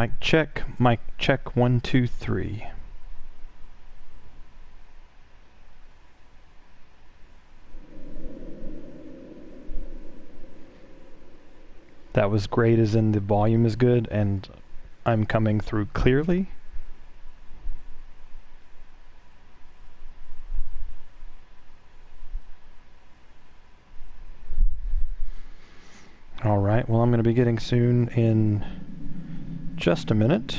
Mic check 1 2 3. That was great, as in the volume is good and I'm coming through clearly. Alright, well, I'm going to be getting soon in just a minute.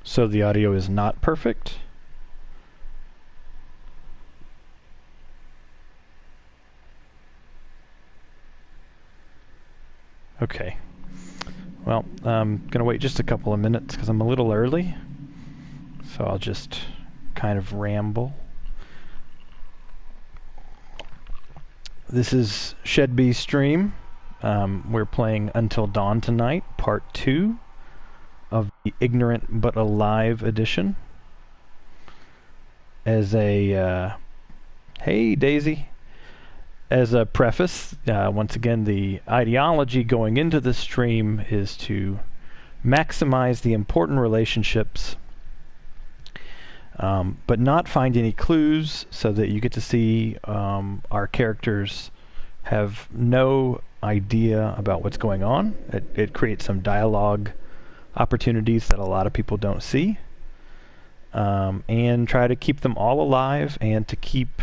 So the audio is not perfect. Okay. Well, I'm going to wait just a couple of minutes because I'm a little early. So I'll just kind of ramble. This is Shedby's stream. We're playing Until Dawn tonight, part 2 of the Ignorant But Alive edition. As a hey Daisy, as a preface, once again, the ideology going into this stream is to maximize the important relationships, but not find any clues, so that you get to see our characters have no idea about what's going on. It creates some dialogue opportunities that a lot of people don't see, and try to keep them all alive and to keep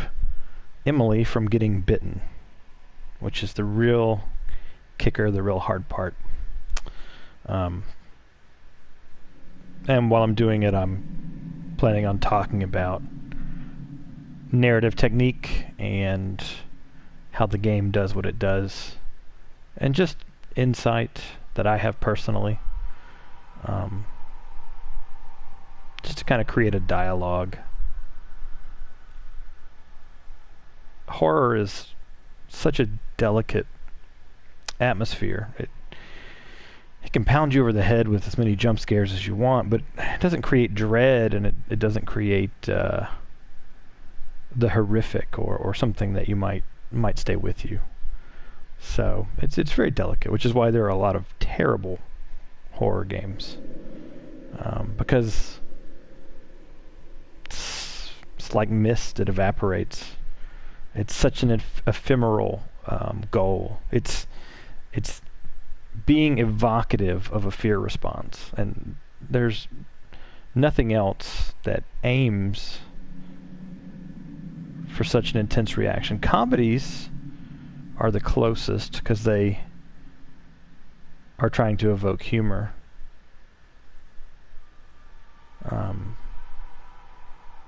Emily from getting bitten, which is the real kicker, the real hard part. And while I'm doing it, I'm planning on talking about narrative technique and how the game does what it does, and just insight that I have personally. Just to kind of create a dialogue. Horror is such a delicate atmosphere. It can pound you over the head with as many jump scares as you want, but it doesn't create dread, and it doesn't create the horrific or something that you might stay with you. So it's very delicate, which is why there are a lot of terrible horror games, because it's like mist. It evaporates. It's such an ephemeral goal. It's being evocative of a fear response, and there's nothing else that aims for such an intense reaction. Comedies are the closest because they are trying to evoke humor.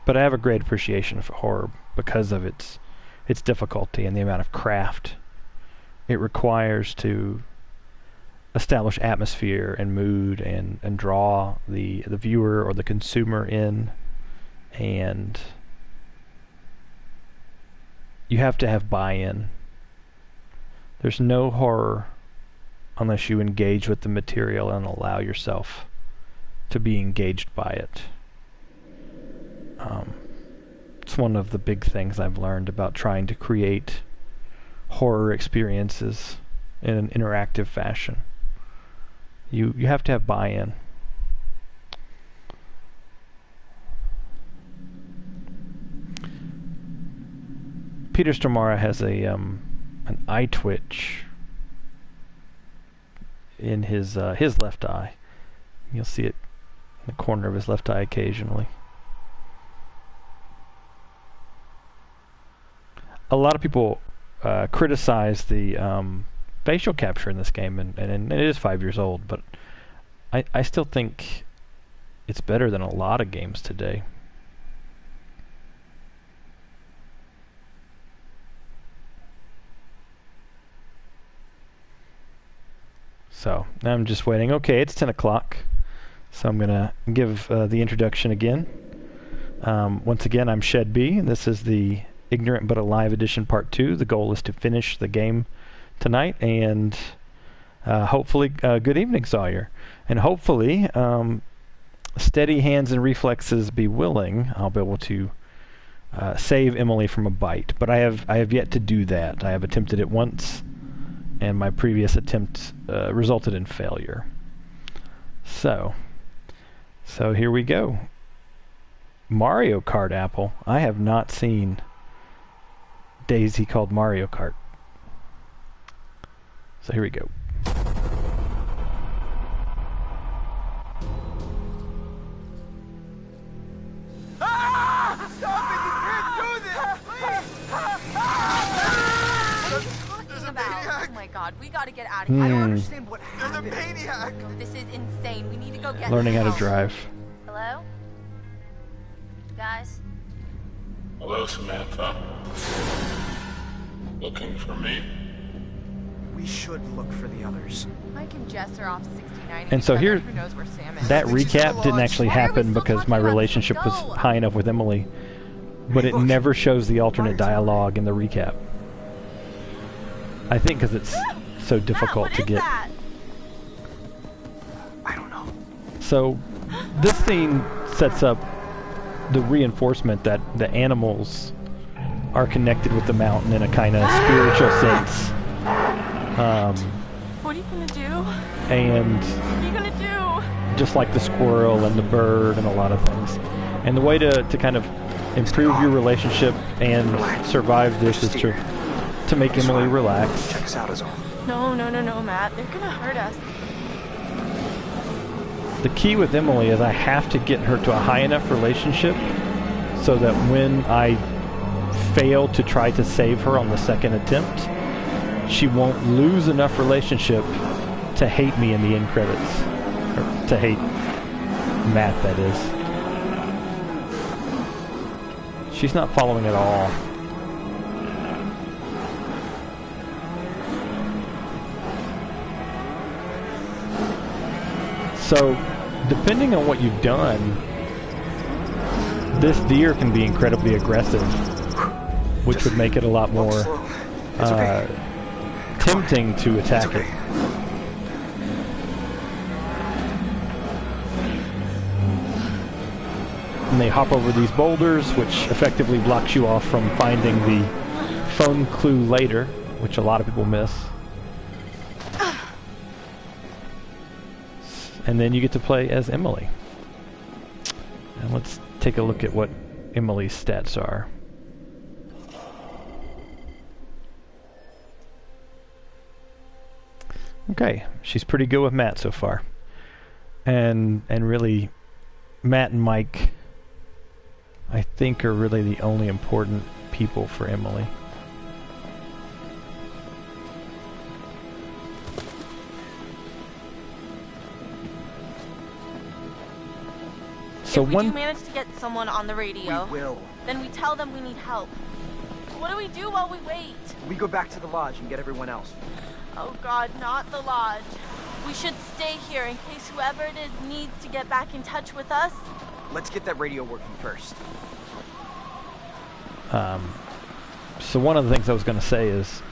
But I have a great appreciation for horror because of its difficulty and the amount of craft it requires to establish atmosphere and mood and draw the viewer or the consumer in. And you have to have buy-in. There's no horror unless you engage with the material and allow yourself to be engaged by it. It's one of the big things I've learned about trying to create horror experiences in an interactive fashion. You have to have buy-in. Peter Stormare has an eye twitch in his left eye. You'll see it in the corner of his left eye occasionally. a lot of people criticize the facial capture in this game, and it is 5 years old, but I still think it's better than a lot of games today. So now I'm just waiting. Okay, it's 10 o'clock, so I'm gonna give the introduction again. Once again, I'm Shed B, and this is the Ignorant But Alive Edition Part 2. The goal is to finish the game tonight, and hopefully, good evening, Sawyer. And hopefully, steady hands and reflexes be willing, I'll be able to save Emily from a bite. But I have yet to do that. I have attempted it once, and my previous attempt resulted in failure. So here we go. Mario Kart Apple. I have not seen Daisy called Mario Kart. So here we go. Ah! Stop it! You can't do this! Please! What are you talking about? Oh my god, we gotta get out of here. I don't understand what happened. There's a maniac! This is insane. We need to go get Learning how to help. drive. Hello? Guys? Hello, Samantha. Looking for me? We should look for the others. Mike and Jess are off 69. And so here, who knows where Sam is. that Did you see the recap didn't launch? actually Why are we happen still because talking my about this? relationship was Go! high enough with Emily. But it Look. never shows the alternate Fire tower. dialogue in the recap. I think because it's so difficult Matt, to what get. is that? I don't know. So this scene sets up the reinforcement that the animals are connected with the mountain in a kind of spiritual sense. What are you gonna do? And What are you gonna do? just like the squirrel and the bird and a lot of things. And the way to kind of improve your relationship and survive this is to make Emily relax. Check us out as all. No, Matt. They're gonna hurt us. The key with Emily is I have to get her to a high enough relationship so that when I fail to try to save her on the second attempt, she won't lose enough relationship to hate me in the end credits. Or to hate Matt, that is. She's not following at all. So, depending on what you've done, this deer can be incredibly aggressive, which would make it a lot Walk more slow. It's okay. tempting to It's attack okay. it. And they hop over these boulders, which effectively blocks you off from finding the phone clue later, which a lot of people miss. And then you get to play as Emily. And let's take a look at what Emily's stats are. Okay, she's pretty good with Matt so far. And really, Matt and Mike, I think, are really the only important people for Emily. So if we one do manage to get someone on the radio, We will. then we tell them we need help. What do we do while we wait? We go back to the lodge and get everyone else. Oh god, not the lodge. We should stay here in case whoever it is needs to get back in touch with us. Let's get that radio working first. So one of the things I was going to say is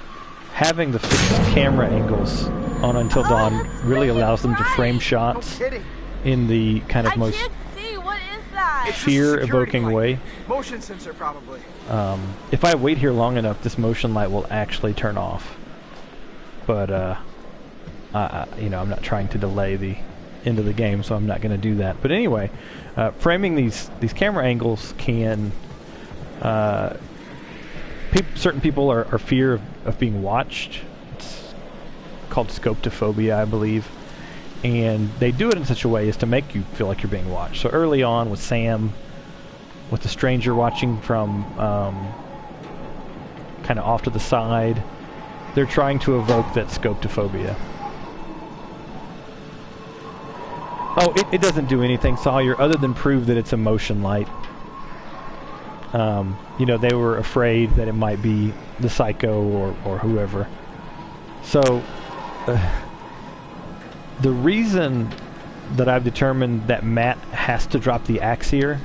having the fixed camera angles on Until Dawn that's really really allows them to frame bright. No shots kidding. in the kind of I most can't see. What is that? It's just a fear-evoking security way. light. Motion sensor, probably. If I wait here long enough, this motion light will actually turn off. But, you know, I'm not trying to delay the end of the game, so I'm not going to do that. But anyway, framing these camera angles can... certain people are fear of being watched. It's called scoptophobia, I believe. And they do it in such a way as to make you feel like you're being watched. So early on with Sam, with the stranger watching from kind of off to the side. They're trying to evoke that scoptophobia. Oh, it doesn't do anything, Sawyer, other than prove that it's a motion light. You know, they were afraid that it might be the Psycho or whoever. So, the reason that I've determined that Matt has to drop the axe here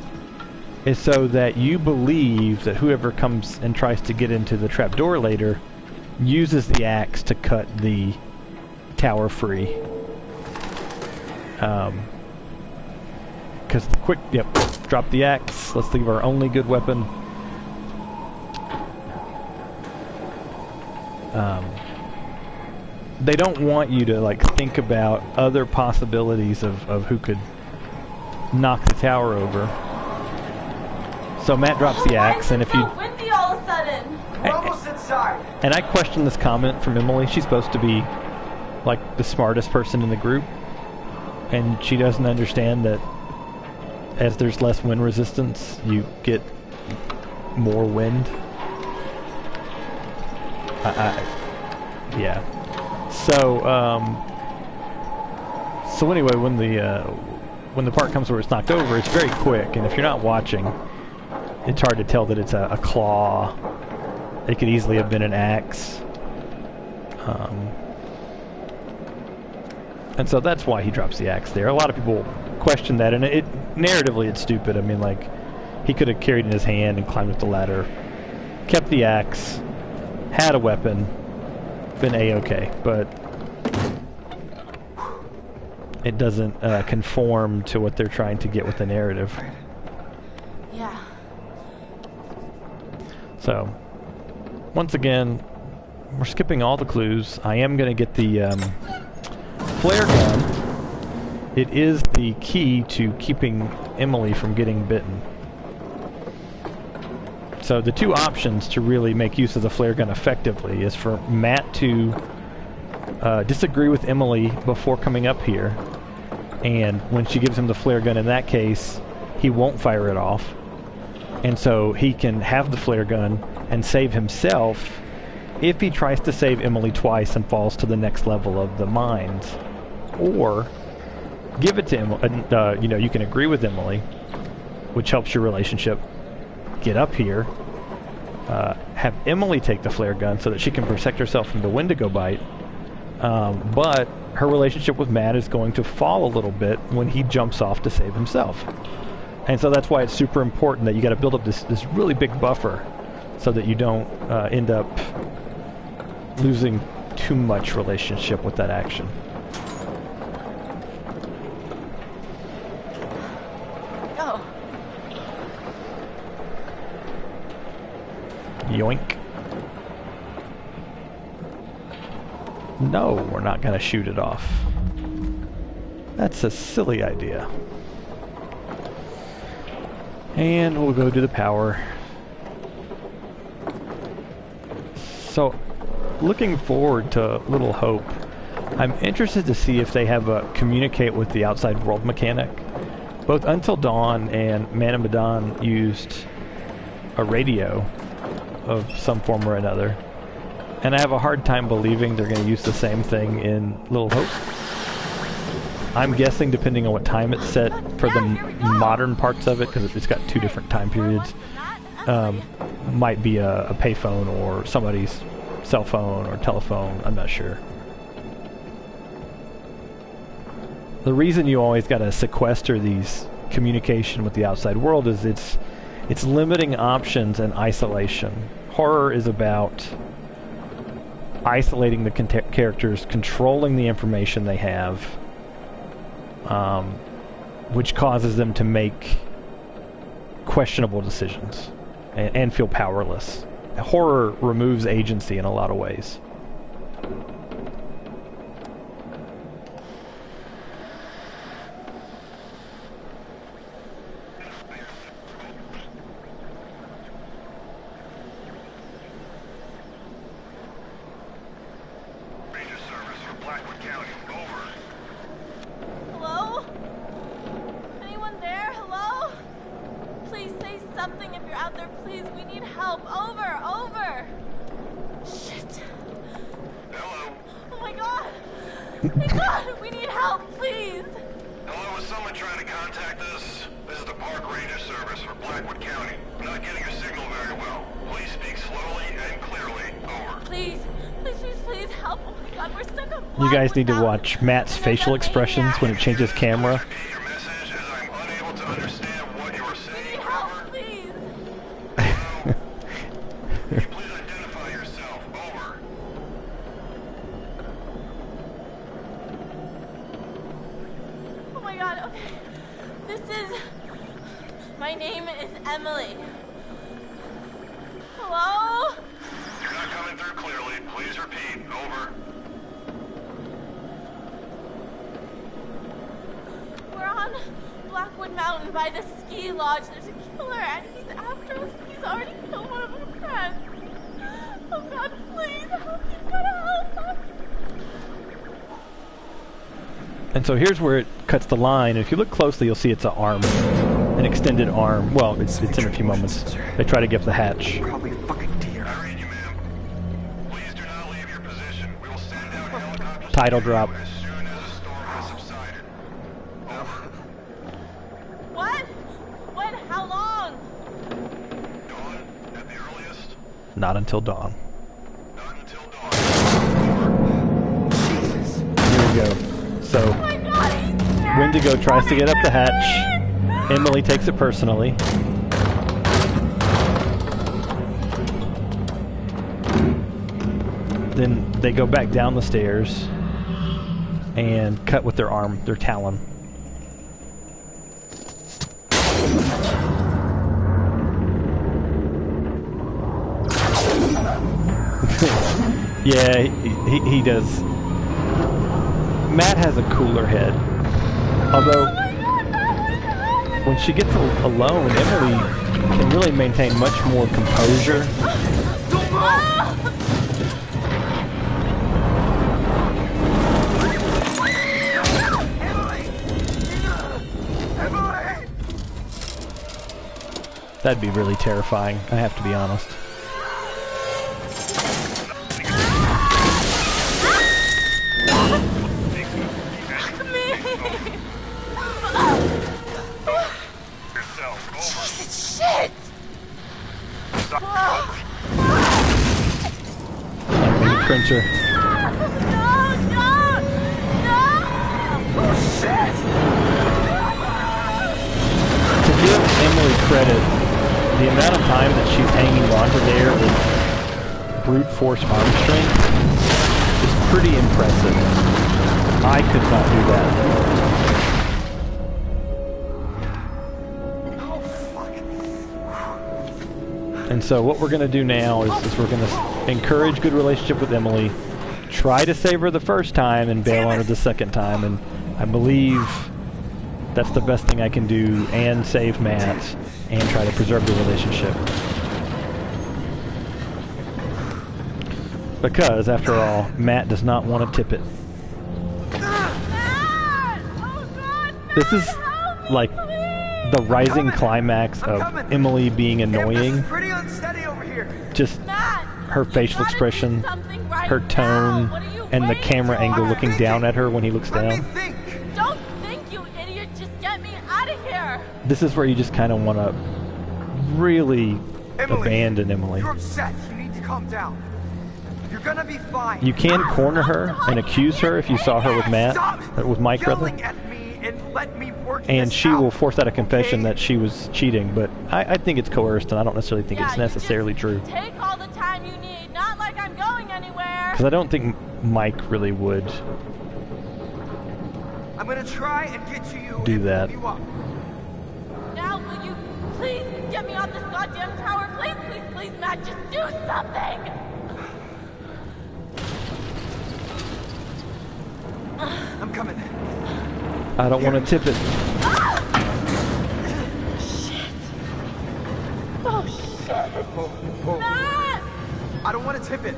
is so that you believe that whoever comes and tries to get into the trapdoor later uses the axe to cut the tower free. Because drop the axe. Let's leave our only good weapon. They don't want you to like think about other possibilities of who could knock the tower over. So Matt drops the axe, and if you windy all of a sudden. We're almost inside. And I question this comment from Emily. She's supposed to be like the smartest person in the group, and she doesn't understand that as there's less wind resistance, you get more wind. Yeah. So anyway, when the part comes where it's knocked over, it's very quick, and if you're not watching, it's hard to tell that it's a claw. It could easily have been an axe. And so that's why he drops the axe there. A lot of people question that, and narratively it's stupid. I mean, like, he could have carried it in his hand and climbed up the ladder, kept the axe, had a weapon, been A-okay, but it doesn't conform to what they're trying to get with the narrative. Yeah. So, once again, we're skipping all the clues. I am going to get the flare gun. It is the key to keeping Emily from getting bitten. So the two options to really make use of the flare gun effectively is for Matt to disagree with Emily before coming up here, and when she gives him the flare gun, in that case, he won't fire it off, and so he can have the flare gun and save himself if he tries to save Emily twice and falls to the next level of the mines. Or give it to Emily, you know, you can agree with Emily, which helps your relationship get up here. Have Emily take the flare gun so that she can protect herself from the Wendigo bite. But her relationship with Matt is going to fall a little bit when he jumps off to save himself. And so that's why it's super important that you got to build up this really big buffer so that you don't end up losing too much relationship with that action. Oh. Yoink. No, we're not going to shoot it off. That's a silly idea. And we'll go to the power. So, looking forward to Little Hope, I'm interested to see if they have a communicate with the outside world mechanic. Both Until Dawn and Man of Medan used a radio of some form or another, and I have a hard time believing they're going to use the same thing in Little Hope. I'm guessing, depending on what time it's set for the modern parts of it, because it's got two different time periods, might be a payphone or somebody's cell phone or telephone. I'm not sure. The reason you always got to sequester these communication with the outside world is it's limiting options and isolation. Horror is about isolating the characters, controlling the information they have, which causes them to make questionable decisions and feel powerless. Horror removes agency in a lot of ways. Hello? Anyone there? Hello? Please say something if you're out there, please. We need help. Over, over. God, we need help, please. Hello, is someone trying to contact us? This is the Park Ranger Service for Blackwood County. I'm not getting your signal very well. Please speak slowly and clearly. Over. Please, please, please, please help. Oh my God, we're stuck on You guys need to Blackwood watch Matt's Mountain. facial expressions when it changes camera. Repeat your message as I'm unable to understand what you are We saying. need help, Over. please. Can you please identify yourself? Over. Oh my God, okay. My name is Emily. Hello? You're not coming through clearly. Please repeat. Over. We're on Blackwood Mountain by the ski lodge. There's a killer and he's after us. He's already killed one of our friends. Oh God, please help. You've gotta help us. And so here's where it cuts the line. If you look closely, you'll see it's an arm. An extended arm. Well, it's in a few moments. They try to get up the hatch. Probably a fucking deer. I read you, ma'am. Please do not leave your position. We will send out helicopters Title to you drop. as soon as the storm has subsided. Over. What? When? How long? Dawn at the earliest. Not until dawn. Not until dawn. Jesus. Here we go. So, Oh my God, he's dead. Wendigo tries to get up the hatch. Emily takes it personally. Then they go back down the stairs and cut with their arm, their talon. Yeah, he does. Matt has a cooler head. Although, when she gets alone, Emily can really maintain much more composure. Emily! That'd be really terrifying, I have to be honest. Yourself. Shit! Like a Printer. No, no, no! To give Emily credit, the amount of time that she's hanging onto there with brute force arm strength is pretty impressive. I could not do that. And so what we're going to do now is we're going to encourage good relationship with Emily, try to save her the first time and bail on her the second time, and I believe that's the best thing I can do, and save Matt, and try to preserve the relationship. Because, after all, Matt does not want to tip it. Matt! Oh God, Matt, This is help me, like please! the rising climax I'm of coming. Emily being This annoying. is pretty unsteady over here. Just Matt, her you facial gotta do expression, something right her now. tone, What are you and the waiting camera for? angle looking down at her when he looks Let me down. think. Don't think, you idiot. Just get me out of here. This is where you just kind of want to really Emily, abandon Emily. You're upset. You need to calm down. You're gonna be fine. You can corner her and accuse her if you saw her with Matt, Stop with Mike rather, yelling at me and let me work and this she out, will force out a confession okay? that she was cheating, but I think it's coerced and I don't necessarily think Yeah, it's you necessarily just true. Take all the time you need. Not like I'm going anywhere. Because I don't think Mike really would. I'm gonna try and get to you Do and that. pull you up. Now, will you please get me off this goddamn tower? Please, please, please, Matt, just do something! I'm coming. I don't want to tip it. Oh, shit! Oh, Matt! I don't want to tip it.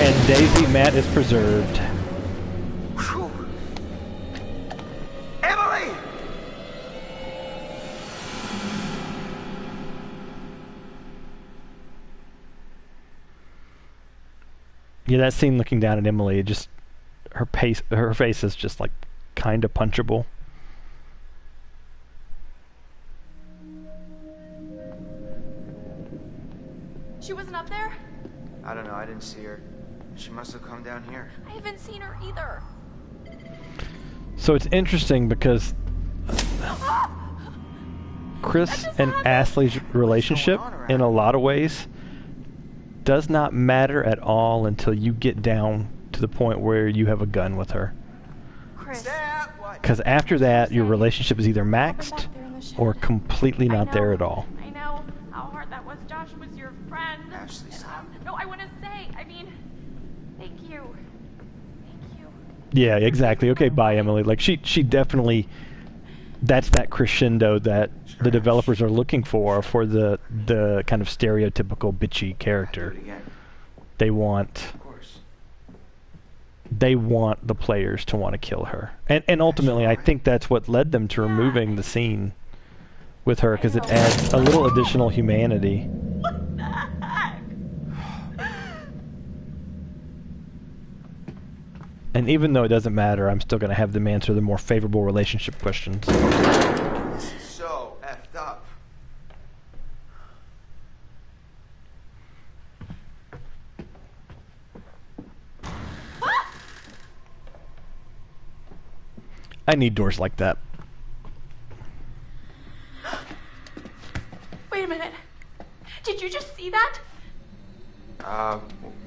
And Daisy Matt is preserved. Whew. Emily! Yeah, that scene looking down at Emily, it just her face is just like kind of punchable. She wasn't up there? I don't know, I didn't see her. She must have come down here. I haven't seen her either. So it's interesting because Chris and Ashley's relationship, in a lot of ways, does not matter at all until you get down to the point where you have a gun with her. Chris. Because after that, your relationship is either maxed or completely not there at all. I know how hard that was. Josh was your friend. Ashley, stop. No, I want to say, thank you. Thank you. Yeah, exactly. Okay, bye, Emily. Like, she definitely... That's that crescendo that the developers are looking for the kind of stereotypical bitchy character. They want the players to want to kill her. And ultimately, I think that's what led them to removing the scene with her, because it adds a little additional humanity. What the heck? And even though it doesn't matter, I'm still going to have them answer the more favorable relationship questions. This is so effed up. I need doors like that. Wait a minute. Did you just see that?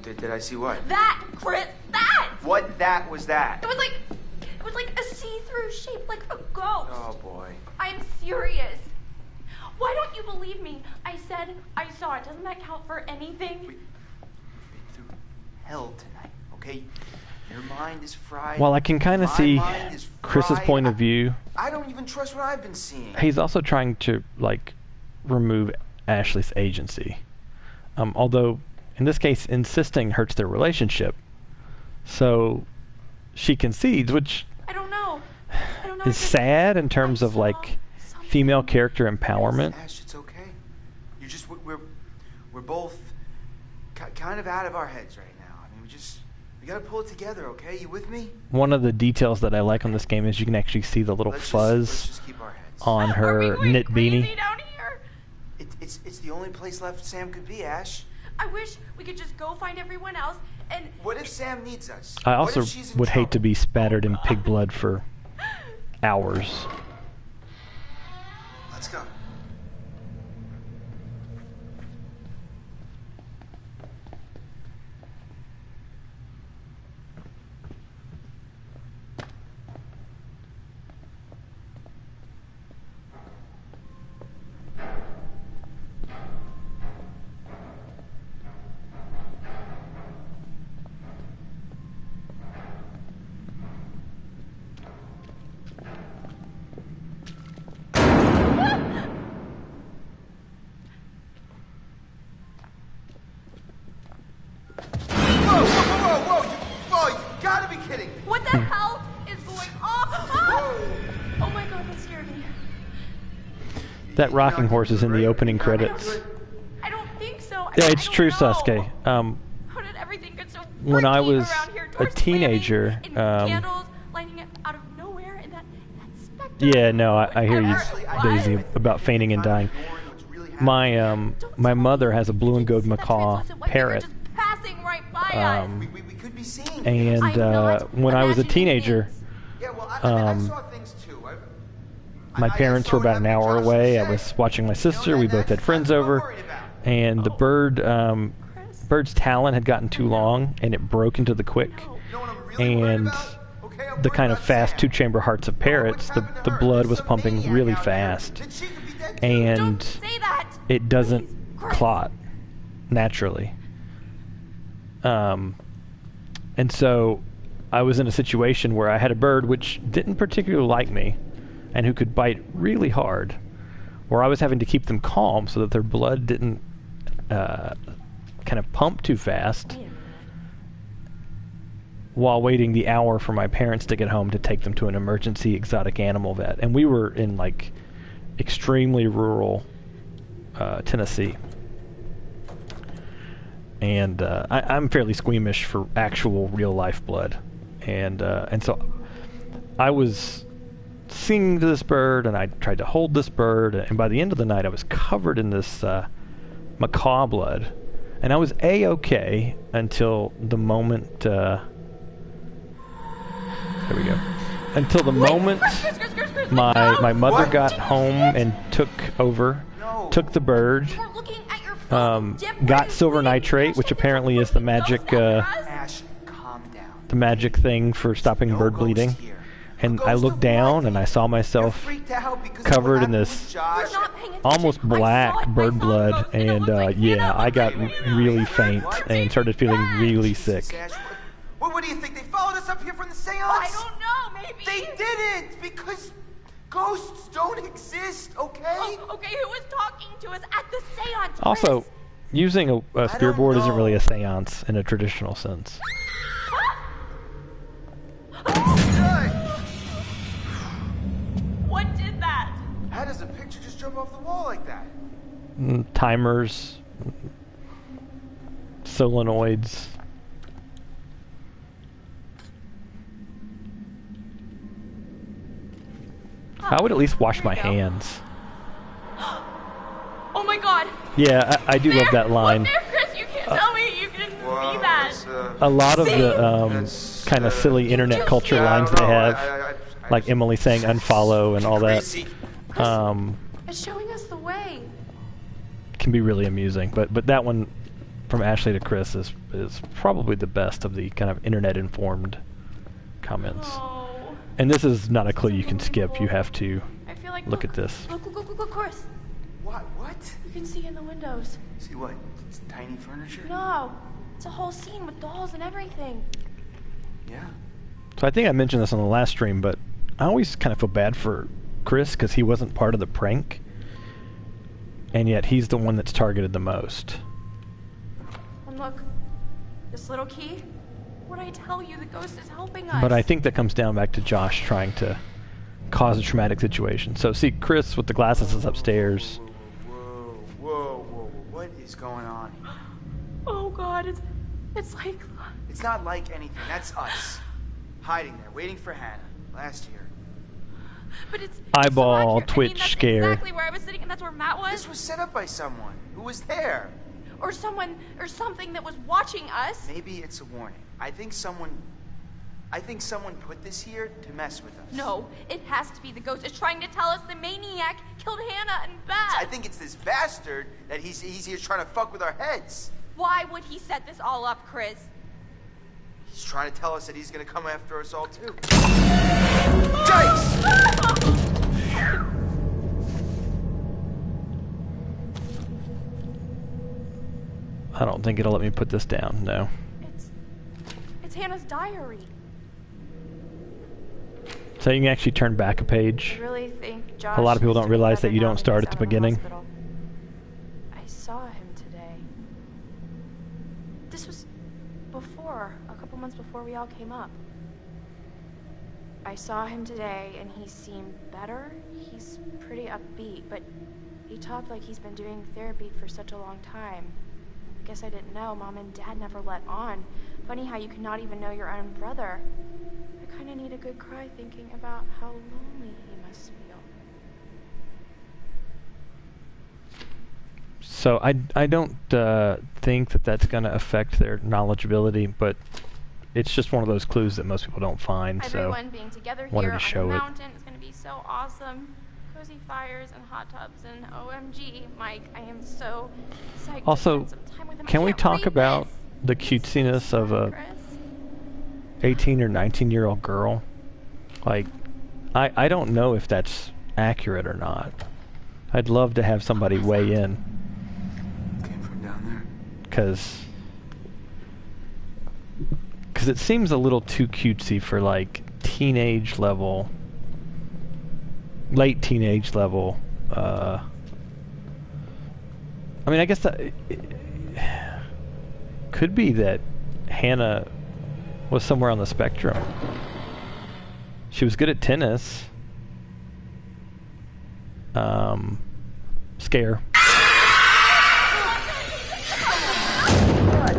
Did I see what? That, Chris, that! What that was that? It was like a see-through shape, like a ghost. Oh boy. I'm serious. Why don't you believe me? I said I saw it. Doesn't that count for anything? We've been through hell tonight, okay? Your mind is fried. Well, I can kind of see mind is Chris's fried. point of view. I don't even trust what I've been seeing. He's also trying to, like, remove Ashley's agency. Although, in this case, insisting hurts their relationship. So, she concedes, which I don't know. is sad in terms of, like, female character empowerment. Ash, it's okay. You just we're both kind of out of our heads right now. I mean, we gotta pull it together, okay? You with me? One of the details that I like on this game is you can actually see the little Let's fuzz just keep our heads. on Are we her going knit crazy beanie. down here? It's the only place left Sam could be, Ash. I wish we could just go find everyone else and... What if Sam needs us? I What also if she's in would hate to trouble? be spattered in pig blood for hours. Let's go. Whoa, you gotta be kidding me. What the hell is going on? Ah! Oh my god, that scared me. That rocking horse is in the opening credits. I don't think so. Yeah, I it's don't true, know. Sasuke. How did everything get so When I freaky was around here? a Doors teenager, slamming and candles lighting it out of nowhere, and that specter. Yeah, no, I hear you, What? Daisy, about fainting and dying. My mother has a blue and gold macaw parrot, Passing right by us. We could be seeing and I'm not when I was a imagining teenager, things. Yeah, well, I saw things too. my parents were about an hour away. I was watching my sister. We both had friends over, and the bird's talon had gotten too long, and it broke into the quick. And the kind of fast two-chamber hearts of parrots, the blood was pumping really fast, and Don't say that. it doesn't Please, Chris. clot naturally. And so I was in a situation where I had a bird which didn't particularly like me and who could bite really hard, where I was having to keep them calm so that their blood didn't kind of pump too fast while waiting the hour for my parents to get home to take them to an emergency exotic animal vet. And we were in, like, extremely rural Tennessee. and I'm fairly squeamish for actual real life blood, and so I was singing to this bird, and I tried to hold this bird, and by the end of the night I was covered in this macaw blood, and I was A-okay until the moment. There we go. Until the moment my mother What? got home and took the bird, You were looking at your phone. got silver nitrate, which apparently is the magic Ash, calm down. the magic thing for stopping No bird ghost bleeding. here. And Ghost I of looked down what? and I saw You're myself freaked out because of covered what in happened this with Josh. We're not paying attention. almost I saw black it. I bird saw the blood, ghost, and it and looked like yeah, Hannah. I got really What? faint What? and started feeling really Jesus, sick. Ash, what do you think? They followed us up here from the seance? I don't know. Maybe. They didn't, because ghosts don't exist, okay? Oh, okay, who was talking to us at the seance? Also, Chris? using a I spear don't board isn't know. really a seance in a traditional sense. What did that? How does a picture just jump off the wall like that? Timers, solenoids. I would at least wash my Here we go. hands. Oh my God. Yeah, I do love that line. Look there, Chris. You can't tell me you didn't see that. A lot of the That's, kind of silly internet just- culture Yeah, lines I don't they know, have, I like Emily saying unfollow and all that, Crazy. It's showing us the way. can be really amusing. But that one from Ashley to Chris is probably the best of the kind of internet informed comments. Oh. And this is not a clue you can skip. You have to I feel like look at this. Look, Chris. What? You can see in the windows. See what? It's tiny furniture? No, it's a whole scene with dolls and everything. Yeah. So I think I mentioned this on the last stream, but I always kind of feel bad for Chris because he wasn't part of the prank, and yet he's the one that's targeted the most. And look, this little key. What did I tell you? The ghost is helping us. But I think that comes down back to Josh trying to cause a traumatic situation. So see, Chris with the glasses is upstairs. Whoa. What is going on here? Oh God, it's like. It's not like anything. That's us. Hiding there, waiting for Hannah. Last year. But it's Eyeball so accurate. twitch that's scare. Exactly where I was sitting, and that's where Matt was. This was set up by someone who was there. Or someone, or something that was watching us. Maybe it's a warning. I think someone put this here to mess with us. No, it has to be the ghost. It's trying to tell us the maniac killed Hannah and Beth. I think it's this bastard that he's here trying to fuck with our heads. Why would he set this all up, Chris? He's trying to tell us that he's gonna come after us all too. Yikes! I don't think it'll let me put this down, no. It's Hannah's diary. So you can actually turn back a page. I really think Josh. A lot of people is don't doing realize better that you now don't start he's at the out of beginning. hospital. I saw him today. This was a couple months before we all came up. I saw him today and he seemed better. He's pretty upbeat, but he talked like he's been doing therapy for such a long time. I guess I didn't know. Mom and Dad never let on. Funny how you cannot even know your own brother. I kind of need a good cry thinking about how lonely he must feel. So I don't think that that's going to affect their knowledgeability, but it's just one of those clues that most people don't find. Everyone being together wanted here to on show the it. mountain is going to be so awesome. Cozy fires and hot tubs and OMG, Mike, I am so psyched to Also, spend some time with him. I can we can't talk read about this. the cutesiness of a Chris. 18 or 19-year-old girl? Like, I don't know if that's accurate or not. I'd love to have somebody weigh in, Came from down there. because it seems a little too cutesy for like teenage level, late teenage level. I mean, I guess that could be that Hannah was somewhere on the spectrum. She was good at tennis. Scare. God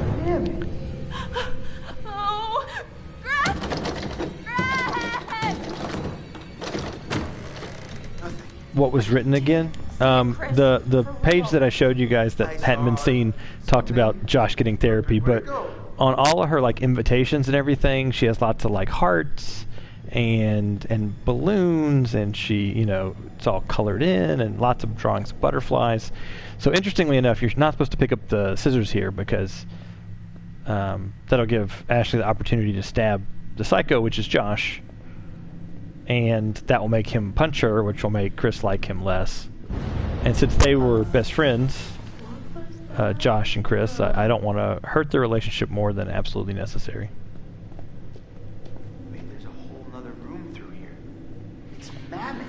what was written again. The page that I showed you guys that hadn't been seen talked about Josh getting therapy, but on all of her like invitations and everything, she has lots of like hearts and balloons, and she, you know, it's all colored in, and lots of drawings of butterflies. So interestingly enough, you're not supposed to pick up the scissors here because that'll give Ashley the opportunity to stab the psycho, which is Josh, and that will make him punch her, which will make Chris like him less. And since they were best friends, Josh and Chris, I don't want to hurt their relationship more than absolutely necessary. Wait, there's a whole nother room through here. It's mammoth.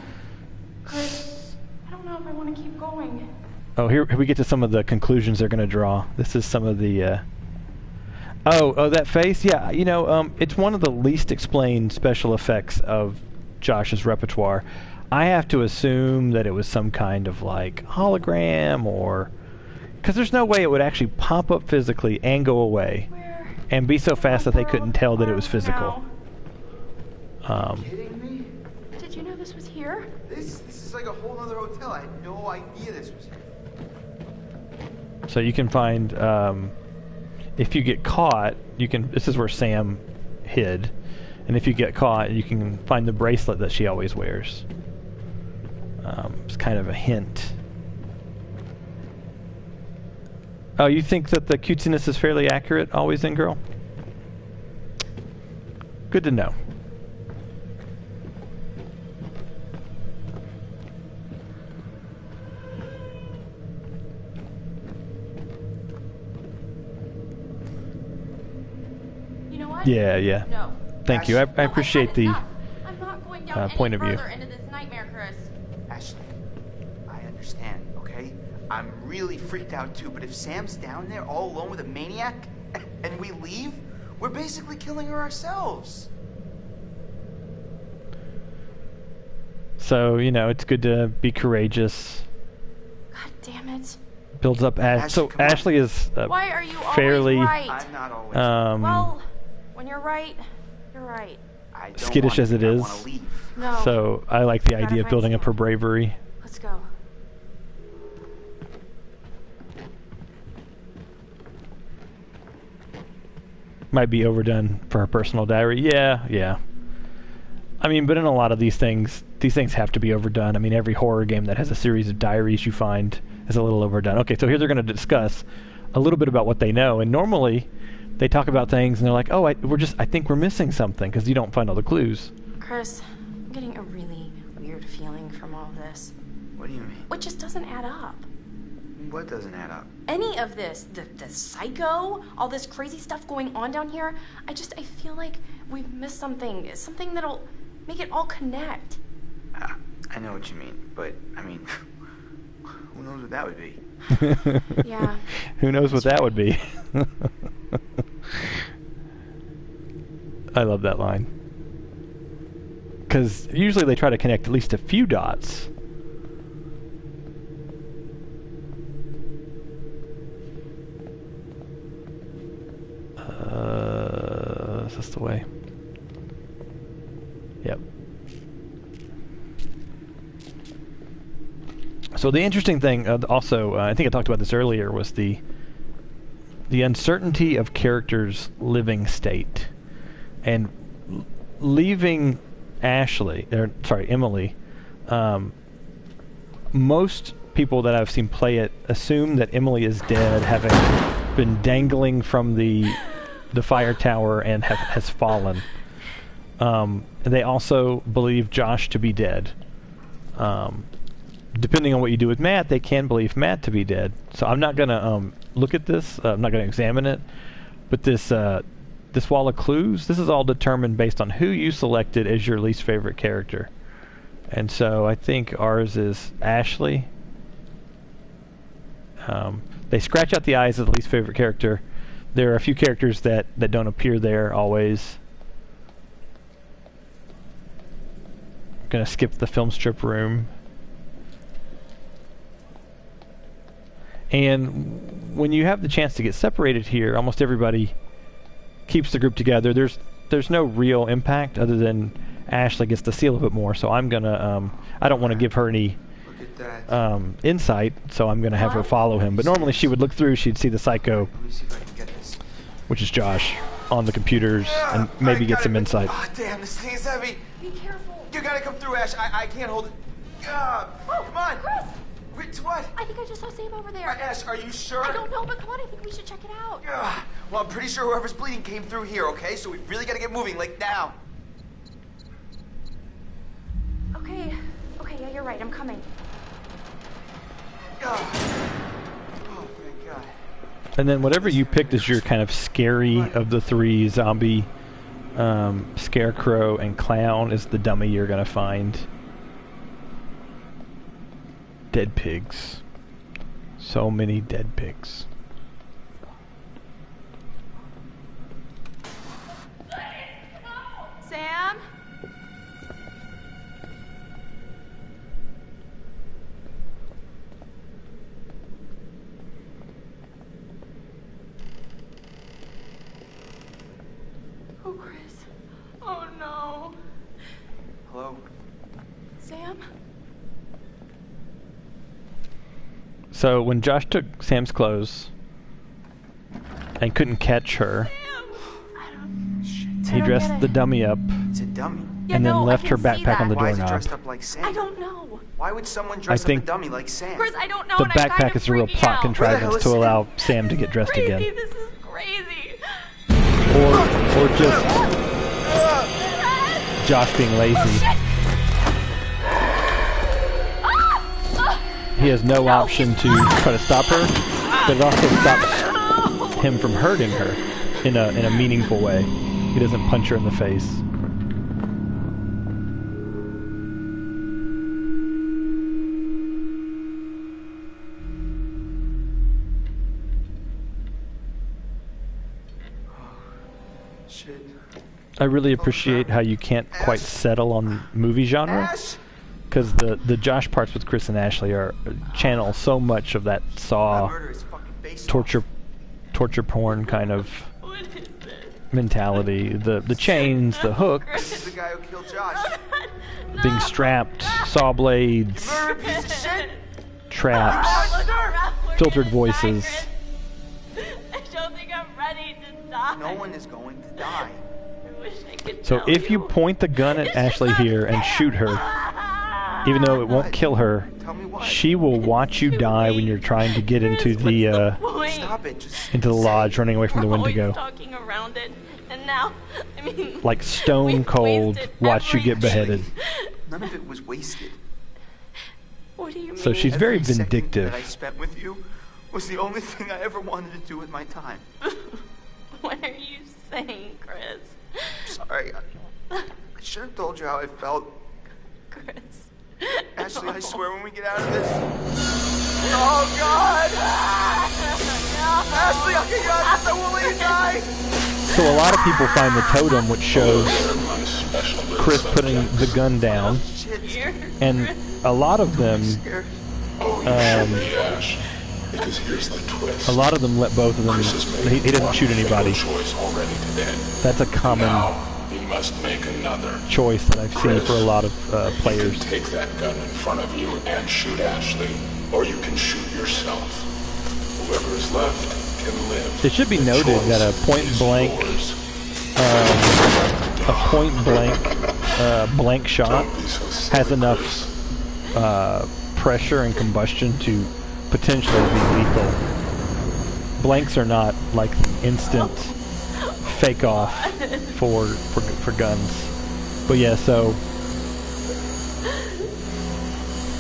Chris, I don't know if I want to keep going. Oh, here we get to some of the conclusions they're going to draw. This is some of the... Oh, that face? Yeah, you know, it's one of the least explained special effects of Josh's repertoire. I have to assume that it was some kind of, like, hologram or... Because there's no way it would actually pop up physically and go away and be so fast that they couldn't tell that it was physical. Kidding me? Did you know this was here? This is like a whole other hotel. I had no idea this was here. So you can find, if you get caught, you can. This is where Sam hid, and if you get caught, you can find the bracelet that she always wears. It's kind of a hint. Oh, you think that the cutesiness is fairly accurate, always in girl? Good to know. You know what? Yeah. No. Thank you. I appreciate the I'm not going down point any of view. further into this nightmare, Chris. Ashley, I understand, okay? I'm really freaked out too, but if Sam's down there all alone with a maniac and we leave, we're basically killing her ourselves. So, you know, it's good to be courageous. God damn it. Builds up Ashley, so come on. Ashley is Why are you fairly always right? I'm not always. Well, when you're right, you're right. I don't skittish want as it to, is. I want to leave. No. So I like the Gotta idea of find building up her Sam. bravery. Let's go. Might be overdone for her personal diary. Yeah. I mean, but in a lot of these things have to be overdone. I mean, every horror game that has a series of diaries you find is a little overdone. Okay, so here they're going to discuss a little bit about what they know, and normally they talk about things and they're like, "Oh, I think we're missing something," because you don't find all the clues. Chris, I'm getting a really weird feeling from all this. What do you mean? It just doesn't add up. What doesn't add up? Any of this, the psycho, all this crazy stuff going on down here, I feel like we've missed something that'll make it all connect. I know what you mean, but, I mean, who knows what that would be? Yeah. Who knows what that would be? I love that line. Because usually they try to connect at least a few dots. Is this the way? Yep. So the interesting thing, also, I think I talked about this earlier, was the uncertainty of characters' living state, and leaving Emily. Most people that I've seen play it assume that Emily is dead, having been dangling from the fire tower and has fallen. They also believe Josh to be dead. Depending on what you do with Matt, they can believe Matt to be dead. So I'm not going to look at this. I'm not going to examine it. But this wall of clues, this is all determined based on who you selected as your least favorite character. And so I think ours is Ashley. They scratch out the eyes of the least favorite character. There are a few characters that don't appear there always. I'm going to skip the film strip room. And when you have the chance to get separated here, almost everybody keeps the group together. There's no real impact other than Ashley gets to see a little bit more. So I'm gonna I don't want to give her any Look at that. insight, so I'm going to have her follow him. But normally she would look through, she'd see the psycho, Let me see if I can get this. which is Josh, on the computers, and maybe get some insight. Oh, damn, this thing is heavy. Be careful. You gotta come through, Ash. I can't hold it. Come on. Chris! Wait, what? I think I just saw Sam over there. Ash, are you sure? I don't know, but come on, I think we should check it out. Well, I'm pretty sure whoever's bleeding came through here, okay? So we really gotta get moving, like now. Okay, yeah, you're right, I'm coming. Oh, thank God. And then whatever you picked as your kind of scary of the three, zombie, scarecrow, and clown, is the dummy you're going to find. Dead pigs. So many dead pigs. Sam? Oh, Chris. Oh, no. Hello? Sam? So when Josh took Sam's clothes and couldn't catch her, he dressed the dummy up It's a dummy. and then left her backpack on the Why is it doorknob. dressed up like Sam? I don't know. Why would someone dress up a think dummy like Sam? Chris, I don't know. The and I'm kind backpack of is a real freaking plot out. contrivance to Sam? allow Sam to get dressed Crazy, again. this is crazy. Or just Josh being lazy. He has no option to try to stop her, but it also stops him from hurting her in a meaningful way. He doesn't punch her in the face. Shit. I really appreciate how you can't quite settle on movie genre, Ash? because the Josh parts with Chris and Ashley are channel so much of that I Saw murder his fucking face off. torture porn kind of What is this? mentality. The chains, the This hooks, is the guy who killed Josh. being strapped, saw blades, Murder piece of shit. traps, filtered voices. I don't think I'm ready to die. No one is going to die. I wish I could So tell if you you. point the gun at It's Ashley just here and not shoot her, fair. even though it won't kill her, Tell me what. she will watch you die when you're trying to get into Chris, the what's point? Stop it. Just into the lodge, running away from the We're Wendigo. always talking around it, and now, I mean, Like stone we've cold, wasted watch you get everything. beheaded. none of it was wasted. What do you mean? So she's very Every second vindictive. that I spent with you was the only thing I ever wanted to do with my time. What are you saying, Chris? Sorry. I should have told you how I felt. Chris. Ashley, I swear when we get out of this. Oh, God! Ashley, okay, God, I won't let you die! So a lot of people find the totem, which shows My special Chris putting the gun down, Shit. Here. and a lot of them, Scared. Oh, you should be, Ash. Because here's the twist. a lot of them let both of them. Chris has made He doesn't one shoot anybody. fatal choice already today. That's a common Now, he must make another. choice that I've seen for a lot of You can players. take that gun in front of you and shoot Ashley, or you can shoot yourself. Whoever is left can live. It should be The noted choice that a point is blank, yours. blank shot Don't be so silly, has enough Chris. pressure and combustion to potentially be lethal. Blanks are not like the instant fake off for guns. But yeah, so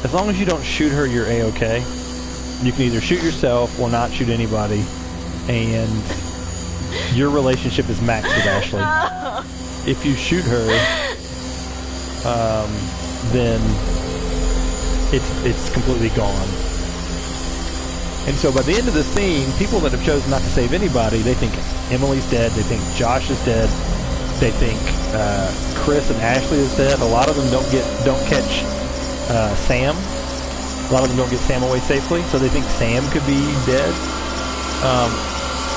as long as you don't shoot her, you're a-okay. You can either shoot yourself or not shoot anybody, and your relationship is maxed with Ashley. If you shoot her, then it's completely gone. And so by the end of the scene, people that have chosen not to save anybody, they think Emily's dead, they think Josh is dead, they think Chris and Ashley is dead. A lot of them don't catch Sam. A lot of them don't get Sam away safely, so they think Sam could be dead.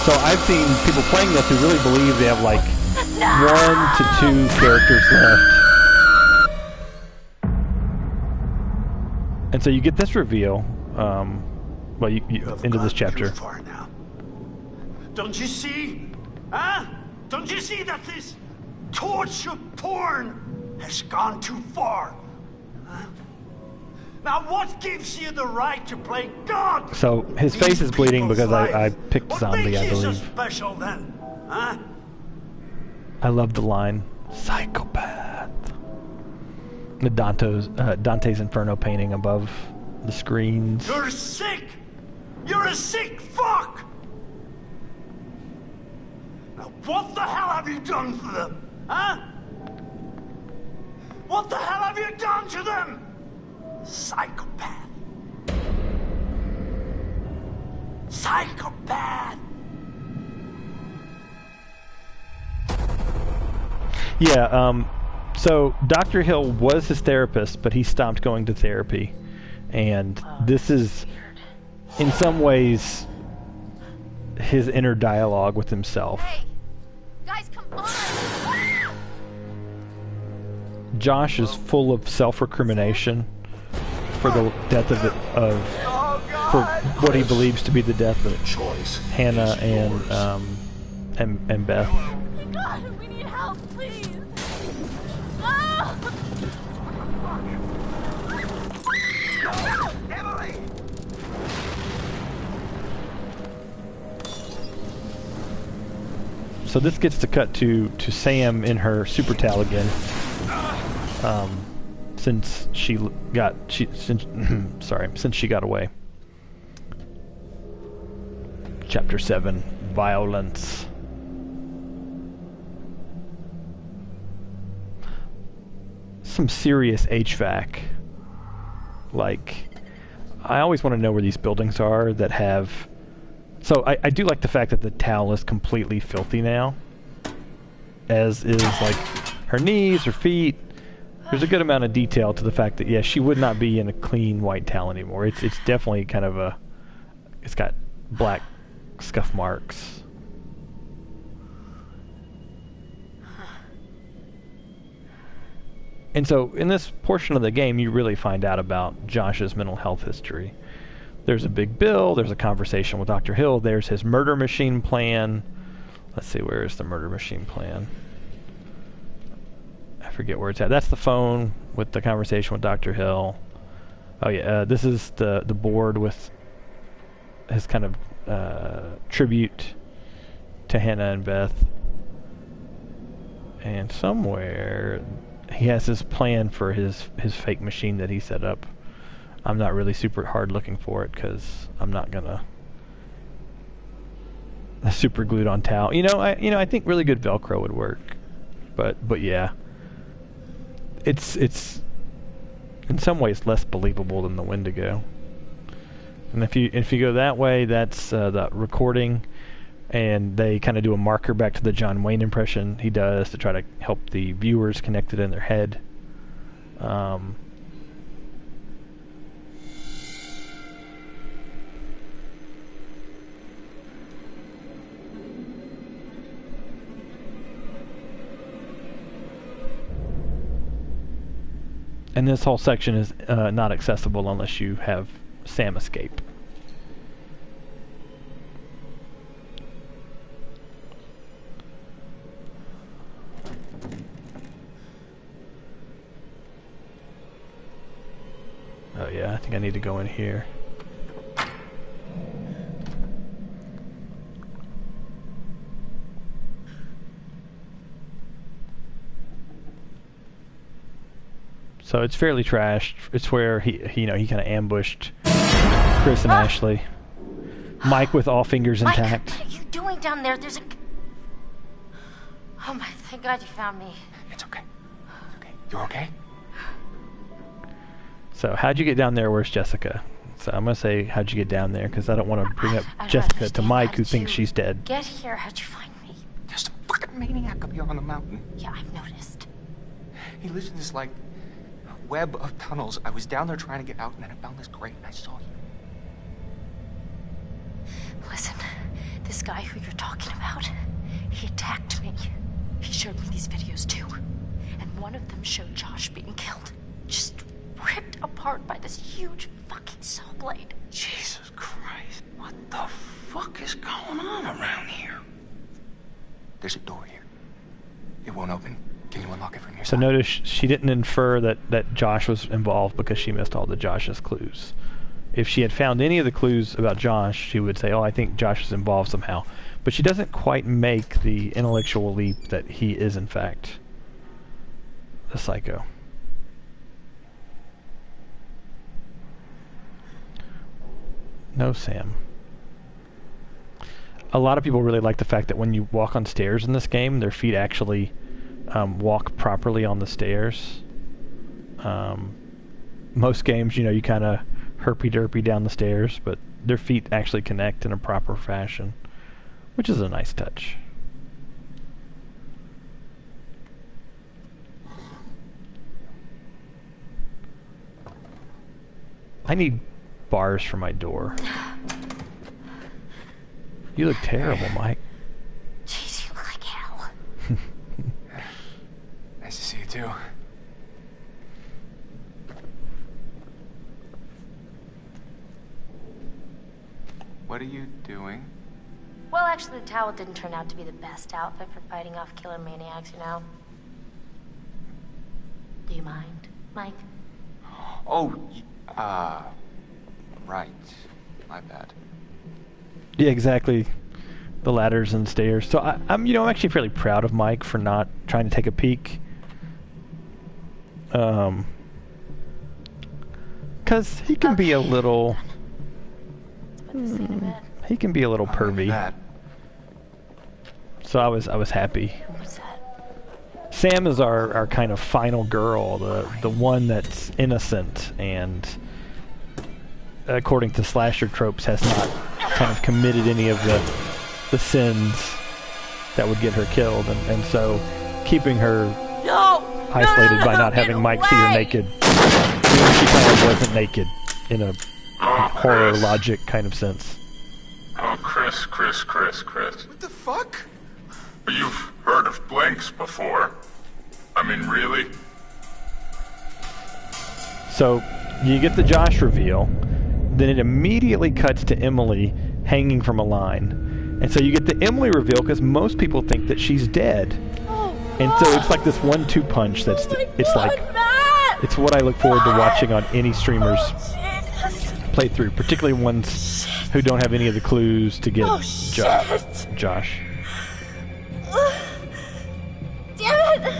So I've seen people playing this who really believe they have like 1 to 2 characters left. And so you get this reveal. Well, you have into gone this chapter. too far now. Don't you see? Huh? Don't you see that this torture porn has gone too far? Huh? Now what gives you the right to play God? So his face is bleeding because I picked what zombie, I makes you so believe. special then? Huh? I love the line, psychopath. The Dante's Inferno painting above the screens. You're sick! You're a sick fuck! Now what the hell have you done to them? Huh? What the hell have you done to them? Psychopath. Psychopath! Yeah, so Dr. Hill was his therapist, but he stopped going to therapy. And this is, in some ways, his inner dialogue with himself. Hey, guys, come on! Josh is full of self-recrimination for the death for what he believes to be the death of Choice. Hannah is yours. and Beth. God, we need help, please! Ah! Emily! So this gets to cut to Sam in her super towel again. Since she got since she got away. Chapter 7, Violence. Some serious HVAC. Like, I always want to know where these buildings are that have... So I do like the fact that the towel is completely filthy now. As is, like, her knees, her feet. There's a good amount of detail to the fact that, yeah, she would not be in a clean white towel anymore. It's definitely kind of a... It's got black scuff marks. And so, in this portion of the game, you really find out about Josh's mental health history. There's a big bill, there's a conversation with Dr. Hill, there's his murder machine plan. Let's see, where is the murder machine plan? I forget where it's at. That's the phone with the conversation with Dr. Hill. Oh yeah, this is the board with his kind of tribute to Hannah and Beth. And somewhere he has his plan for his fake machine that he set up. I'm not really super hard looking for it because I'm not gonna super glued on towel. I think really good Velcro would work, but yeah, it's in some ways less believable than the Wendigo. And if you go that way, that's the recording, and they kind of do a marker back to the John Wayne impression he does to try to help the viewers connect it in their head. And this whole section is not accessible unless you have Sam escape. Oh yeah, I think I need to go in here. So it's fairly trashed. It's where he kind of ambushed Chris and Ashley. Mike with all fingers Mike, intact. what are you doing down there? There's a... Oh my, thank God you found me. It's okay. It's okay. You're okay? So how'd you get down there? Where's Jessica? So I'm gonna say how'd you get down there because I don't want to bring up I don't Jessica to understand. Mike How who did thinks you she's dead. Get here, how'd you find me? There's a fucking maniac up here on the mountain. Yeah, I've noticed. He lives in this, like, web of tunnels. I was down there trying to get out, and then I found this grate, and I saw you. Listen, this guy who you're talking about, he attacked me. He showed me these videos too. And one of them showed Josh being killed. Just ripped apart by this huge fucking saw blade. Jesus Christ. What the fuck is going on around here? There's a door here. It won't open. Can you unlock it from your So side? notice she didn't infer that Josh was involved because she missed all the Josh's clues. If she had found any of the clues about Josh, she would say, oh, I think Josh is involved somehow. But she doesn't quite make the intellectual leap that he is, in fact, the psycho. No, Sam. A lot of people really like the fact that when you walk on stairs in this game, their feet actually walk properly on the stairs. Most games, you know, you kind of herpy-derpy down the stairs, but their feet actually connect in a proper fashion, which is a nice touch. I need bars for my door. You look terrible, Mike. Jeez, you look like hell. Nice to see you too. What are you doing? Well, actually, the towel didn't turn out to be the best outfit for fighting off killer maniacs, you know? Do you mind, Mike? Oh, right. My bad. Yeah, exactly. The ladders and stairs. So I'm actually fairly proud of Mike for not trying to take a peek. Because he can be a little... He can be a little pervy. So I was happy. What's that? Sam is our kind of final girl, the one that's innocent and, according to slasher tropes, has not kind of committed any of the sins that would get her killed, and so keeping her isolated by not having Mike see her naked, even if she kind of wasn't naked in a horror logic kind of sense. Oh, Chris. What the fuck? You've heard of blanks before. I mean, really? So you get the Josh reveal, then it immediately cuts to Emily hanging from a line. And so you get the Emily reveal because most people think that she's dead. And so it's like this 1-2 punch that's it's what I look forward to watching on any streamer's playthrough, particularly ones who don't have any of the clues to get Josh. Damn it!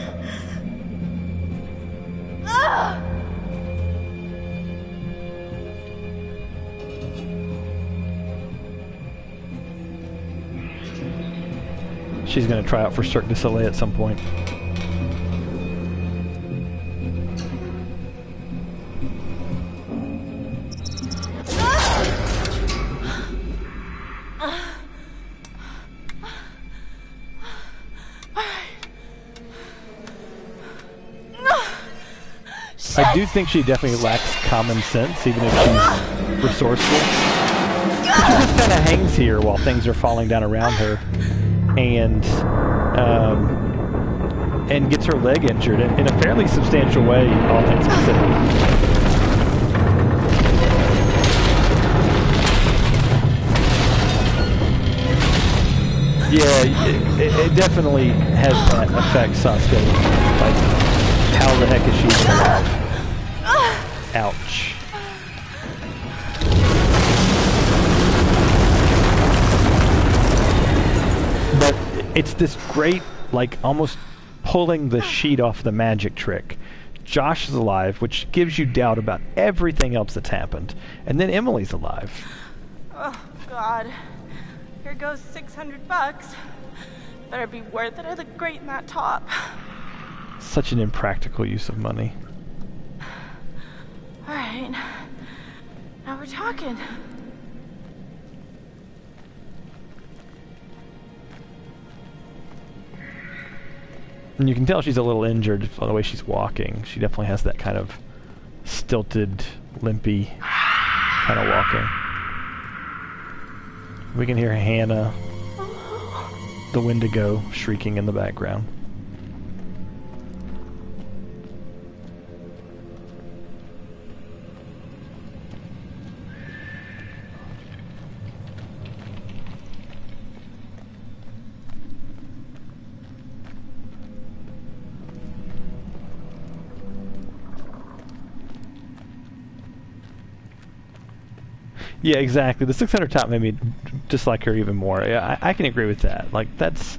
She's going to try out for Cirque du Soleil at some point. I do think she definitely lacks common sense, even if she's resourceful. She just kind of hangs here while things are falling down around her, and gets her leg injured in a fairly substantial way, all things considered. Yeah, it definitely has that effect, Sasuke. Like, how the heck is she even alive? Ouch. But it's this great, like, almost pulling the sheet off the magic trick. Josh is alive, which gives you doubt about everything else that's happened. And then Emily's alive. Oh, God. Here goes $600. Better be worth it. I look great in that top. Such an impractical use of money. All right. Now we're talking. And you can tell she's a little injured by the way she's walking. She definitely has that kind of stilted, limpy kind of walking. We can hear Hannah, the Wendigo, shrieking in the background. Yeah, exactly. The 600 top made me dislike her even more. Yeah, I can agree with that. Like, that's...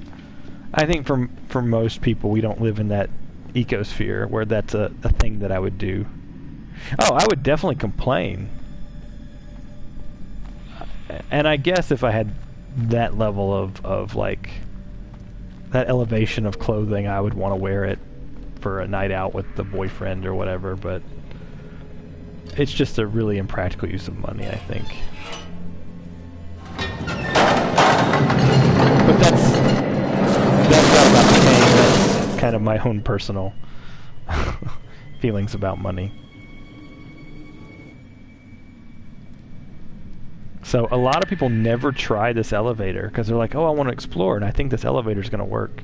I think for most people, we don't live in that ecosphere where that's a thing that I would do. Oh, I would definitely complain. And I guess if I had that level of like, that elevation of clothing, I would want to wear it for a night out with the boyfriend or whatever, but it's just a really impractical use of money, I think. But that's not about the game. That's kind of my own personal feelings about money. So a lot of people never try this elevator because they're like, oh, I want to explore, and I think this elevator is going to work.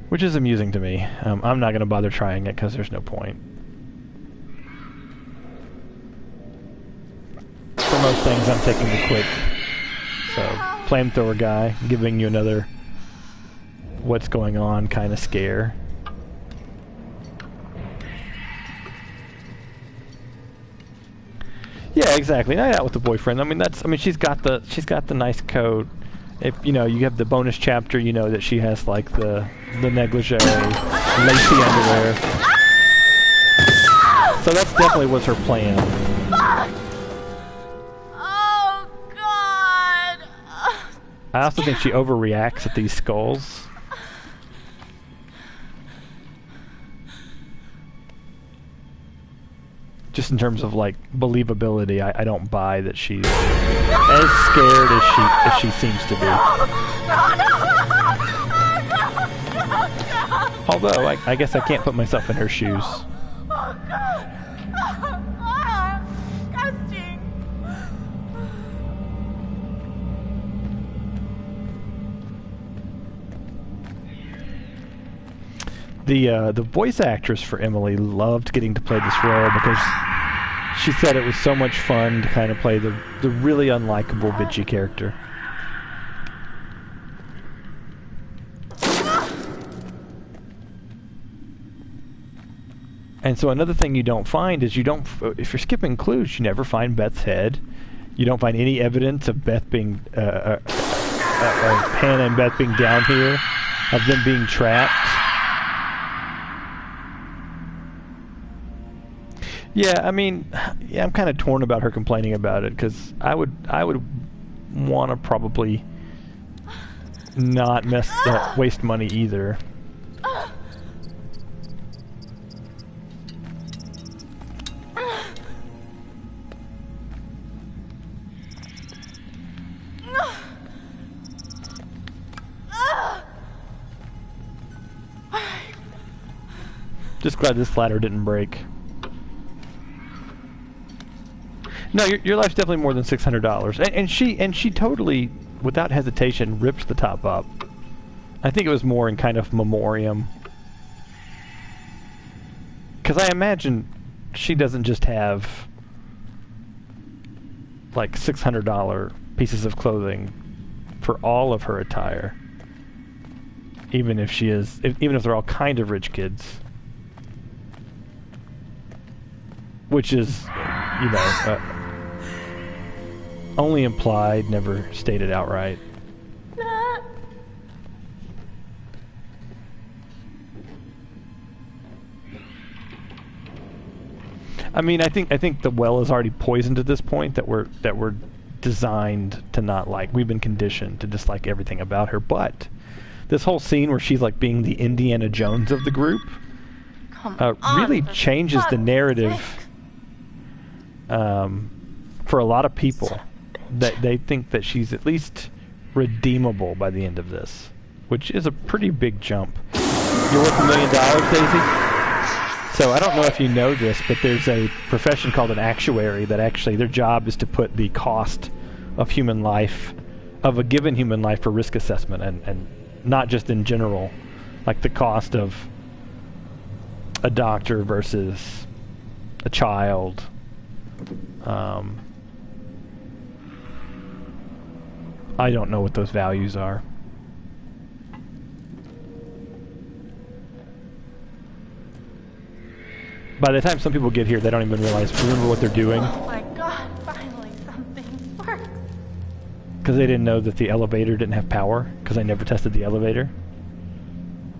Which is amusing to me. I'm not going to bother trying it because there's no point. For most things, I'm taking the quick. So, flamethrower guy, giving you another what's going on kind of scare. Yeah, exactly. Night out with the boyfriend. I mean, she's got the nice coat. If you know, you have the bonus chapter, you know that she has like the negligee, lacy underwear. So that's definitely was her plan. Oh God! I also think she overreacts at these skulls. Just in terms of like believability, I don't buy that she's as scared as she seems to be. Although I guess I can't put myself in her shoes. Oh God! Disgusting. The voice actress for Emily loved getting to play this role because she said it was so much fun to kind of play the really unlikable bitchy character. And so another thing you don't find is if you're skipping clues, you never find Beth's head. You don't find any evidence of Beth being, of Hannah and Beth being down here, of them being trapped. Yeah, I mean, yeah, I'm kind of torn about her complaining about it because I would want to probably not waste money either. Just glad this ladder didn't break. No, your life's definitely more than $600, and she totally, without hesitation, ripped the top up. I think it was more in kind of memoriam, because I imagine she doesn't just have like $600 pieces of clothing for all of her attire, even if they're all kind of rich kids, which is, you know. Only implied, never stated outright. I mean, I think the well is already poisoned at this point. That we're designed to not like. We've been conditioned to dislike everything about her. But this whole scene where she's like being the Indiana Jones of the group really changes the narrative for a lot of people. That they think that she's at least redeemable by the end of this, which is a pretty big jump. You're worth $1 million, Daisy? So I don't know if you know this, but there's a profession called an actuary that actually their job is to put the cost of human life, of a given human life, for risk assessment, and not just in general, like the cost of a doctor versus a child. I don't know what those values are. By the time some people get here, they don't even remember what they're doing. Oh my God, finally. Because they didn't know that the elevator didn't have power, because I never tested the elevator.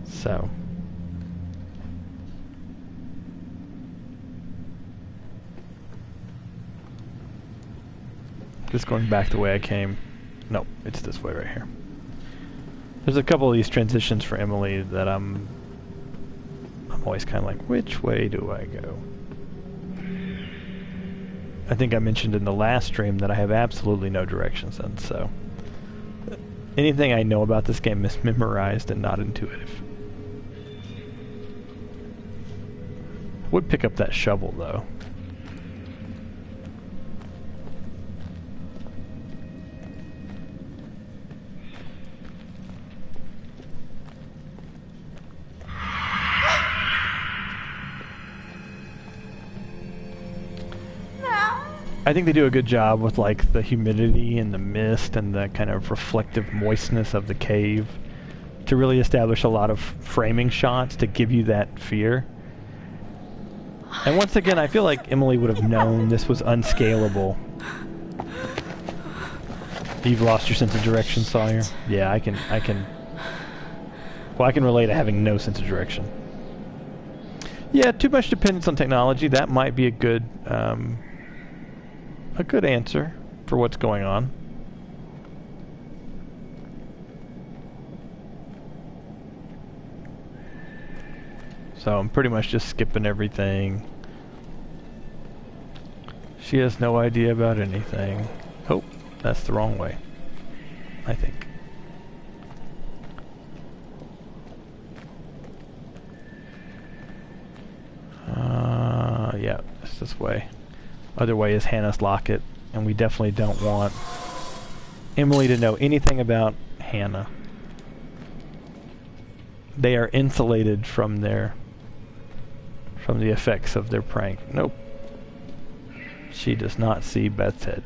So. Just going back the way I came. Nope, it's this way right here. There's a couple of these transitions for Emily that I'm always kind of like, which way do I go? I think I mentioned in the last stream that I have absolutely no directions in, so anything I know about this game is memorized and not intuitive. Would pick up that shovel though. I think they do a good job with like the humidity and the mist and the kind of reflective moistness of the cave to really establish a lot of framing shots to give you that fear. And once again, I feel like Emily would have known this was unscalable. You've lost your sense of direction, Sawyer? Yeah, I can relate to having no sense of direction. Yeah, too much dependence on technology. That might be a good answer for what's going on. So I'm pretty much just skipping everything. She has no idea about anything. Oh, that's the wrong way, I think. Yeah, it's this way. Other way is Hannah's locket, and we definitely don't want Emily to know anything about Hannah. They are insulated from the effects of their prank. Nope. She does not see Beth's head.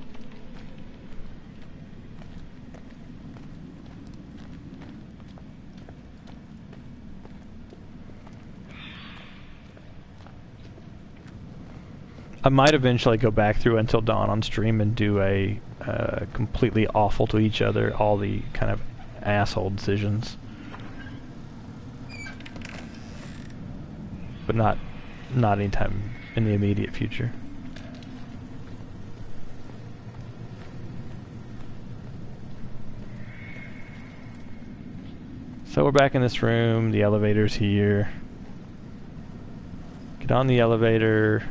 I might eventually go back through Until Dawn on stream and do a completely awful to each other, all the kind of asshole decisions. But not anytime in the immediate future. So we're back in this room, the elevator's here. Get on the elevator.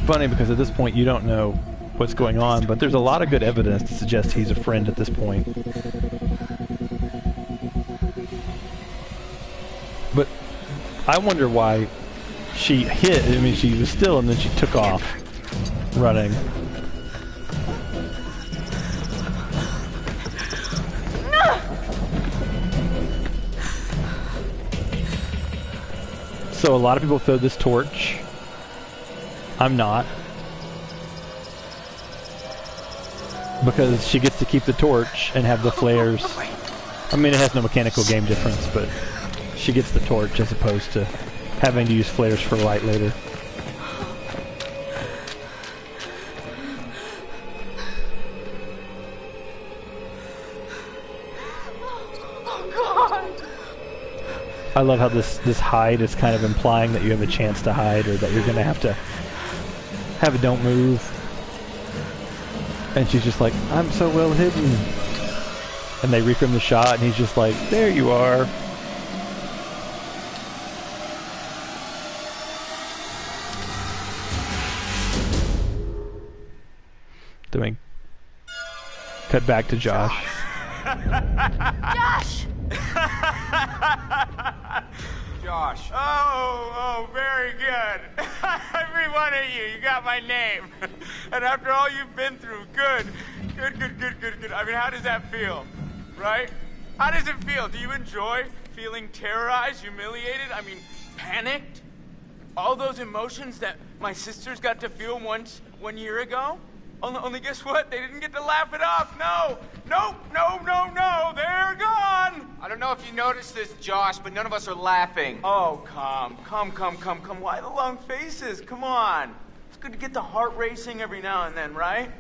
Funny because at this point you don't know what's going on, but there's a lot of good evidence to suggest he's a friend at this point. But I wonder why she hit. I mean, she was still and then she took off running. So a lot of people throw this torch. I'm not. Because she gets to keep the torch and have the flares. I mean, it has no mechanical game difference, but she gets the torch as opposed to having to use flares for light later. I love how this hide is kind of implying that you have a chance to hide or that you're going to have a don't move. And she's just like, I'm so well hidden. And they reframe the shot and he's just like, there you are. Doing cut back to Josh. Josh! Josh. Oh, very good. Every one of you got my name. And after all you've been through, good. I mean, how does that feel? Right? How does it feel? Do you enjoy feeling terrorized, humiliated? I mean, panicked? all those emotions that my sisters got to feel once 1 year ago? Only guess what? They didn't get to laugh it off. No, they're gone. I don't know if you noticed this, Josh, but none of us are laughing. Oh, come. Why the long faces? Come on. It's good to get the heart racing every now and then, right?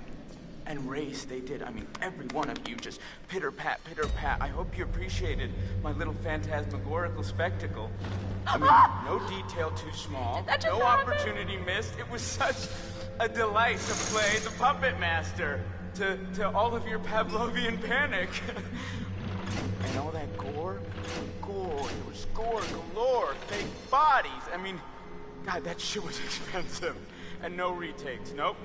And race, they did. I mean, every one of you just pitter-pat, pitter-pat. I hope you appreciated my little phantasmagorical spectacle. I mean, no detail too small, no opportunity missed. It was such a delight to play the puppet master to all of your Pavlovian panic. And all that gore, there was gore galore, fake bodies. I mean, God, that shit was expensive. And no retakes. Nope.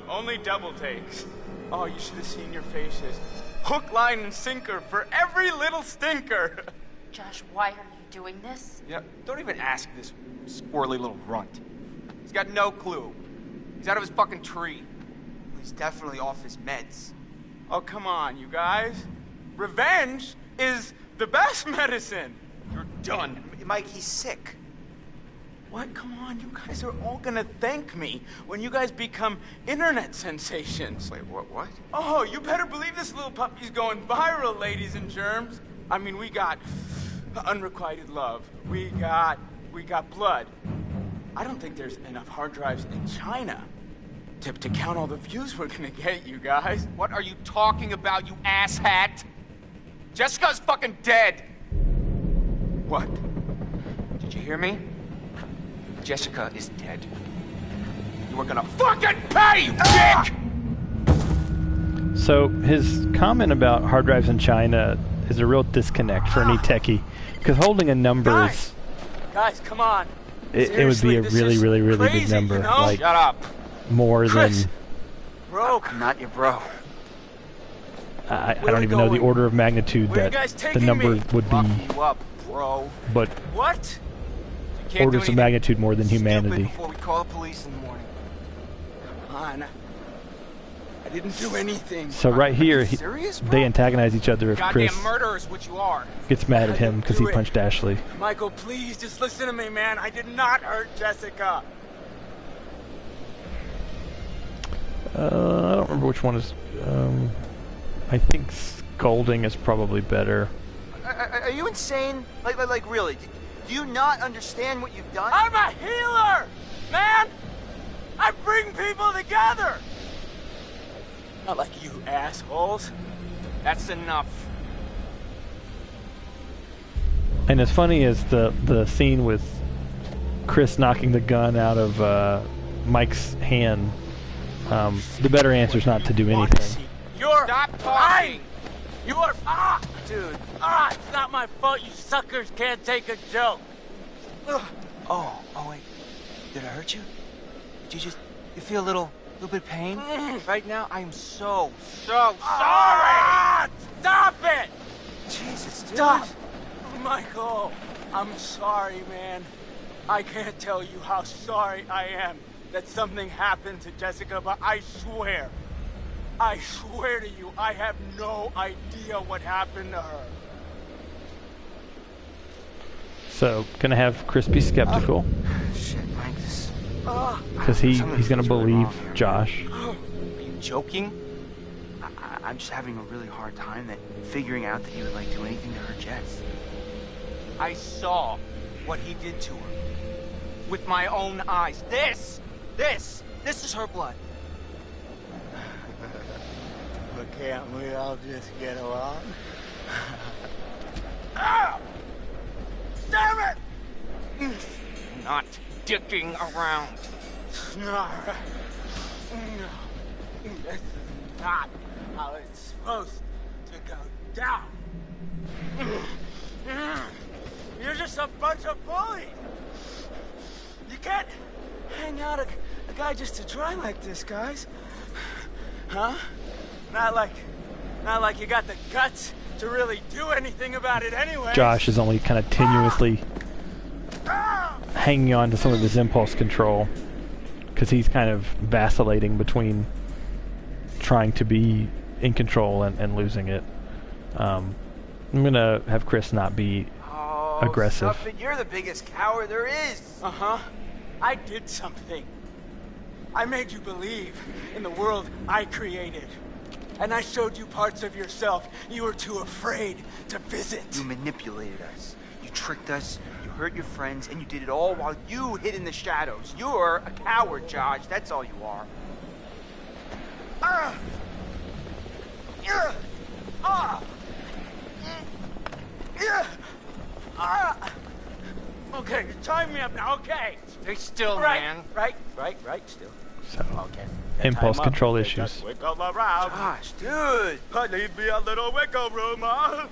Only double takes. Oh, you should have seen your faces. Hook, line, and sinker for every little stinker. Josh, why are you doing this? Yeah, don't even ask this squirrely little runt. He's got no clue. He's out of his fucking tree. He's definitely off his meds. Oh, come on, you guys. Revenge is the best medicine. You're done. Mike, he's sick. What? Come on, you guys are all gonna thank me when you guys become internet sensations. Wait, what? Oh, you better believe this little puppy's going viral, ladies and germs. I mean, we got unrequited love. We got blood. I don't think there's enough hard drives in China to count all the views we're gonna get, you guys. What are you talking about, you asshat? Jessica's fucking dead. What? Did you hear me? Jessica is dead. You are gonna fucking pay, you dick! So his comment about hard drives in China is a real disconnect for any techie, because holding a number is... Guys, come on. It would be a really, really, really crazy, big number. You know? Like, shut up. More Chris, than... Bro. I'm not your bro. I don't even know the order of magnitude Where that the the number would be, You up, bro. but What? orders of magnitude more than humanity. Before we call the police in the morning. Come on. I didn't do anything. So right here, serious, bro? they antagonize each other if Goddamn Chris murderer is what you are. gets mad at him because he punched Ashley. Michael, please, just listen to me, man. I did not hurt Jessica. I don't remember which one is... I think scolding is probably better. Are you insane? Like really? Do you not understand what you've done? I'm a healer, man. I bring people together. Not like you assholes. That's enough. And as funny as the scene with Chris knocking the gun out of Mike's hand, the better answer is not to do anything. You're Stop talking. You are dude. It's not my fault. You suckers can't take a joke. Oh wait. Did I hurt you? Did you feel a little bit of pain? Right now, I am so sorry. Stop it! Jesus, dude. Stop! Michael, I'm sorry, man. I can't tell you how sorry I am that something happened to Jessica, but I swear to you, I have no idea what happened to her. So, gonna have Chris be skeptical. Shit, Mike, this... Because he's gonna believe Josh. Are you joking? I'm just having a really hard time figuring out that he would do anything to hurt Jess. I saw what he did to her with my own eyes. This is her blood. But can't we all just get along? Damn it! Not dicking around. No, this is not how it's supposed to go down. You're just a bunch of bullies. You can't hang out a guy just to try like this, guys. Huh? Not like you got the guts to really do anything about it anyway. Josh is only kind of tenuously hanging on to some of his impulse control because he's kind of vacillating between trying to be in control and losing it. I'm gonna have Chris not be aggressive. Stop it. You're the biggest coward there is. Uh-huh. I did something. I made you believe in the world I created. And I showed you parts of yourself you were too afraid to visit. You manipulated us. You tricked us. You hurt your friends, and you did it all while you hid in the shadows. You're a coward, Josh. That's all you are. Okay, tie me up now, okay. Stay still, Right, man. right, still. So, Okay. impulse Tie 'em up. control Okay, issues. just wiggle around. Josh, dude. I need me a little wiggle room, huh?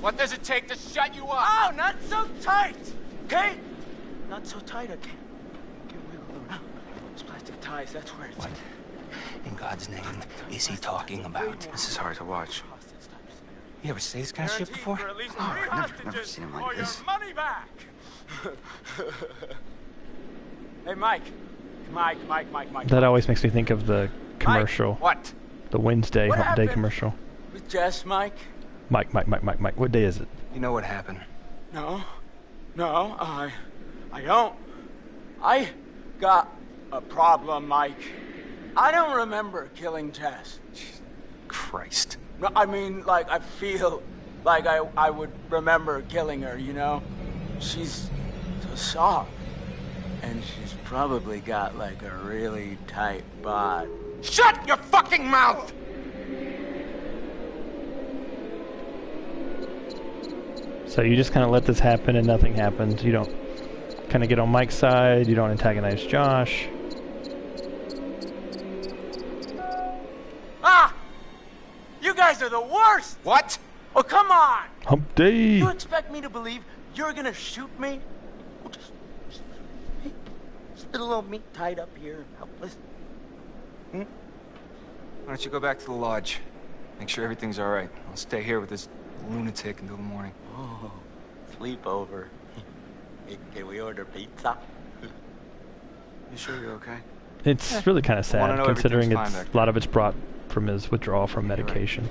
What does it take to shut you up? Oh, not so tight, okay? Not so tight, okay? Can wiggle around. Those plastic ties, that's where it's... What in God's name is he talking about? This is hard to watch. You ever say this kind of shit before? For at least Oh, 3 I've never hostages seen him or like your this. money back. Hey, Mike. Mike. That always makes me think of the commercial, What? the Wednesday What Hump Day happened? commercial. With Jess, Mike? Mike. What day is it? You know what happened? No, I don't. I got a problem, Mike. I don't remember killing Jess. Christ. No, I mean, like, I feel like I would remember killing her, you know? She's so soft. And she's probably got, like, a really tight bod. Shut your fucking mouth! So you just kind of let this happen and nothing happens. You don't kind of get on Mike's side. You don't antagonize Josh. Ah! You guys are the worst! What? Oh, come on! Hump Day! You expect me to believe you're gonna shoot me? Oh, just little old me tied up here, helpless. Why don't you go back to the lodge? Make sure everything's all right. I'll stay here with this lunatic until the morning. Oh, sleepover. Can we order pizza? You sure you're okay? It's really kind of I wanna sad know considering everything's fine it's back a lot of it's brought from his withdrawal from You're right. medication,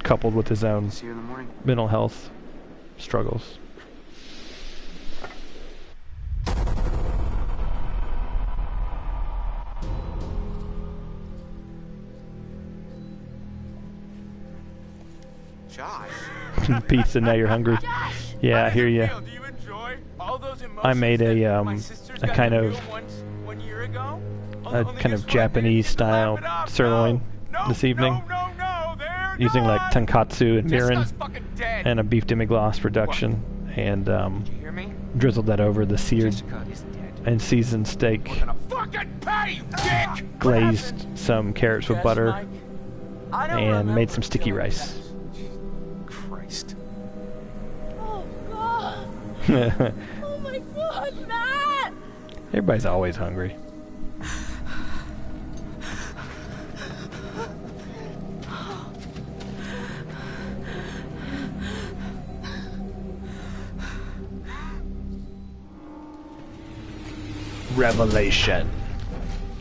coupled with his own See you in the morning. mental health struggles. Josh. Pizza, now you're hungry. Yeah, I hear you. Do you enjoy all those emotions I made that a my sisters a got kind to of feel one year ago? a Only kind this of one Japanese did. style Laugh it up. sirloin No, this evening, no, they're using like gone. tonkatsu and mirin Jessica's fucking dead. and a beef demi-glace production, and You hear me? drizzled that over the seared Jessica isn't dead. and seasoned steak, We're gonna fucking pay, you dick! glazed some carrots with Yes, butter, Mike? I don't and made remember some sticky killing rice. Jess. Christ. Oh, God. Oh, my God, Matt. Everybody's always hungry. Revelation.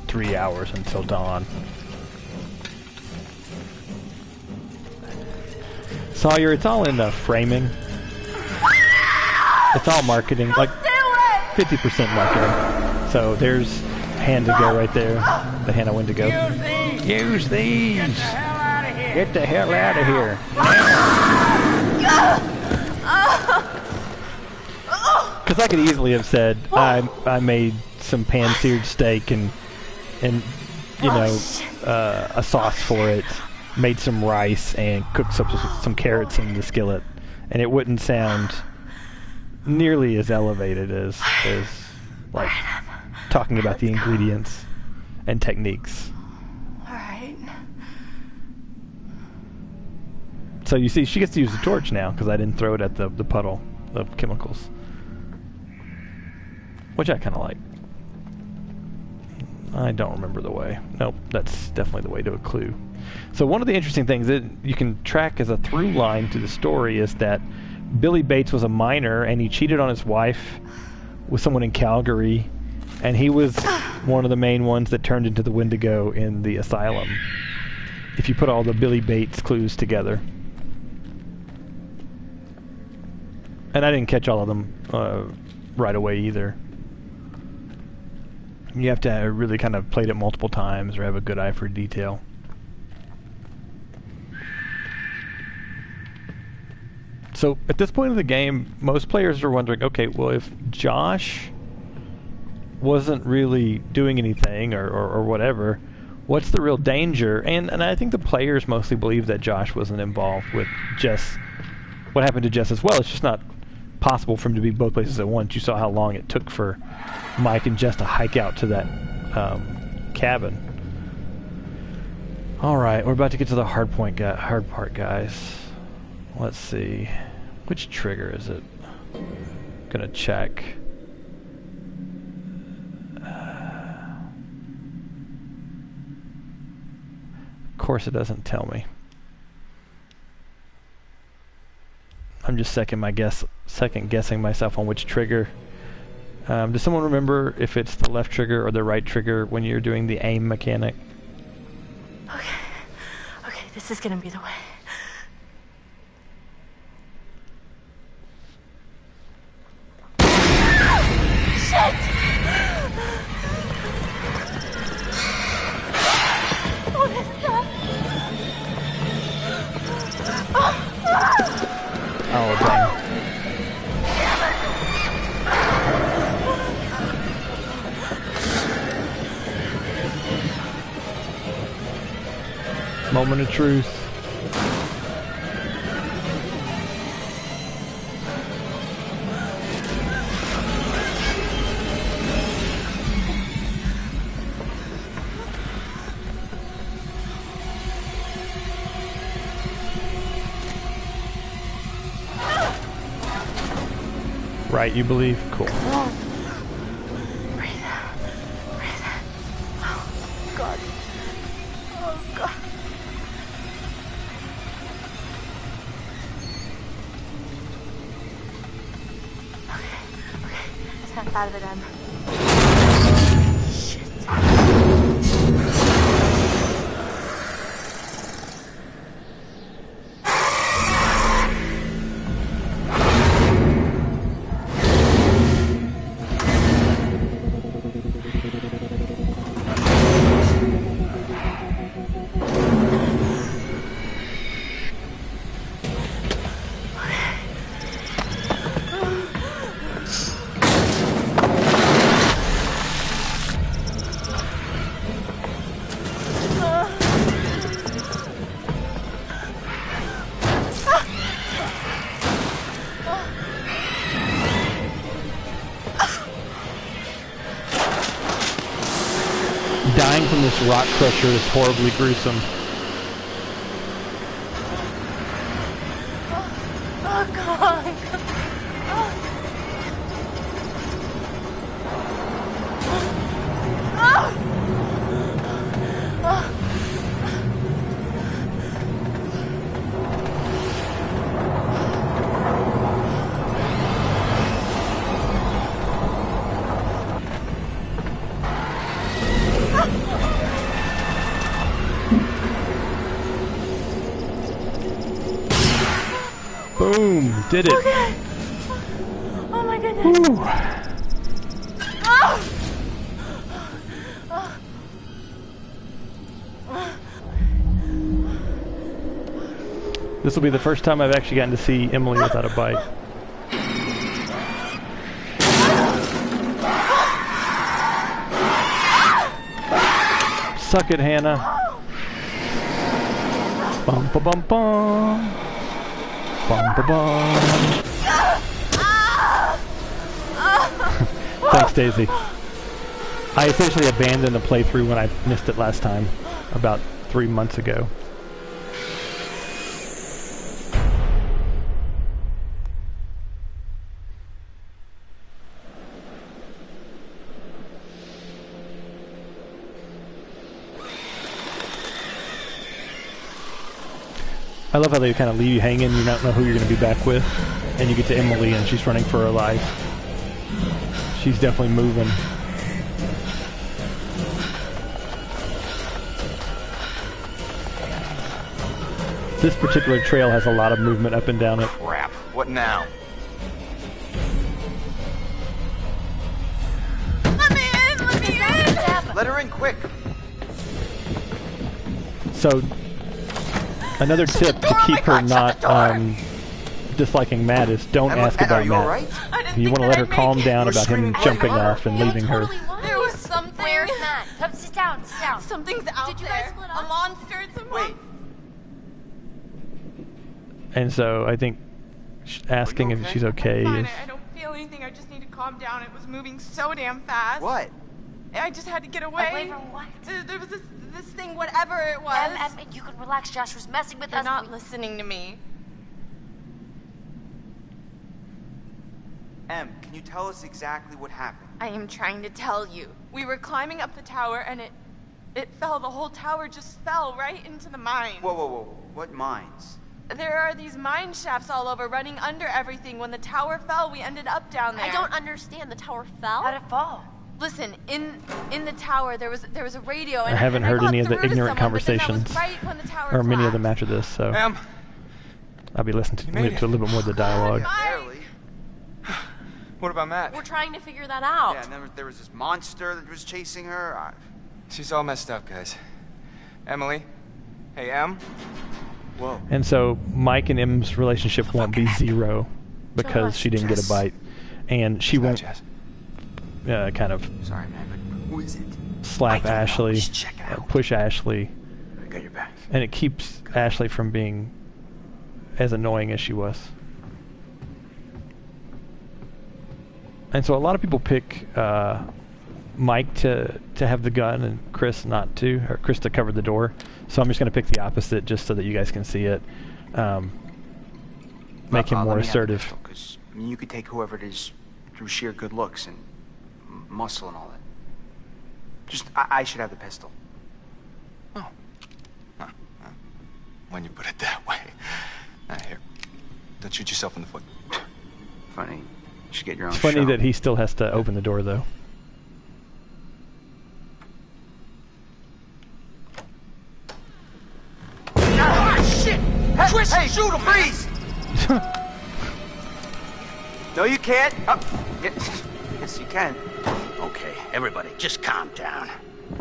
3 hours until dawn. Sawyer, it's all in the framing. It's all marketing, like 50% marketing. So there's hand to go right there. The hand I went to go. Use these! Get the hell out of here! Because I could easily have said I made some pan-seared steak and you know a sauce for it, made some rice and cooked some carrots in the skillet, and it wouldn't sound nearly as elevated as like talking about the ingredients and techniques. All right. So you see, she gets to use the torch now because I didn't throw it at the puddle of chemicals, which I kind of like. I don't remember the way. Nope, that's definitely the way to a clue. So one of the interesting things that you can track as a through line to the story is that Billy Bates was a miner and he cheated on his wife with someone in Calgary, and he was one of the main ones that turned into the Wendigo in the asylum. If you put all the Billy Bates clues together. And I didn't catch all of them right away either. You have to have really kind of played it multiple times or have a good eye for detail. So at this point in the game, most players are wondering, okay, well, if Josh wasn't really doing anything or whatever, what's the real danger? And I think the players mostly believe that Josh wasn't involved with Jess. What happened to Jess as well? It's just not possible for him to be both places at once. You saw how long it took for Mike and Jess to hike out to that cabin. All right, we're about to get to the hard part, guys. Let's see. Which trigger is it? Gonna check. Of course it doesn't tell me. I'm just second guessing myself on which trigger. Does someone remember if it's the left trigger or the right trigger when you're doing the aim mechanic? Okay, this is gonna be the way. Shit! What is that? Oh, dang. Moment of truth. Right, you believe? Cool. Breathe out. Breathe out. Oh, God. Oh, God. Okay. Snap out of it, Em. Shit. Dying from this rock crusher is horribly gruesome. Oh, God. Boom! Did it! Okay. Oh my goodness. Whew. Oh. This will be the first time I've actually gotten to see Emily without a bite. Suck it, Hannah. Bum ba bum bum. Bum ba bum. Thanks, Daisy. I essentially abandoned the playthrough when I missed it last time, about 3 months ago. I love how they kind of leave you hanging, you don't know who you're going to be back with, and you get to Emily and she's running for her life. She's definitely moving. This particular trail has a lot of movement up and down it. Crap. What now? Let her in, quick. So, another tip to keep her not disliking Matt is don't ask about Are you Matt. all right? You want to let her calm down You were about him screaming jumping really off and leaving her. There was something. Where's Matt? Come sit down, sit down. Something's out Did you there. guys split up? A monster. It's a Wait. And so I think asking if she's okay Fine, is... I don't feel anything. I just need to calm down. It was moving so damn fast. What? I just had to get away. Away from what? There was this thing, whatever it was. Em, you can relax. Josh was messing with You're us. not listening to me. Em, can you tell us exactly what happened? I am trying to tell you. We were climbing up the tower and it fell. The whole tower just fell right into the mine. Whoa, whoa, whoa. What mines? There are these mine shafts all over, running under everything. When the tower fell, we ended up down there. I don't understand. The tower fell? How'd it fall? Listen, in the tower there was a radio. And I haven't heard got any of the through to ignorant someone, but then that was conversations, right when the tower or many of collapsed. them after this, so Em, I'll be listening You made to a little bit more of the dialogue. Barely. what about Matt? We're trying to figure that out. Yeah, and then there was this monster that was chasing her. She's all messed up, guys. Emily? Hey, Em? Whoa. And so Mike and M's relationship won't be zero because she didn't get a bite, and she won't Jess. kind of Sorry, man, but who is it? slap I don't know. Ashley, Just check it out. push Ashley, I got your back. and it keeps Ashley from being as annoying as she was. And so a lot of people pick Mike to have the gun and Chris not to, or Chris to cover the door. So I'm just going to pick the opposite just so that you guys can see it. Make him more assertive. Because you could take whoever it is through sheer good looks and muscle and all that. Just, I should have the pistol. Oh. When you put it that way. Here. Don't shoot yourself in the foot. Funny. You should get your own It's funny show. that he still has to open the door, though. Ah, shit! Hey, Chris, hey, shoot him! Freeze! No, you can't. Yes, you can. Okay, everybody, just calm down.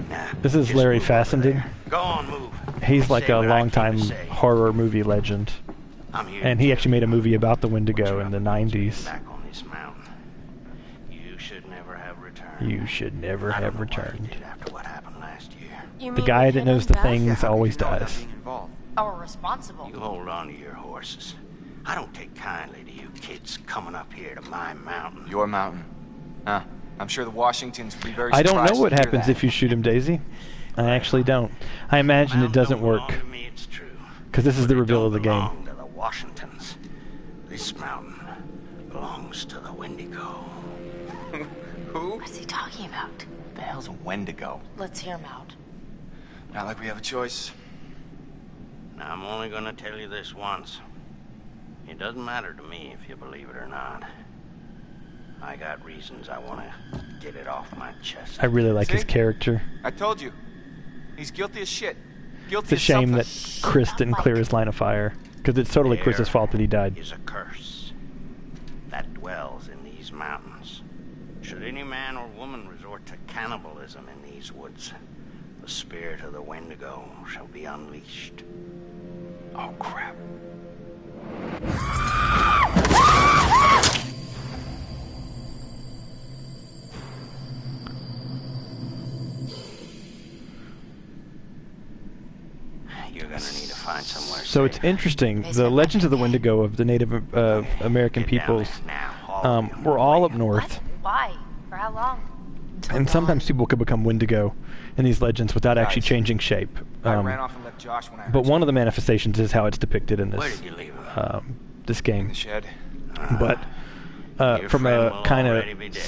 Now, This is just Larry move over Fassenden. there. Go on, move. He's like Say a what I longtime came to say. horror movie legend. I'm here And to he tell actually made a you movie about the what Wendigo you're in the up against 90s. back on this mountain. You should never have returned. You should never I don't have know what you returned. did after what happened last year. You The mean guy we that hit knows him the back? things How always did you know without dies. being involved? Or responsible? You hold on to your horses. I don't take kindly to you kids coming up here to my mountain. Your mountain. Huh. I'm sure the Washingtons would be very I surprised don't know what to hear happens that. if you shoot him, Daisy. I actually don't. I imagine it Mountain doesn't don't work, belong to me, it's true. because this is But the it reveal of don't the game. belong to the Washingtons. This mountain belongs to the Wendigo. Who? What's he talking about? The hell's a Wendigo? Let's hear him out. Not like we have a choice. Now, I'm only gonna tell you this once. It doesn't matter to me if you believe it or not. I got reasons I wanna get it off my chest. I really like his See? character. I told you. He's guilty as shit. Guilty It's a as shame something. that Chris didn't clear his line of fire, because it's totally Chris's There fault that he died. is a curse that dwells in these mountains. Should any man or woman resort to cannibalism in these woods, the spirit of the Wendigo shall be unleashed. Oh, crap. You're gonna need to find somewhere So it's safe. interesting. The legends of the Wendigo of the Native American Get down peoples there now, all of you. were all up What? north. Why? For how long? And sometimes people could become Wendigo in these legends without actually Guys, changing shape. I ran off and left Josh when I heard But one you of the manifestations is how it's depicted in Where this did you leave him? this in game. the shed. But Your from friend a will kind of already be dead.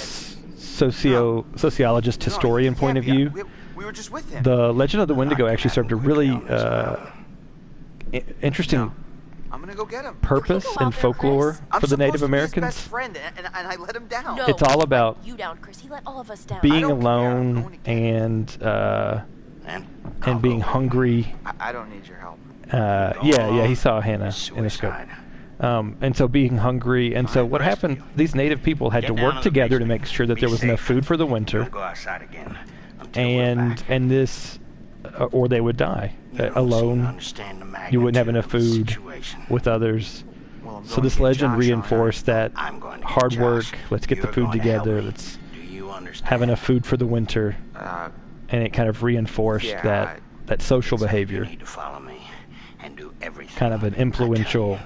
sociologist historian No, point of yeah, view, we were just with him. the legend of the Wendigo actually served a really interesting No. I'm gonna go get him. purpose You go out and there, folklore Chris. I'm for the Native supposed to be his Americans. best friend, and I let him down. No, It's all he about let you down, Chris. He let all of us down. being don't care. I'm alone going to get and being hungry. I don't need your help. Yeah, he saw Hannah in a scope. Suicide. And so being hungry, and so Fine, what rest happened, of you. these native people had to Get down work in the together to basement. make sure that Be there was enough safe. food for the winter. Don't go outside again and this, or they would die alone. You wouldn't have enough food with others. Well, So this legend reinforced that hard work, let's get the food together, let's have enough food for the winter, and it kind of reinforced that social behavior. Kind of an influential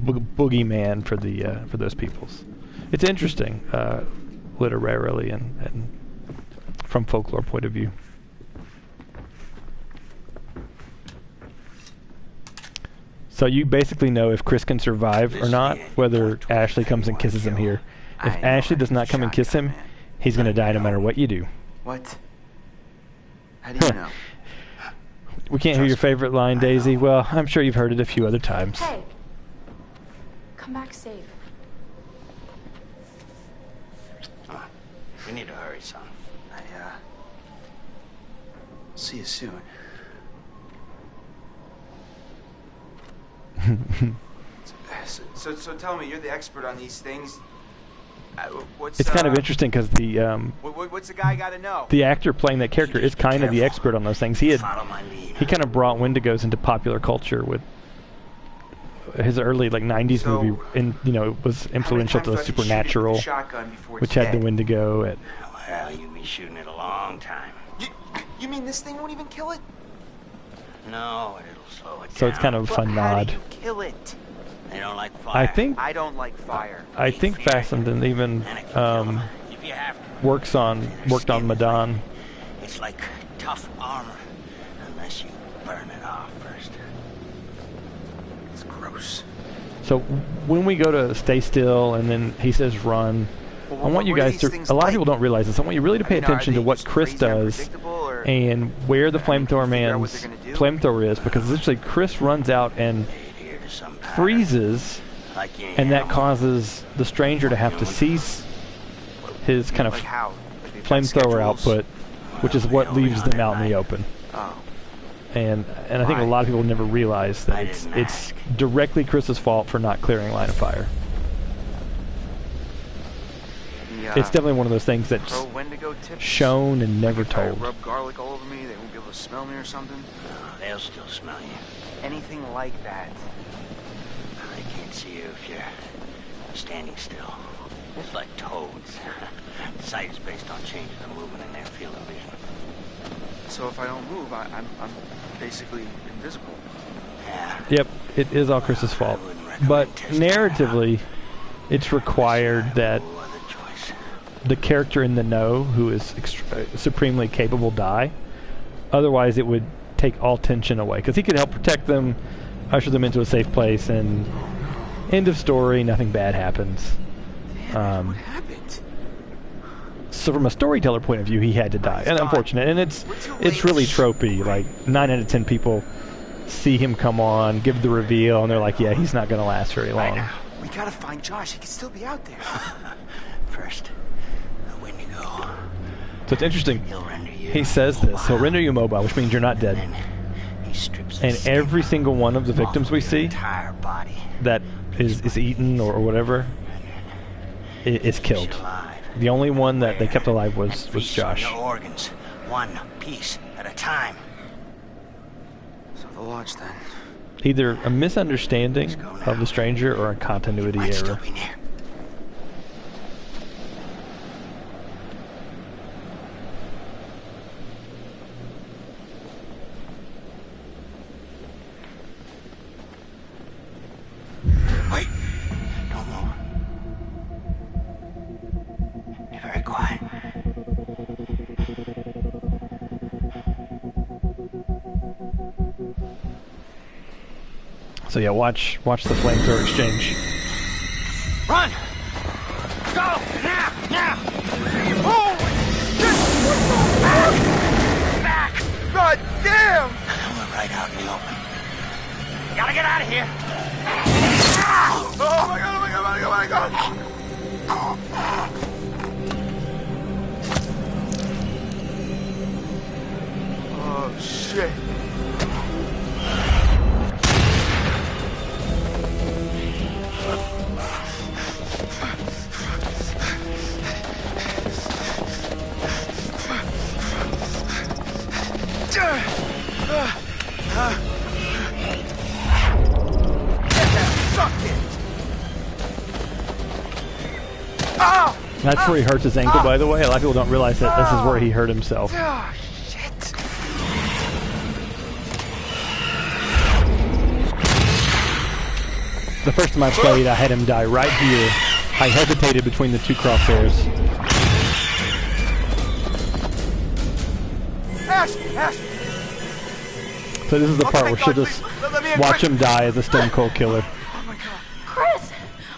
boogeyman for those peoples. It's interesting, literarily and from folklore point of view. So you basically know if Chris can survive or not, whether Ashley comes and kisses him here. If Ashley does not come and kiss him, he's going to die no matter what you do. What? How do you know? We can't hear your favorite line, Daisy. Well, I'm sure you've heard it a few other times. Hey, come back safe. We need to hurry, son. See you soon. So tell me, you're the expert on these things. It's kind of interesting because the what's the guy got to know? the actor playing that character is kind of the expert on those things. He kind of brought Wendigos into popular culture with his early like 90s movie, and was influential to Supernatural, which had the Wendigo. Well, you'll be shooting it a long time. You mean this thing won't even kill it? No, it'll slow it down. So it's kind of a fun How nod. do you kill it? They don't like fire. I don't like fire. I think Fassenden even worked on Madon. It's like tough armor, unless you burn it off first. It's gross. So when we go to stay still and then he says run, Well, I want you what are guys these to, things a lot like? of people don't realize this, I want you really to pay attention to what Chris does and where the flamethrower man's flamethrower is, because essentially Chris runs out and freezes, and that causes the stranger to have to cease his kind of flamethrower output, which is what leaves them out in the open. And I think a lot of people never realize that it's directly Chris's fault for not clearing line of fire. It's definitely one of those things that's shown and never told. Rub garlic all over me, they won't be able to smell me or something? No, they'll still smell you. Anything like that. They can't see you if you're standing still. It's like toads. Sight is based on changes in movement in their field of vision. So if I don't move, I'm basically invisible. Yeah. Yep, it is all Chris's fault. But narratively, it's required that the character in the know, who is supremely capable, die. Otherwise, it would take all tension away. Because he could help protect them, usher them into a safe place, and end of story, nothing bad happens. What happened? So from a storyteller point of view, he had to die. And unfortunate. And it's really tropey. Like, 9 out of 10 people see him come on, give the reveal, and they're like, yeah, he's not going to last very long. We gotta find Josh. He could still be out there. First, the Wendigo. So it's interesting. He says this. He'll render you mobile, which means you're not dead. And every single one of the victims we see that is eaten or whatever is killed. The only one that they kept alive was Josh. Your organs, one piece at a time. So the lodge then. Either a misunderstanding of the stranger or a continuity error. Wait! Don't move. Be very quiet. So yeah, watch the flamethrower exchange. Run! Go! Now! Now! Oh! Back! God damn! We're right out in the open. Gotta get out of here! Oh my god, oh my god, oh my god, oh my god! Oh shit. Suck it! Oh! That's where he hurts his ankle, by the way. A lot of people don't realize that this is where he hurt himself. Oh, shit. The first time I played, I had him die right here. I hesitated between the two crosshairs. Ash! Ash! So this is the part where she'll just watch him die as a Stone Cold Killer. Oh my god. Chris!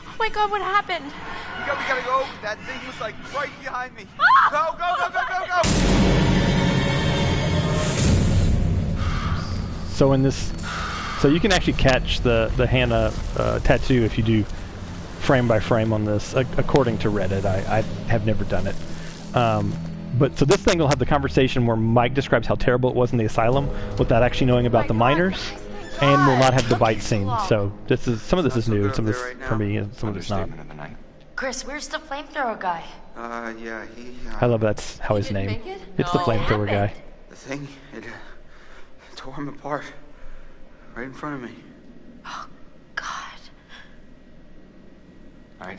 Oh my god, what happened? We gotta go. That thing was like right behind me. Ah! Go! So in this, so you can actually catch the Hannah tattoo if you do frame by frame on this, according to Reddit. I have never done it. But so this thing will have the conversation where Mike describes how terrible it was in the asylum without actually knowing about the miners, and will not have the bite scene. So this is, some of this is new, some of this for me, and some of it's not. Chris, where's the flamethrower guy? Yeah, he... I love that's how his name. It's the flamethrower guy. The thing, it tore him apart. Right in front of me. Oh, God. Alright.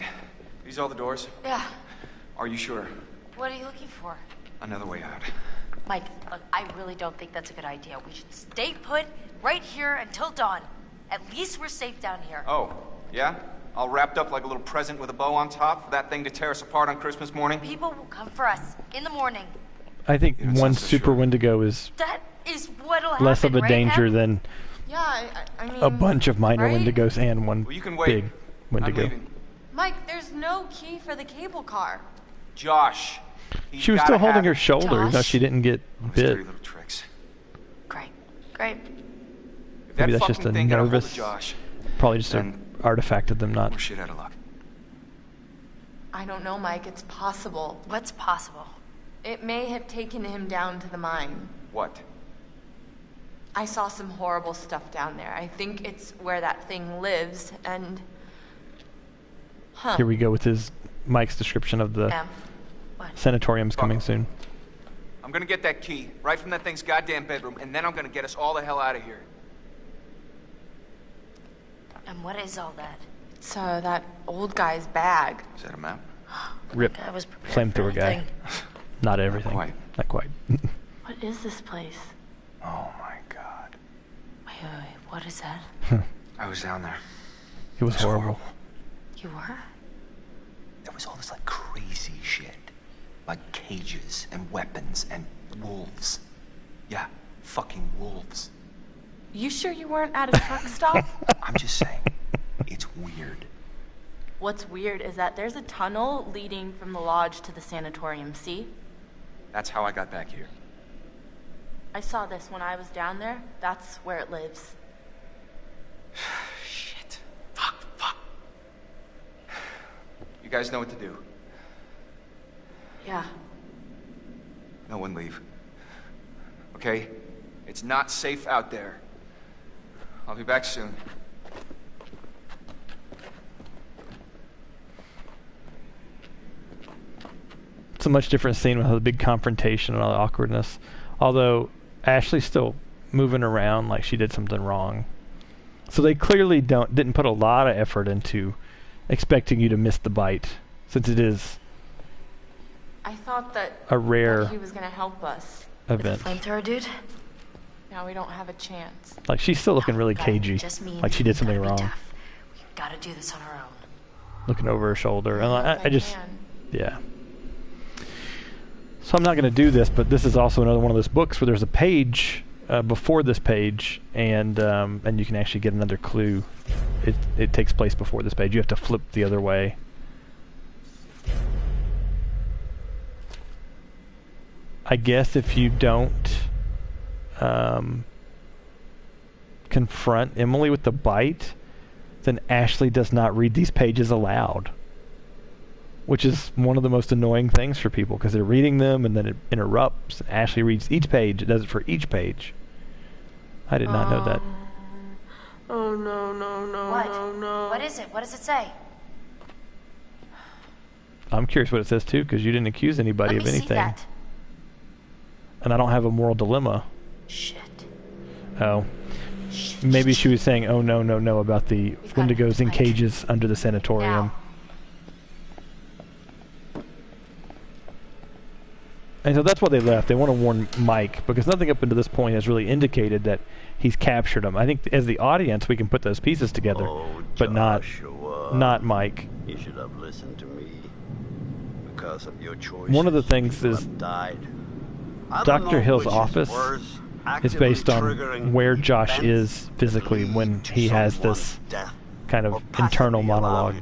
These all the doors? Yeah. Are you sure? What are you looking for? Another way out. Mike, look, I really don't think that's a good idea. We should stay put right here until dawn. At least we're safe down here. Oh, yeah? All wrapped up like a little present with a bow on top for that thing to tear us apart on Christmas morning? People will come for us in the morning. I think Yeah, one sounds so super sure. Wendigo is That is what'll happen, less of a right, danger Em? than Yeah, I mean... a bunch of minor right? Wendigos and one Well, you can wait. big I'm Wendigo. leaving. Mike, there's no key for the cable car. Josh. he's She was gotta still holding her have shoulder, even though Josh? she didn't get his bit. dirty little tricks. Great, great. If that Maybe that's just fucking a thing got a hold of nervous, Josh, probably just an then artifact of them not. we're shit out of luck. I don't know, Mike. It's possible. What's possible? It may have taken him down to the mine. What? I saw some horrible stuff down there. I think it's where that thing lives, and... Huh. Here we go with his Mike's description of the Em, what? sanatorium's coming soon. I'm gonna get that key right from that thing's goddamn bedroom, and then I'm gonna get us all the hell out of here. And what is all that? It's that old guy's bag. Is that a map? Rip. I was prepared for Flamethrower guy. anything. Not everything. quite. Not quite. What is this place? Oh my god. Wait, what is that? I was down there. It was horrible. You were? There was all this like crazy shit. Like cages and weapons and wolves. Yeah, fucking wolves. You sure you weren't at a truck stop? I'm just saying, it's weird. What's weird is that there's a tunnel leading from the lodge to the sanatorium, see? That's how I got back here. I saw this when I was down there. That's where it lives. Shit. Fuck. You guys know what to do. Yeah. No one leave. Okay? It's not safe out there. I'll be back soon. It's a much different scene with the big confrontation and all the awkwardness. Although Ashley's still moving around like she did something wrong. So they clearly didn't put a lot of effort into expecting you to miss the bite, since it is I thought that a rare he was gonna help us. event. Flamethrower dude? Now we don't have a chance. Like she's still looking really Gotta- cagey, just me and like she you. did something Gotta be wrong, tough. We gotta do this on our own. looking over her shoulder. And If I just, can. yeah. So I'm not going to do this, but this is also another one of those books where there's a page before this page, and you can actually get another clue. It takes place before this page. You have to flip the other way. I guess if you don't confront Emily with the bite, then Ashley does not read these pages aloud. Which is one of the most annoying things for people, because they're reading them and then it interrupts. Ashley reads each page. It does it for each page. I did not know that. Oh no, What? no. What is it? What does it say? I'm curious what it says too, because you didn't accuse anybody Let of me see anything. that. And I don't have a moral dilemma. Shit. Oh. Maybe she was saying, "Oh no, no, no," about the Wendigos in cages under the sanatorium. Now. And so that's why they left. They want to warn Mike, because nothing up until this point has really indicated that he's captured him. I think as the audience we can put those pieces together, but not Mike. You should have listened to me. Because of your choice. One of the things is Dr. Hill's office is based on where Josh is physically when he has this kind of internal monologue.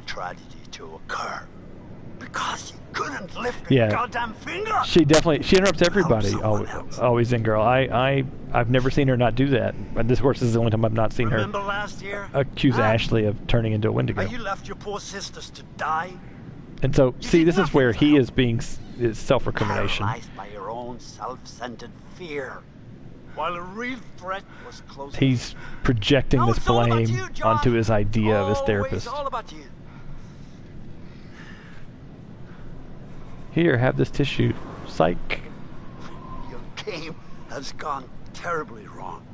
Because you couldn't lift a goddamn finger. She interrupts everybody. Always in girl. I've never seen her not do that. But this, of course, is the only time I've not seen her accuse Ashley of turning into a Wendigo. You left your poor sisters to die. And so, see, this is where he is being self-recrimination. Paralyzed by your own self-centered fear, while a real threat was close. He's projecting this blame onto his idea of his therapist. It's all about you. Here, have this tissue. Psych. Your game has gone terribly wrong.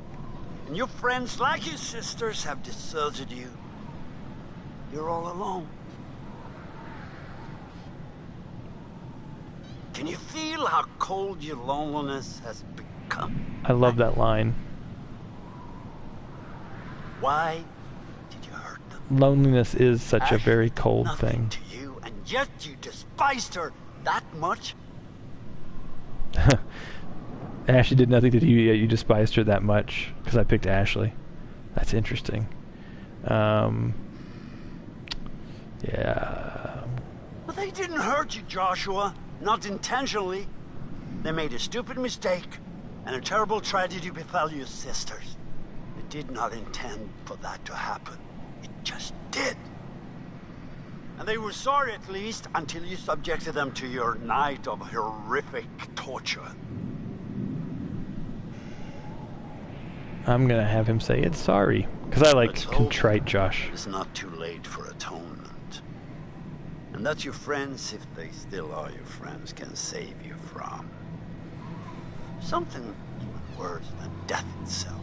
And your friends, like your sisters, have deserted you. You're all alone. Can you feel how cold your loneliness has become? I love that line. Why did you hurt them? Loneliness is such a very cold Nothing thing. to you, and yet you despised her that much? Ashley did nothing to you, yet you despised her that much because I picked Ashley. That's interesting. Yeah. But they didn't hurt you, Joshua. Not intentionally. They made a stupid mistake, and a terrible tragedy befell your sisters. They did not intend for that to happen. It just did. And they were sorry, at least, until you subjected them to your night of horrific torture. I'm gonna have him say it's sorry, because I like contrite Josh. It's not too late for atonement. And that your friends, if they still are your friends, can save you from something even worse than death itself.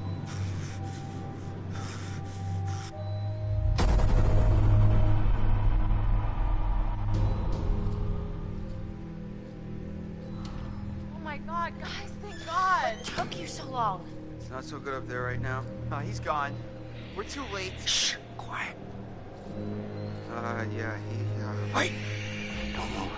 Oh my God, guys, thank God. What took you so long? It's not so good up there right now. He's gone. We're too late. Shh, quiet. Yeah, Wait! Don't move.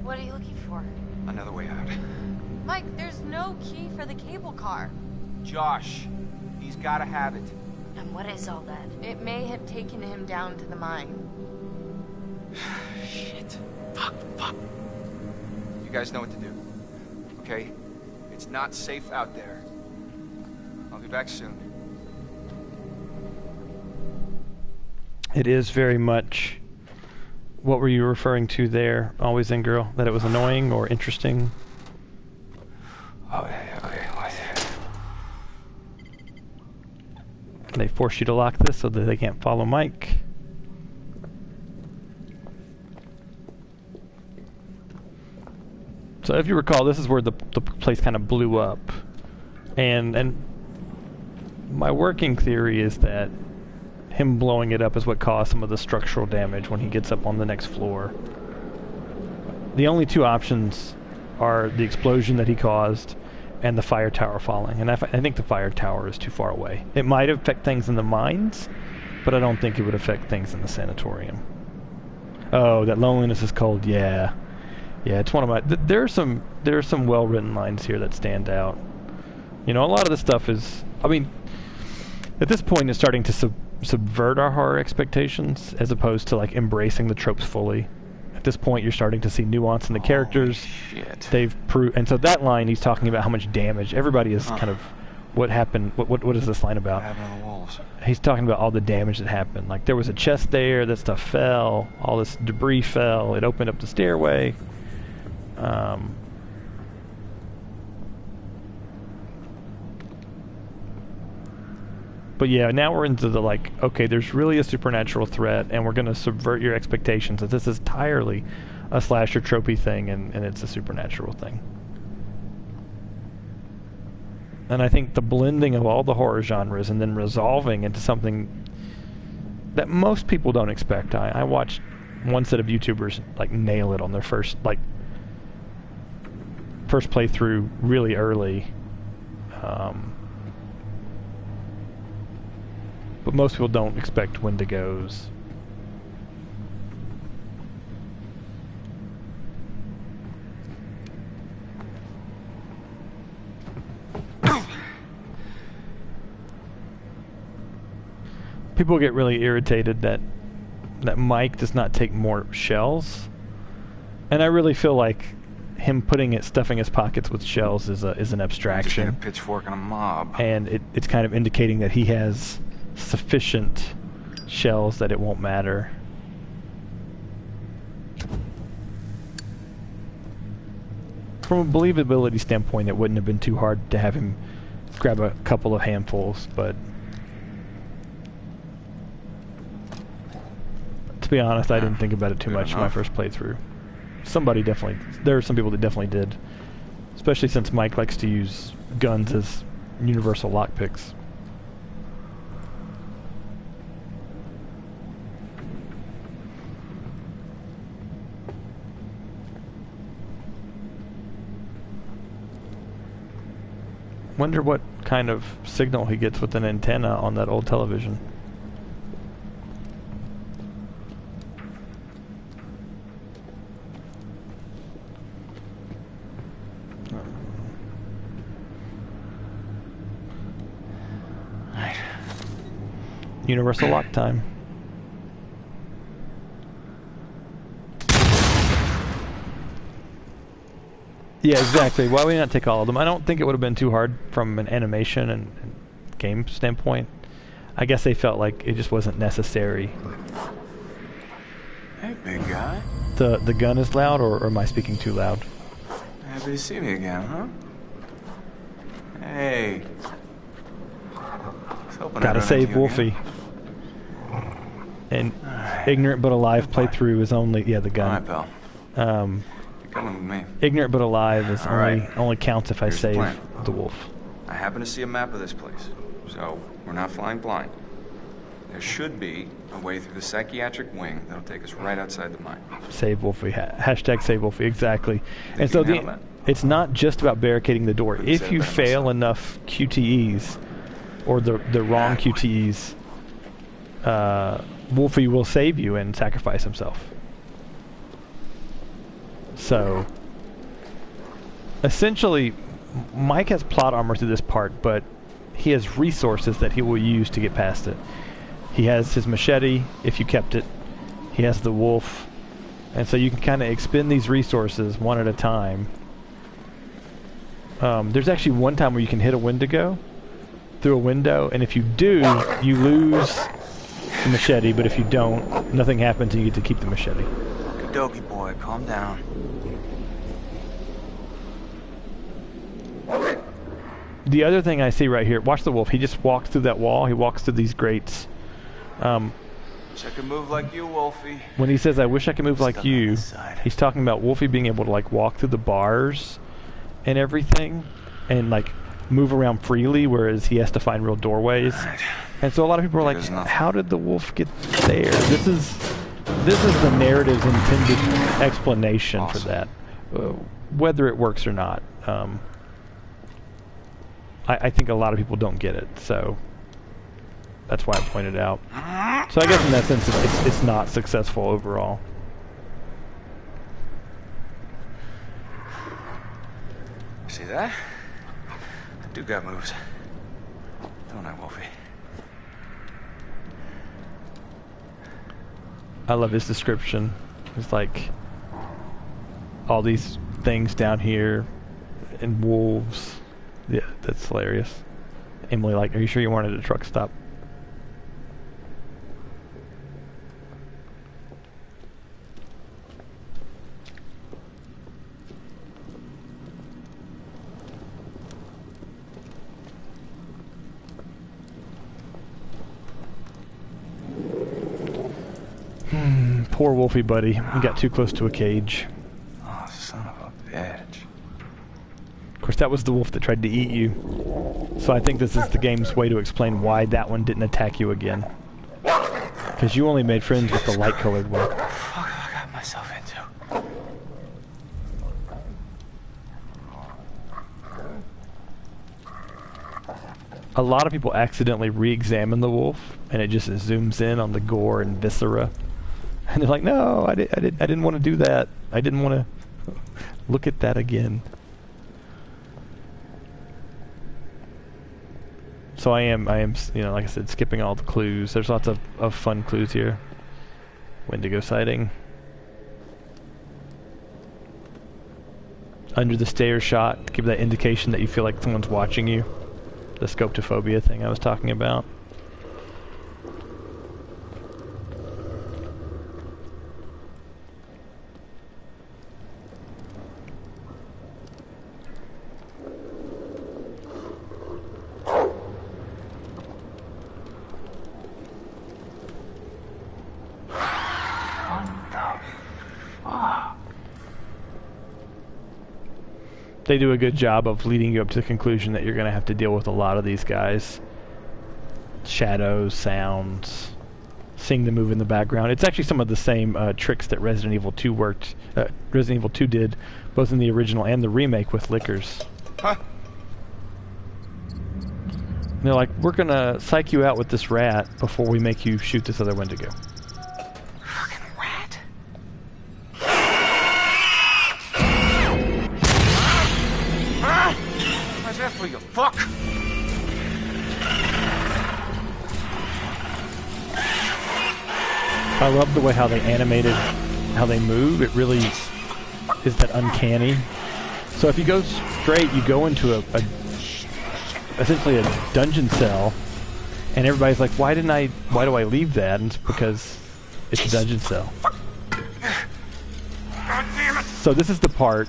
What are you looking for? Another way out. Mike, there's no key for the cable car. Josh, he's gotta have it. And what is all that? It may have taken him down to the mine. Shit. Fuck. You guys know what to do. Okay? It's not safe out there. I'll be back soon. It is very much... What were you referring to there, Always In Girl? That it was annoying or interesting? Okay. They force you to lock this so that they can't follow Mike. So if you recall, this is where the place kind of blew up. And my working theory is that him blowing it up is what caused some of the structural damage when he gets up on the next floor. The only two options are the explosion that he caused and the fire tower falling. And I think the fire tower is too far away. It might affect things in the mines, but I don't think it would affect things in the sanatorium. Oh, that loneliness is cold. Yeah, it's one of my... There are some well-written lines here that stand out. You know, a lot of this stuff is... I mean, at this point it's starting to subvert our horror expectations as opposed to, like, embracing the tropes fully. At this point, you're starting to see nuance in the characters. Shit. They've proved... And so that line, he's talking about how much damage. Everybody is kind of... What happened... What is this line about? What happened on the walls? He's talking about all the damage that happened. Like, there was a chest there, that stuff fell, all this debris fell, it opened up the stairway. But yeah, now we're into the, like, okay, there's really a supernatural threat, and we're going to subvert your expectations that this is entirely a slasher tropey thing and it's a supernatural thing. And I think the blending of all the horror genres and then resolving into something that most people don't expect. I watched one set of YouTubers like nail it on their first playthrough really early. But most people don't expect Wendigos. People get really irritated that Mike does not take more shells, and I really feel like him stuffing his pockets with shells is an abstraction. Just need a pitchfork and a mob. And it's kind of indicating that he has sufficient shells that it won't matter. From a believability standpoint, it wouldn't have been too hard to have him grab a couple of handfuls, but to be honest, I didn't think about it too much in my first playthrough. There are some people that definitely did, especially since Mike likes to use guns as universal lockpicks. Wonder what kind of signal he gets with an antenna on that old television. Universal lock time. Yeah, exactly. Why would we not take all of them? I don't think it would have been too hard from an animation and game standpoint. I guess they felt like it just wasn't necessary. Hey, big guy. The gun is loud, or am I speaking too loud? Happy to see me again, huh? Hey. Gotta save Wolfie. And Ignorant But Alive playthrough is only the gun. All right, pal. You're coming with me. Ignorant But Alive is only counts if I save the wolf. I happen to see a map of this place, so we're not flying blind. There should be a way through the psychiatric wing that'll take us right outside the mine. Save Wolfie. Hashtag save Wolfie. Exactly. And so it's not just about barricading the door. If you fail enough QTEs or the wrong QTEs, Wolfie will save you and sacrifice himself. So, essentially, Mike has plot armor through this part, but he has resources that he will use to get past it. He has his machete, if you kept it. He has the wolf. And so you can kind of expend these resources one at a time. There's actually one time where you can hit a Wendigo through a window, and if you do, you lose the machete, but if you don't, nothing happens and you get to keep the machete. Okie boy, calm down. The other thing I see right here, watch the wolf. He just walks through that wall. He walks through these grates. Wish I could move like you, Wolfie. When he says, I wish I could move like you, he's talking about Wolfie being able to like walk through the bars and everything and like move around freely, whereas he has to find real doorways. And so a lot of people are like, how did the wolf get there? This is the narrative's intended explanation for that, whether it works or not. I think a lot of people don't get it, so that's why I pointed it out. So I guess in that sense, it's not successful overall. See that? I do got moves. Don't I, Wolfie? I love his description. It's like all these things down here and wolves. Yeah, that's hilarious. Emily, like, are you sure you wanted a truck stop? Poor Wolfie buddy. He got too close to a cage. Oh, son of a bitch. Of course, that was the wolf that tried to eat you. So I think this is the game's way to explain why that one didn't attack you again. Because you only made friends with the light-colored one. What I got myself into? A lot of people accidentally re-examine the wolf, and it just zooms in on the gore and viscera. And they're like, no, I didn't want to do that. I didn't want to look at that again. So I am, you know, like I said, skipping all the clues. There's lots of fun clues here. Wendigo sighting. Under the stairs shot, to give that indication that you feel like someone's watching you. The scopophobia thing I was talking about. They do a good job of leading you up to the conclusion that you're going to have to deal with a lot of these guys. Shadows, sounds, seeing them move in the background. It's actually some of the same tricks that Resident Evil 2 Resident Evil 2 did, both in the original and the remake with Lickers. Huh? And they're like, we're going to psych you out with this rat before we make you shoot this other Wendigo. For you fuck! I love the way how they animated, how they move. It really is that uncanny. So if you go straight, you go into essentially a dungeon cell, and everybody's like, why do I leave that? And it's because it's a dungeon cell. So this is the part.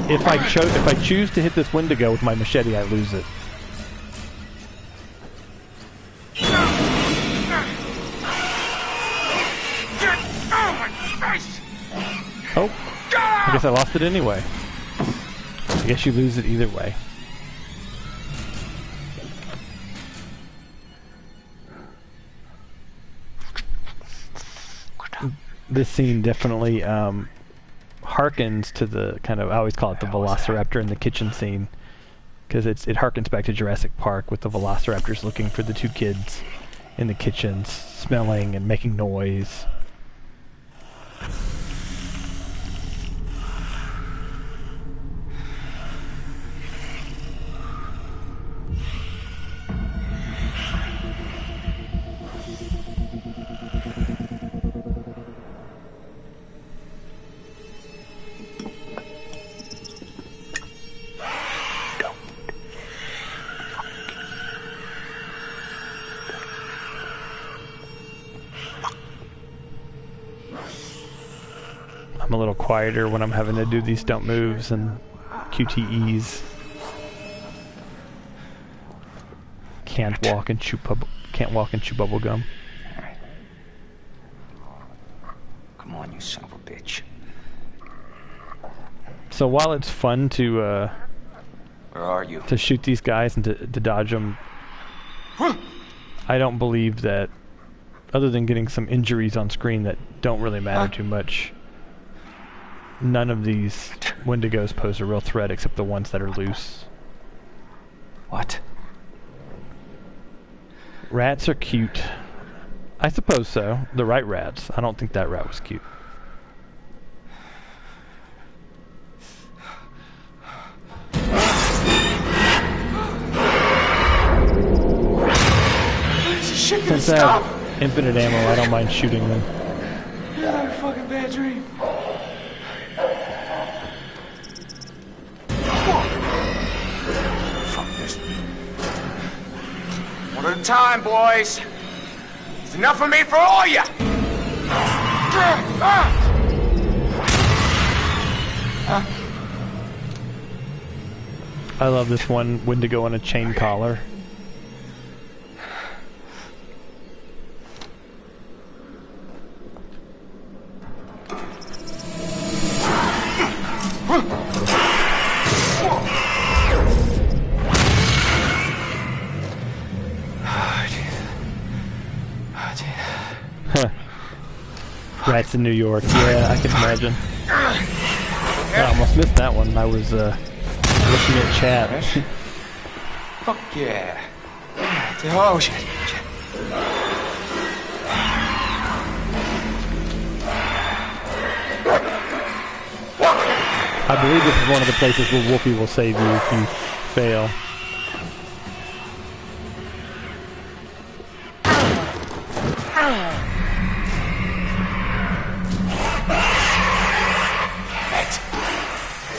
If I choose to hit this Wendigo with my machete, I lose it. Oh, I guess I lost it anyway. I guess you lose it either way. This scene definitely harkens to the kind of, I always call it the Velociraptor in the kitchen scene, because it harkens back to Jurassic Park with the Velociraptors looking for the two kids in the kitchen, smelling and making noise. I'm a little quieter when I'm having to do these don't moves and QTEs. Can't walk and chew bubble gum. Come on, you son of a bitch. So while it's fun to where are you? To shoot these guys and to dodge them, I don't believe that, other than getting some injuries on screen that don't really matter too much, none of these Wendigos pose a real threat except the ones that are loose. What? Rats are cute. I suppose so. The right rats. I don't think that rat was cute. Since I have infinite ammo, I don't mind shooting them. You're having a fucking bad dream. Fuck this. One at a time, boys. It's enough of me for all of you. I love this one Wendigo on a chain collar. Huh. Rats in New York. Yeah, I can imagine. I almost missed that one. I was looking at chat. Fuck yeah. Oh, shit. I believe this is one of the places where Wolfie will save you if you fail.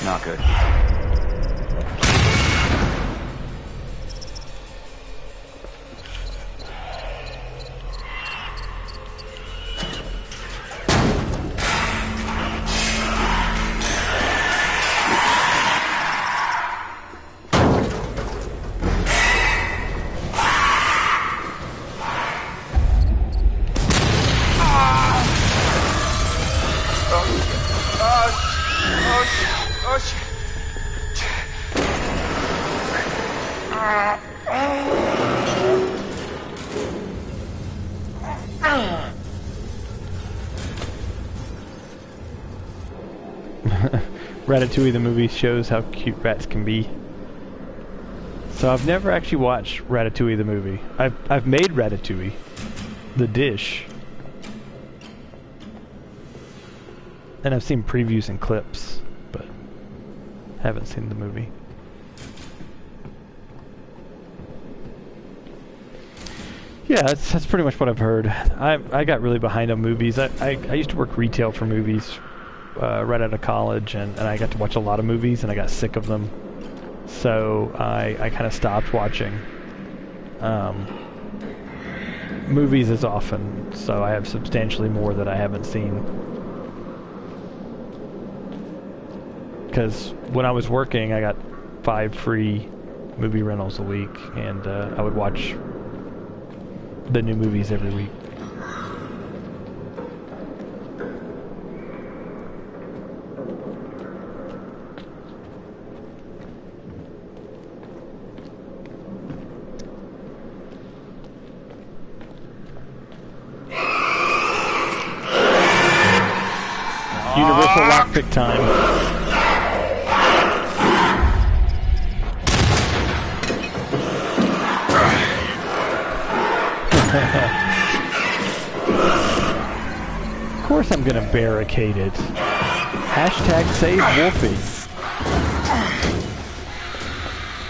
Not good. Ratatouille the movie shows how cute rats can be. So I've never actually watched Ratatouille the movie. I've made Ratatouille, the dish, and I've seen previews and clips, but haven't seen the movie. Yeah, that's pretty much what I've heard. I got really behind on movies. I used to work retail for movies right out of college, and I got to watch a lot of movies, and I got sick of them. So I kind of stopped watching movies as often. So I have substantially more that I haven't seen. Because when I was working, I got 5 free movie rentals a week, and I would watch the new movies every week. Universal lockpick time. Of course I'm gonna barricade it. Hashtag save Wolfie.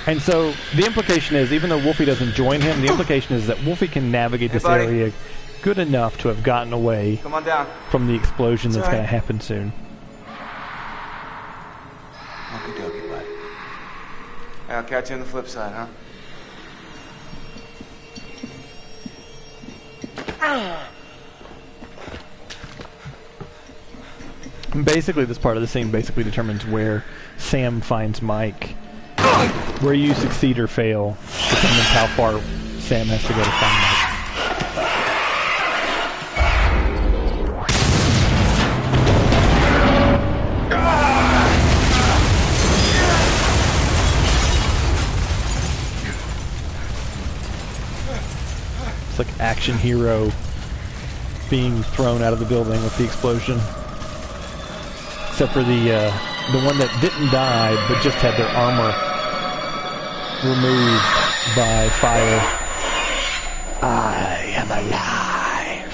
And so the implication is, even though Wolfie doesn't join him, the implication is that Wolfie can navigate this area good enough to have gotten away from the explosion that's going to happen soon. Okie dokie, bud. I'll catch you on the flip side, huh? Basically, this part of the scene basically determines where Sam finds Mike. Where you succeed or fail determines how far Sam has to go to find Mike. It's like action hero being thrown out of the building with the explosion. Except for the one that didn't die but just had their armor removed by fire. I am alive.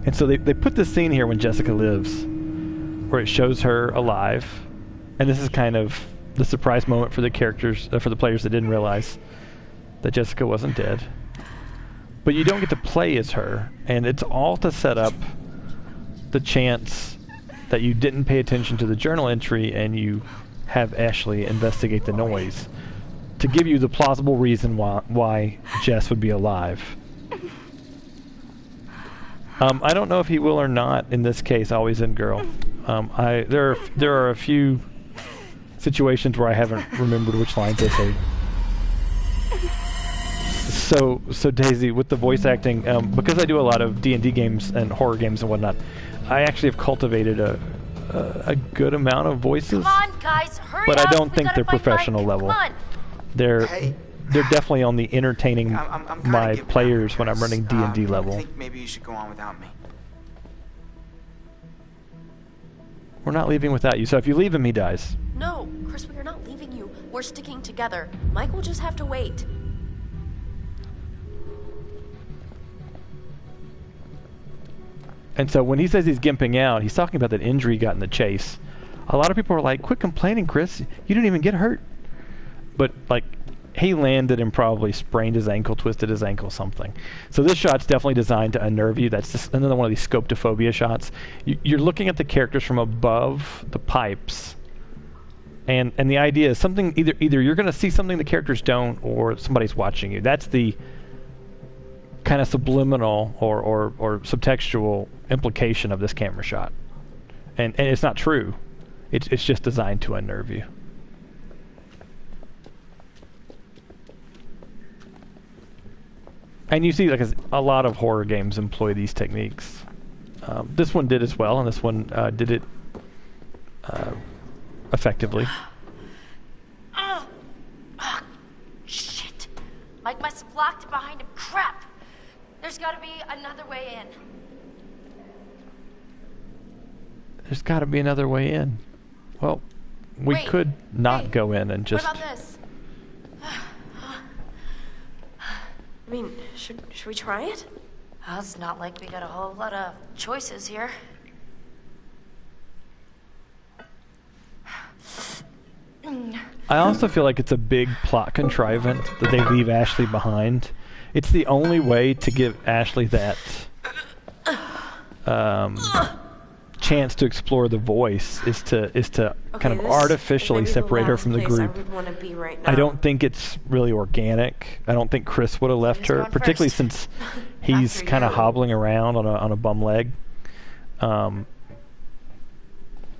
And so they put this scene here when Jessica lives, where it shows her alive, and this is kind of the surprise moment for the characters, for the players that didn't realize that Jessica wasn't dead. But you don't get to play as her, and it's all to set up the chance that you didn't pay attention to the journal entry and you have Ashley investigate the noise to give you the plausible reason why Jess would be alive. I don't know if he will or not in this case, Always In Girl. There are a few situations where I haven't remembered which lines they say. So Daisy, with the voice acting, because I do a lot of D&D games and horror games and whatnot, I actually have cultivated a good amount of voices. Come on, guys, hurry but up. I don't We think gotta they're find professional Mike. level. Come on. They're definitely on the entertaining I'm kinda my giving players up, when I'm Chris. running D&D level. I think maybe you should go on without me. We're not leaving without you, so if you leave him, he dies. No, Chris, we are not leaving you. We're sticking together. Mike will just have to wait. And so when he says he's gimping out, he's talking about that injury he got in the chase. A lot of people are like, quit complaining, Chris. You didn't even get hurt. But, like, he landed and probably sprained his ankle, twisted his ankle, something. So this shot's definitely designed to unnerve you. That's just another one of these scopeophobia shots. You're looking at the characters from above the pipes. And the idea is something, either you're going to see something the characters don't, or somebody's watching you. That's the kind of subliminal or subtextual implication of this camera shot. And it's not true. It's just designed to unnerve you. And you see, like, a lot of horror games employ these techniques. This one did as well, and this one did it effectively. Oh, shit. Mike must have locked it behind him. Crap. There's got to be another way in. There's got to be another way in. Well, we Wait, could not hey, go in and just... What about this? I mean, should we try it? Well, it's not like we got a whole lot of choices here. I also feel like it's a big plot contrivance that they leave Ashley behind. It's the only way to give Ashley that chance to explore the voice is to kind of artificially separate her from the group. I would want to be right I now. don't think it's really organic. I don't think Chris would have left her, particularly since he's kind of hobbling around on a bum leg. I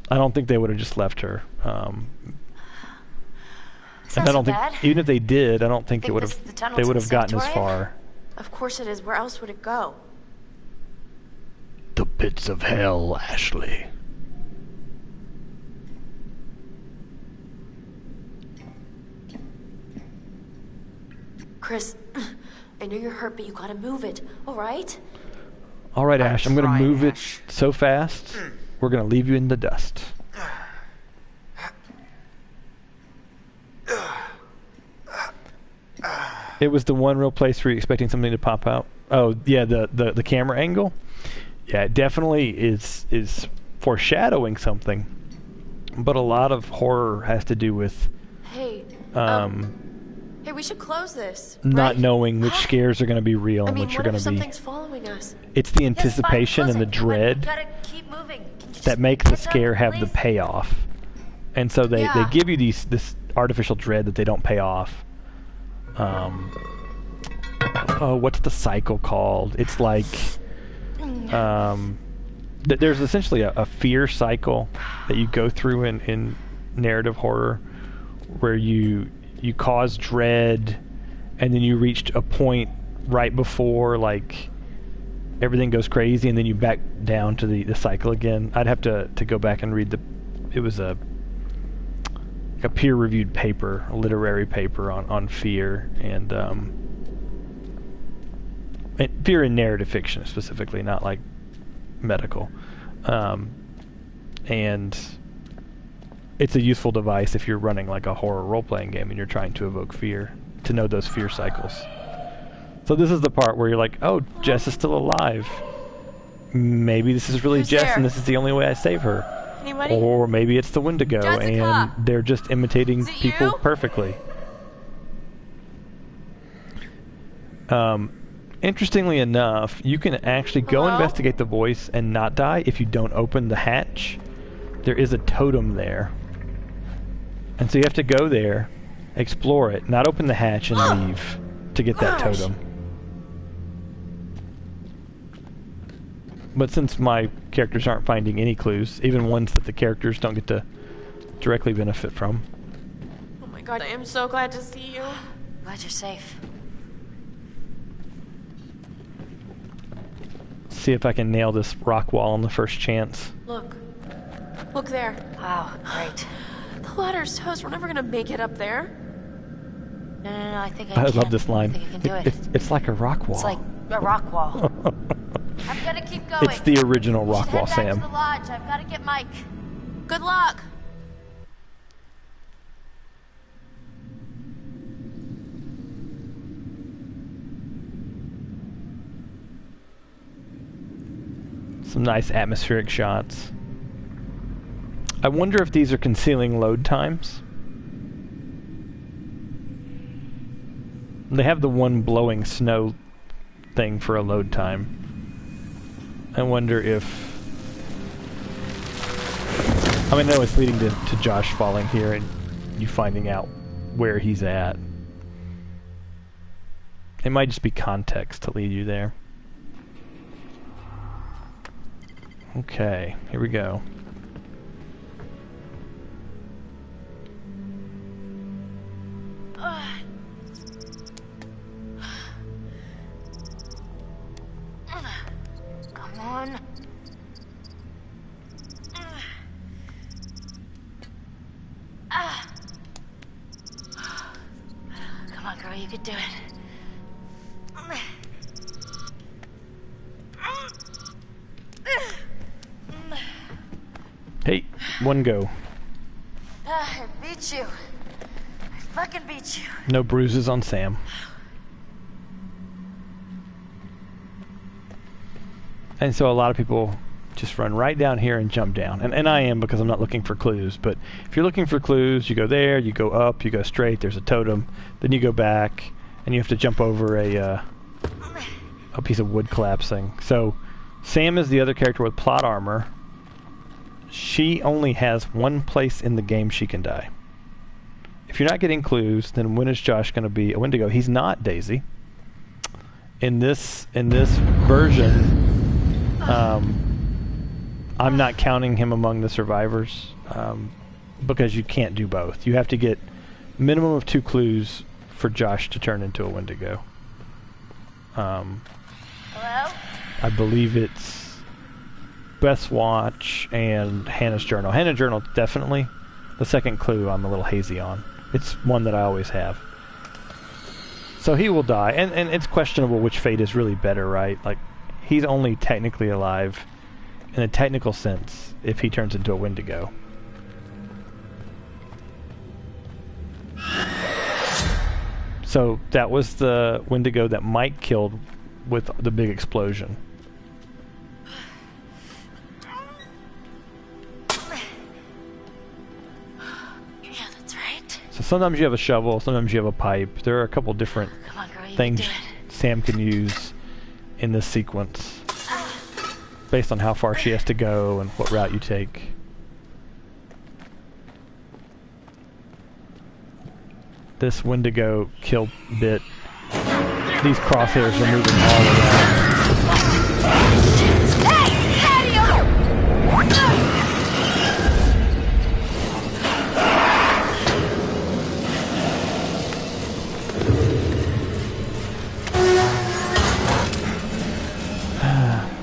don't think they would have just left her. And I don't think, even if they did, I don't think they would have gotten as far. Of course it is. Where else would it go? The pits of hell, Ashley. Chris, I know you're hurt, but you gotta move it, all right? All right, Ash, I'm going to move it Ash. so fast, we're going to leave you in the dust. It was the one real place where you're expecting something to pop out. Oh, yeah, the camera angle. Yeah, it definitely is foreshadowing something. But a lot of horror has to do with Hey, hey, we should close this. not right? knowing which scares are going to be real I and mean, which are what going if to be. something's following us? It's the Yes, fine, anticipation close and the it, but dread we gotta keep moving. Can you just that make the get done, scare have the please? payoff. And so they Yeah. give you this artificial dread that they don't pay off. Oh, what's the cycle called? It's like there's essentially a fear cycle that you go through in narrative horror where you cause dread and then you reach a point right before, like, everything goes crazy and then you back down to the cycle again. I'd have to go back and read it was a peer-reviewed paper, a literary paper on fear and fear in narrative fiction specifically, not like medical. And it's a useful device if you're running like a horror role-playing game and you're trying to evoke fear, to know those fear cycles. So this is the part where you're like, oh, Jess is still alive. Maybe this is really Who's Jess there? and this is the only way I save her. Anybody? Or maybe it's the Wendigo Jessica! and they're just imitating Is it people you? perfectly. Interestingly enough, you can actually go Hello? investigate the voice and not die if you don't open the hatch. There is a totem there. And so you have to go there, explore it, not open the hatch and leave to get that Gosh. totem. But since my characters aren't finding any clues, even ones that the characters don't get to directly benefit from. Oh, my God, I am so glad to see you. Glad you're safe. See if I can nail this rock wall on the first chance. Look. Look there. Wow, great. The ladder's toast. We're never gonna make it up there. No, I think I can. love this line. I think I can do it. It's like a rock wall. It's like a rock wall. I've got to keep going. It's the original rock Head wall, back Sam. to the lodge. I've got to get Mike. Good luck. Some nice atmospheric shots. I wonder if these are concealing load times. They have the one blowing snow thing for a load time. I wonder if... I mean, I know it's leading to Josh falling here and you finding out where he's at. It might just be context to lead you there. Okay, here we go. Come on. Come on, girl, you could do it. Hey, one go. I beat you. I fucking beat you. No bruises on Sam. And so a lot of people just run right down here and jump down. And I am, because I'm not looking for clues. But if you're looking for clues, you go there, you go up, you go straight, there's a totem. Then you go back, and you have to jump over a piece of wood collapsing. So Sam is the other character with plot armor. She only has one place in the game she can die. If you're not getting clues, then when is Josh going to be a Wendigo? He's not Daisy. In this version, I'm not counting him among the survivors because you can't do both. You have to get minimum of 2 clues for Josh to turn into a Wendigo. Hello? I believe it's Beth's watch and Hannah's journal. Hannah's journal, definitely. The second clue I'm a little hazy on. It's one that I always have. So he will die, and it's questionable which fate is really better, right? Like, he's only technically alive in a technical sense if he turns into a Wendigo. So that was the Wendigo that Mike killed with the big explosion. Yeah, that's right. So sometimes you have a shovel, sometimes you have a pipe. There are a couple different things Sam can use in this sequence based on how far she has to go and what route you take. This Wendigo kill bit, these crosshairs are moving all around.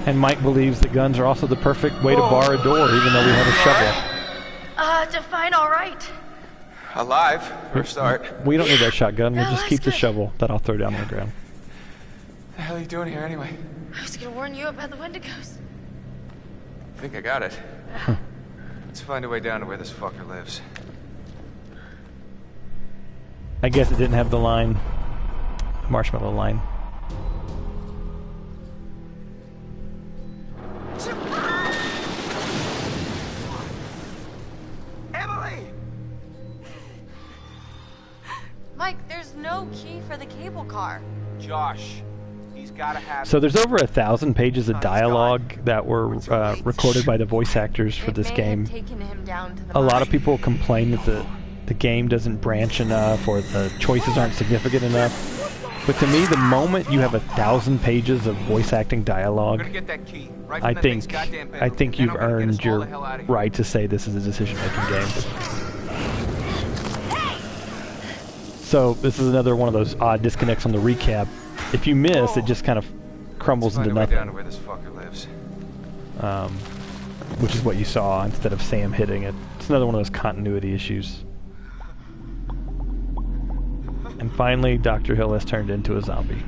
And Mike believes that guns are also the perfect way to bar a door, even though we have a shovel. Define all right. Alive, for a start. We don't need that shotgun. We'll just keep the shovel that I'll throw down on the ground. What the hell are you doing here anyway? I was gonna warn you about the Wendigos. I think I got it. Let's find a way down to where this fucker lives. I guess it didn't have the line, marshmallow line. Emily! Mike, there's no key for the cable car. Josh, he's gotta have... So there's over 1,000 pages of dialogue that were recorded by the voice actors for this game. Taken him down to the A lot mine. of people complain that the game doesn't branch enough or the choices aren't significant enough. But to me, the moment you have 1,000 pages of voice acting dialogue, Get that key, right I from that thing's think goddamn bedroom, you've then I'm gonna get us earned all your the hell outta here. right to say this is a decision-making game. So this is another one of those odd disconnects on the recap. If you miss, it just kind of crumbles Let's into find a way down nothing. to where this fucker lives. Which is what you saw instead of Sam hitting it. It's another one of those continuity issues. And finally, Dr. Hill has turned into a zombie.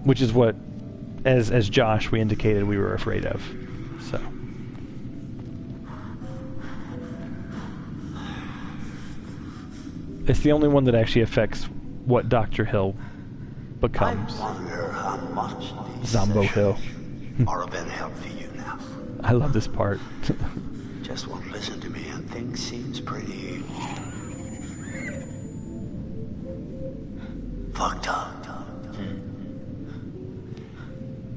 Which is what, as Josh, we indicated we were afraid of. So. It's the only one that actually affects what Dr. Hill becomes. I wonder how much these Zombo Hill. are of any help for you now. I love this part. Just won't listen to me, and things seems pretty fucked up.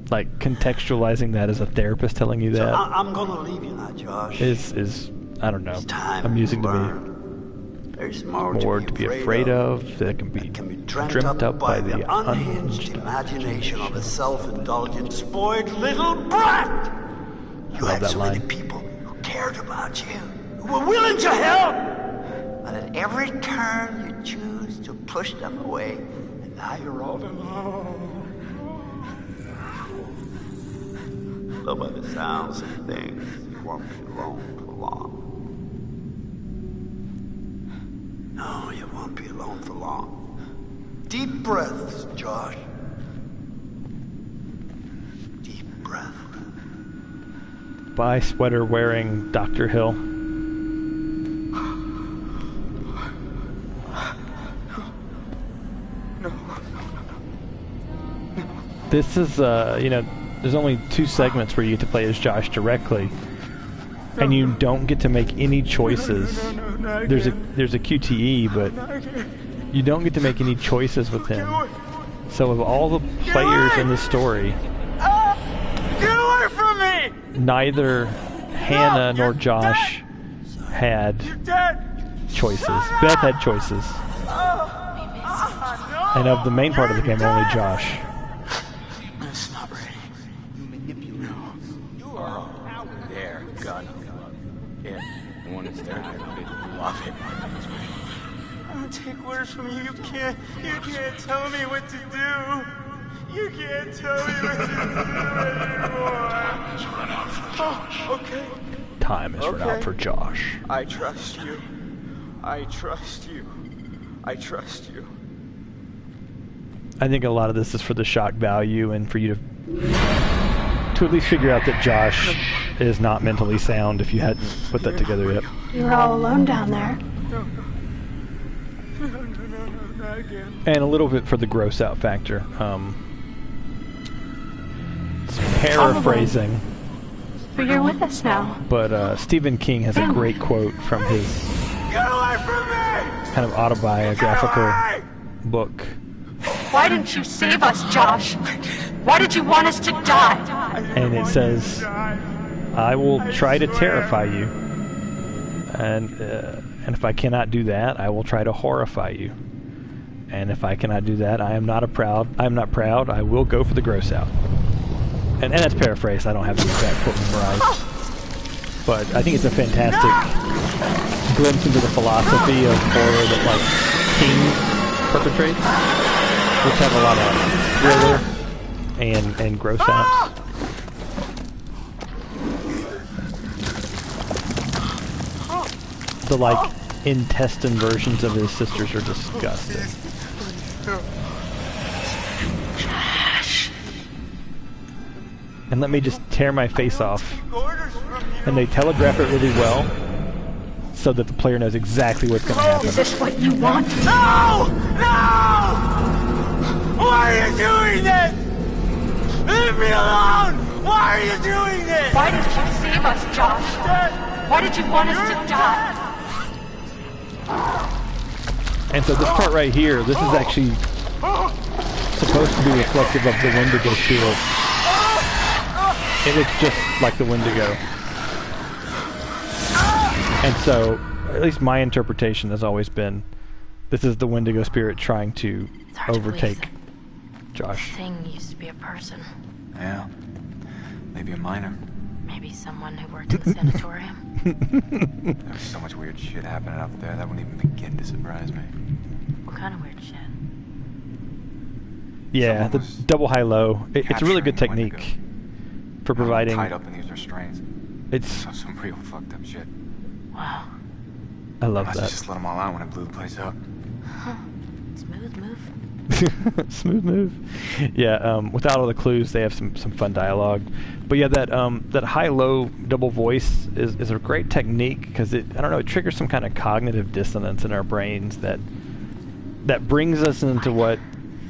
Like contextualizing that as a therapist telling you So that I'm gonna leave you now, Josh. is I don't know, It's time amusing to me. learn. There's more To be afraid of that can be dreamt up by the unhinged imagination of a self-indulgent, spoiled little brat. You love had that so many line. people who cared about you, who were willing to help, and at every turn you choose to push them away, and now you're all alone. So by the sounds of things, you won't be alone for long. No, you won't be alone for long. Deep breaths, Josh. Deep breath. By sweater wearing Dr. Hill. This is, there's only 2 segments where you get to play as Josh directly, and you don't get to make any choices. There's a QTE, but you don't get to make any choices with him. So of all the players in the story, Get away from me! neither Hannah nor Josh had Dad! choices. Beth had choices. And of the main part of the game, only Josh. It's not ready. You manipulate. You are a there, gun. Yeah, the one that's there. I love it. I don't take orders from you. You can't tell me what to do. You can't tell me what to do anymore. Oh, okay. Time is run out for Josh. I trust you. I trust you. I trust you. I think a lot of this is for the shock value and for you to at least figure out that Josh is not mentally sound if you hadn't put that together yet. You were all alone down there. No, not again. And a little bit for the gross out factor. It's paraphrasing, But you're with us now. but Stephen King has a great quote from his Get away from me! kind of autobiographical book. Why didn't you save us, Josh? Why did you want us to die? And it says, I will try to terrify you. And if I cannot do that, I will try to horrify you. And if I cannot do that, I am not proud, I will go for the gross out. And that's paraphrased, I don't have the exact quote memorized. But I think it's a fantastic glimpse into the philosophy of horror that, like, King perpetrates, which have a lot of thriller and gross outs. The, like, intestine versions of his sisters are disgusting. And let me just tear my face off. And they telegraph it really well, so that the player knows exactly what's going to happen. Is this what you want? No! No! Why are you doing this? Leave me alone! Why are you doing this? Why didn't you save us, Josh? Why did you want us to die? And so this part right here, this is actually supposed to be reflective of the Wendigo spirit. It looks just like the Wendigo. And so, at least my interpretation has always been, this is the Wendigo spirit trying to overtake Josh. This thing used to be a person. Yeah. Maybe a minor. Maybe someone who worked at the sanatorium. There's so much weird shit happening up there that wouldn't even begin to surprise me. What kind of weird shit? Yeah, the double high-low. It's a really good Capturing technique for providing. Tied up in these restraints. It's some real fucked up shit. Wow. I love Must that. have just let them all out when I blew the place up. Smooth move. Smooth move. Yeah, without all the clues, they have some fun dialogue. But yeah, that high-low double voice is a great technique because it triggers some kind of cognitive dissonance in our brains that brings us into what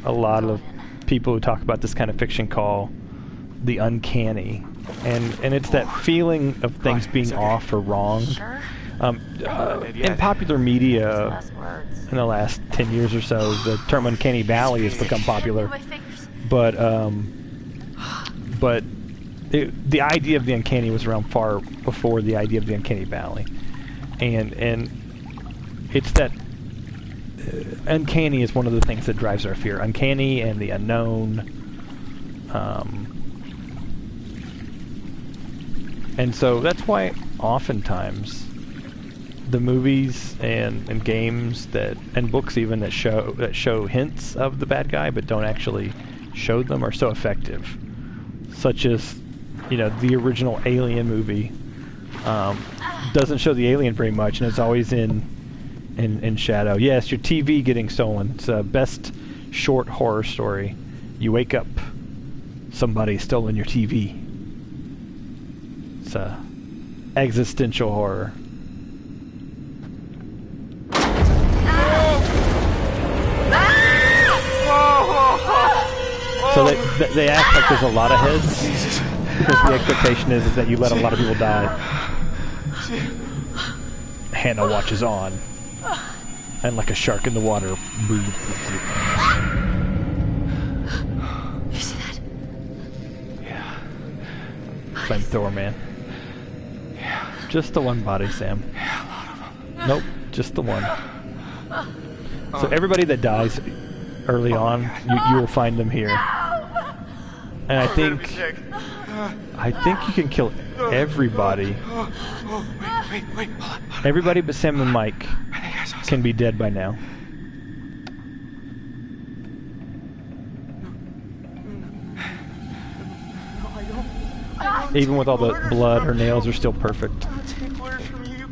a lot of people who talk about this kind of fiction call the uncanny, and it's that feeling of things being off or wrong. Sure. In popular media, in the last 10 years or so, the term uncanny valley has become popular. But the idea of the uncanny was around far before the idea of the uncanny valley, and it's that uncanny is one of the things that drives our fear. Uncanny and the unknown. And so that's why oftentimes the movies and games and books even that show hints of the bad guy but don't actually show them are so effective. Such as, the original Alien movie doesn't show the alien very much, and it's always in shadow. Yes, your TV getting stolen. It's the best short horror story. You wake up, somebody's stolen your TV. It's existential horror. So they act like there's a lot of heads because the expectation is that you let a lot of people die. Hannah watches on, and like a shark in the water. You see that? Yeah. Flamethrower man. Yeah. Just the one body, Sam. Yeah, a lot of them. Nope, just the one. So everybody that dies early on, you will find them here. And I think you can kill everybody. Wait. Everybody but Sam and Mike can be dead by now. Even with all the blood, her nails are still perfect. I'll take orders from you.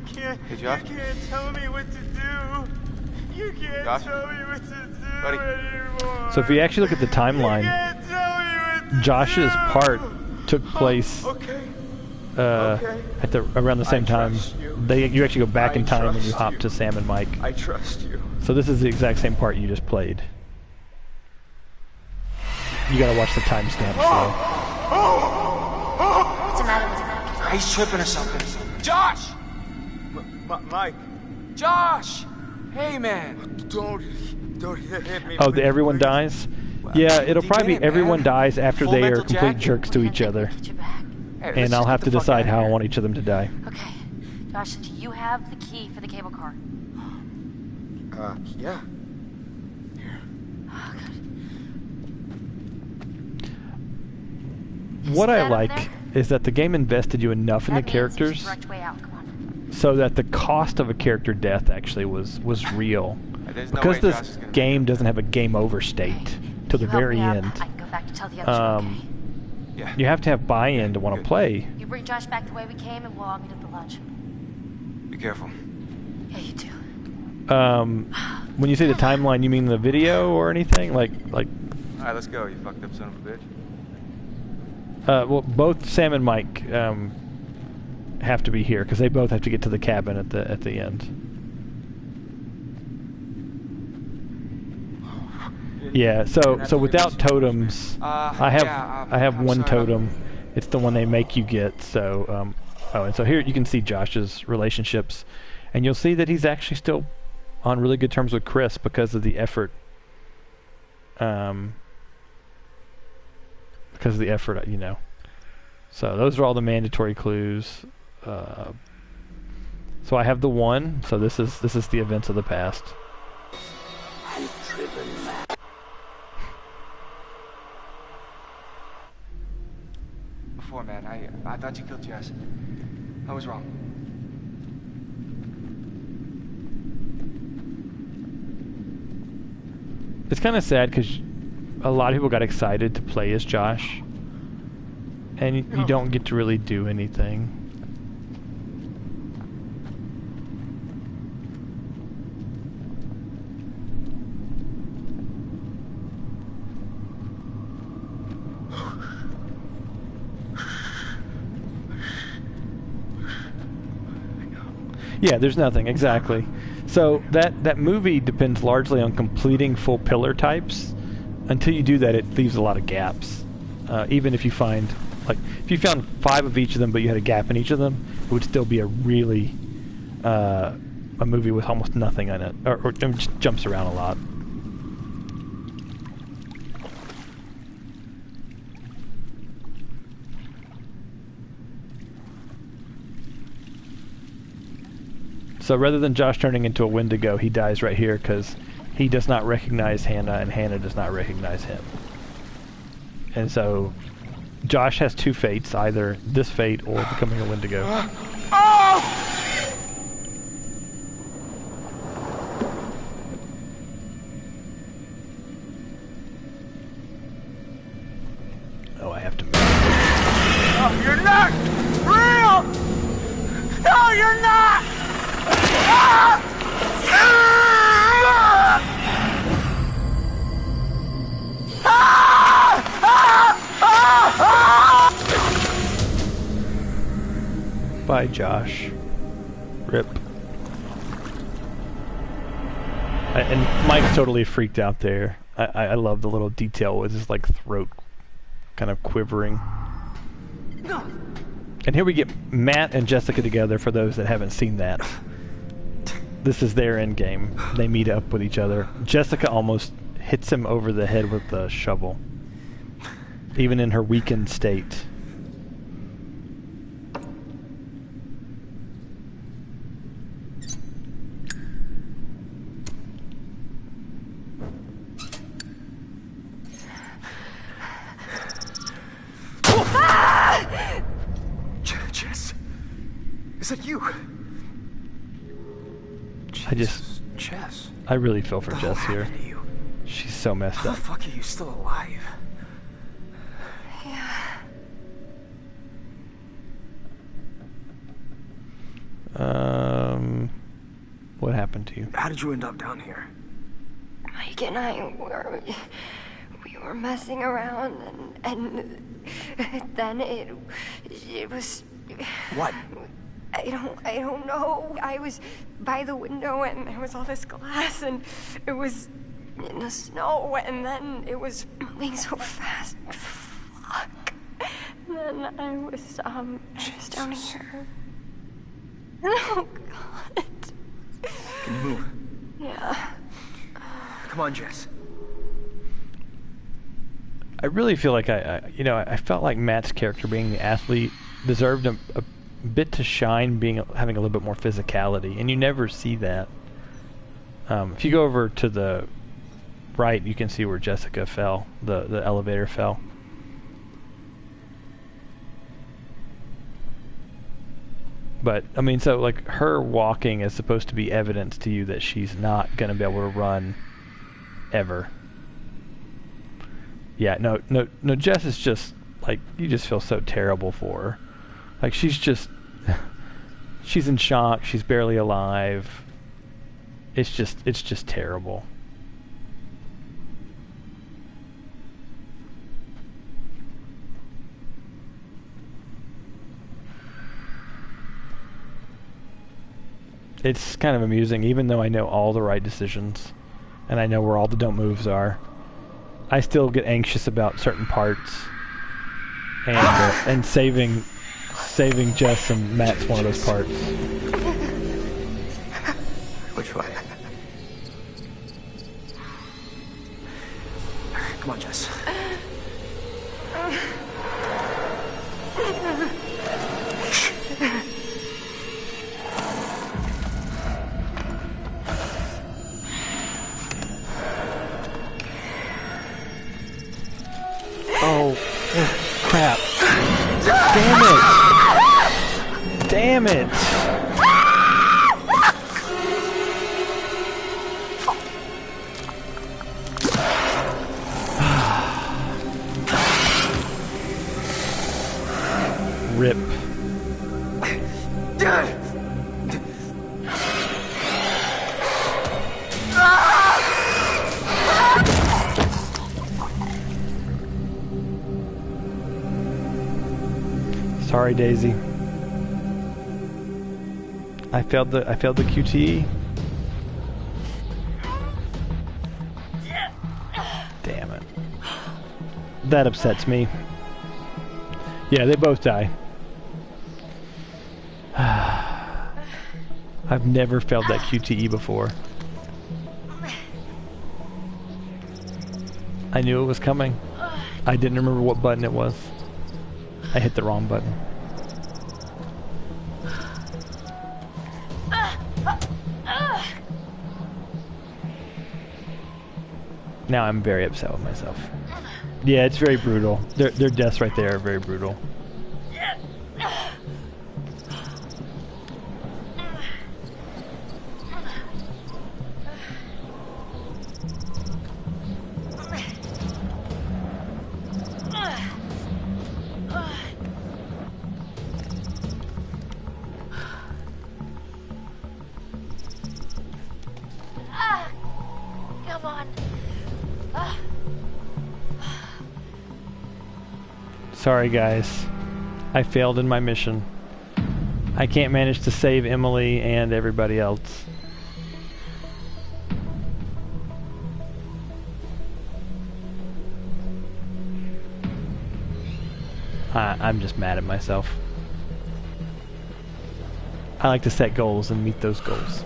Hey, Josh? You can't tell me what to do. You can't Josh? tell me what to do Buddy? anymore. So if you actually look at the You timeline, can't tell me what to Josh's do. part took place Okay. at around the same time. trust you. You actually go back I in time when you trust hop you. to Sam and Mike. I trust you. So this is the exact same part you just played. You gotta watch the timestamp. So. What's the matter with him? He's tripping or something. Josh! Mike. Josh! Hey, man. Don't hit me. Oh, please, everyone please. dies? Yeah, it'll deep probably in be it, everyone man. dies after Full they are Metal complete Jacket. jerks to each other. Get your back. Hey, let's And I'll just have get to the fuck decide outta how I here. want each of them to die. Okay. Josh, do you have the key for the cable car? Yeah. Oh, good. What See I that over like there? is that the game invested you enough in the That means there's a characters direct way out. Come on. so that the cost of a character death actually was real. There's no Because way this Josh is gonna game doesn't have a game over state till the You help very me out, end. I can go back to tell the others you're okay. Yeah. You have to have buy-in to want to play. You bring Josh back the way we came, and we'll all meet at the lodge. Be careful. Yeah, you do. When you say the timeline, you mean the video or anything? Like Alright, let's go, you fucked up son of a bitch. well, both Sam and Mike have to be here because they both have to get to the cabin at the end. Yeah. So without totems, I have one totem. It's the one they make you get. So and so here you can see Josh's relationships, and you'll see that he's actually still on really good terms with Chris because of the effort. Because of the effort, So those are all the mandatory clues. So I have the one. So this is the events of the past. Before, man, I thought you killed Jess. I was wrong. It's kind of sad because a lot of people got excited to play as Josh, and you don't get to really do anything. Yeah, there's nothing, exactly. So that movie depends largely on completing full pillar types. Until you do that, it leaves a lot of gaps. Even if you find, like, if you found 5 of each of them, but you had a gap in each of them, it would still be a really, a movie with almost nothing in it, or just jumps around a lot. So rather than Josh turning into a Wendigo, he dies right here because he does not recognize Hannah and Hannah does not recognize him. And so Josh has 2 fates, either this fate or becoming a Wendigo. Oh, I have to move. Oh, you're not real! No, you're not! Bye, Josh. Rip. And Mike's totally freaked out there. I love the little detail with his like throat kind of quivering. And here we get Matt and Jessica together for those that haven't seen that. This is their end game. They meet up with each other. Jessica almost hits him over the head with the shovel, even in her weakened state. Jess, is that you? Jess. I really feel for Jess here. She's so messed How up. the fuck are you still alive? What happened to you? How did you end up down here? Mike and I were messing around, and then it was. What? I don't know. I was by the window and there was all this glass and it was in the snow and then it was moving so fast. Fuck. And then I was down here. Oh God. Can you move? Yeah. Come on, Jess. I really feel like I felt like Matt's character, being the athlete, deserved a bit to shine, having a little bit more physicality, and you never see that. If you go over to the right, you can see where Jessica fell. The elevator fell. But I mean, so like her walking is supposed to be evidence to you that she's not going to be able to run ever. Yeah, no. Jess is just like, you just feel so terrible for her. Like she's in shock. She's barely alive. It's just terrible. It's kind of amusing, even though I know all the right decisions, and I know where all the don't moves are. I still get anxious about certain parts, and saving Jess and Matt's one of those parts. Which way? Come on, Jess. Oh, crap. Damn it! rip. Sorry, Daisy. I failed the QTE. Damn it. That upsets me. Yeah, they both die. I've never failed that QTE before. I knew it was coming. I didn't remember what button it was. I hit the wrong button. Now I'm very upset with myself. Yeah, it's very brutal. Their deaths right there are very brutal. Come on. Sorry guys, I failed in my mission. I can't manage to save Emily and everybody else. I'm just mad at myself. I like to set goals and meet those goals.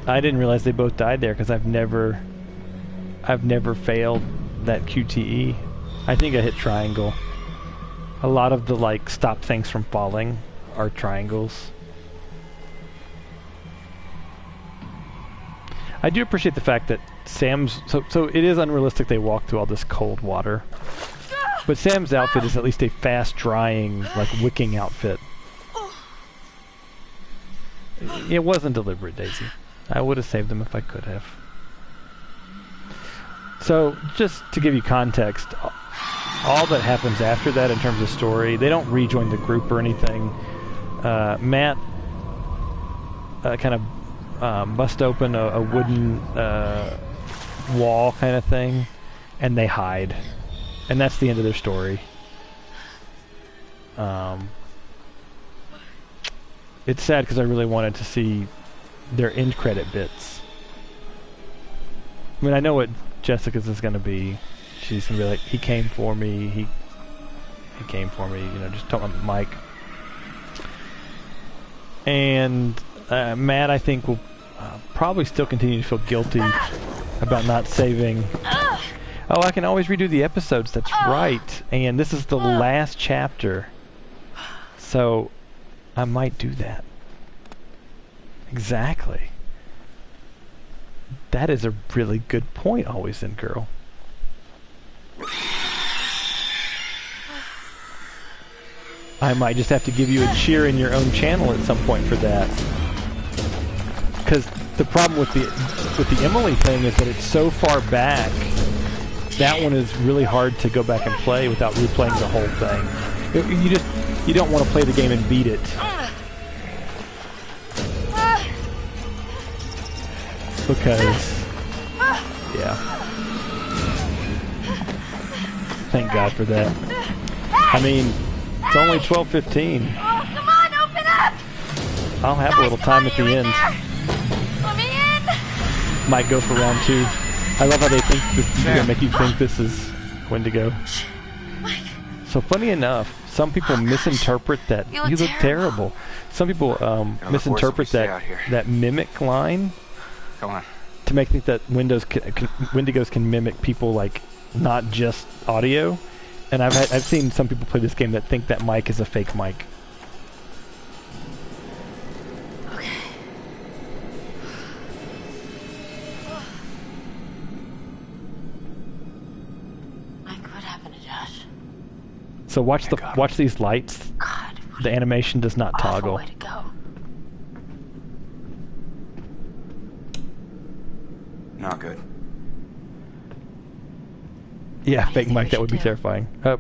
I didn't realize they both died there because I've never failed that QTE. I think I hit triangle. A lot of the like stop things from falling are triangles. I do appreciate the fact that Sam's so it is unrealistic they walk through all this cold water. But Sam's outfit is at least a fast drying, like wicking outfit. It wasn't deliberate, Daisy. I would have saved them if I could have. So, just to give you context, all that happens after that in terms of story, they don't rejoin the group or anything. Matt kind of bust open a wooden wall kind of thing, and they hide. And that's the end of their story. It's sad because I really wanted to see their end credit bits. I mean, I know what Jessica's is going to be. She's going to be like, he came for me, he came for me, you know, just talking about Mike. And Matt, I think, will probably still continue to feel guilty about not saving. Oh, I can always redo the episodes, that's right. And this is the last chapter. So, I might do that. Exactly. That is a really good point, Always In Girl. I might just have to give you a cheer in your own channel at some point for that. Because the problem with the Emily thing is that it's so far back. That one is really hard to go back and play without replaying the whole thing. You don't want to play the game and beat it. Because, yeah. Thank God for that. I mean, it's only 12:15. Oh, come on, open up! I'll have a little time at the end. Let me in! Might go for round 2. I love how they think this is going to make you think this is Wendigo. So funny enough, some people misinterpret that. You look terrible. Some people misinterpret that mimic line. Come on. To make think that Wendigos can mimic people, like not just audio. And I've seen some people play this game that think that mic is a fake mic. Okay. Mike, what happened to Josh? So watch these lights. God, the animation does not toggle. Way to go. Not good. Yeah, fake Mike, that would be terrifying. But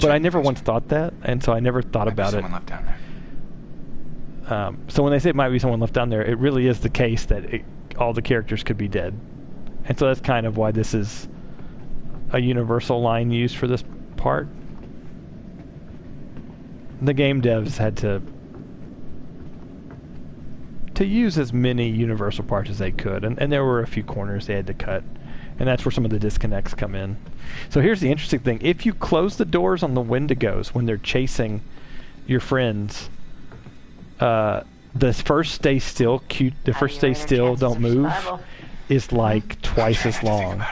I never once thought that, and so I never thought about it. Someone left down there. So when they say it might be someone left down there, it really is the case that all the characters could be dead. And so that's kind of why this is a universal line used for this part. The game devs had to use as many universal parts as they could, and there were a few corners they had to cut, and that's where some of the disconnects come in. So here's the interesting thing. If you close the doors on the Wendigos when they're chasing your friends, the first stay still, don't move, is like twice as long.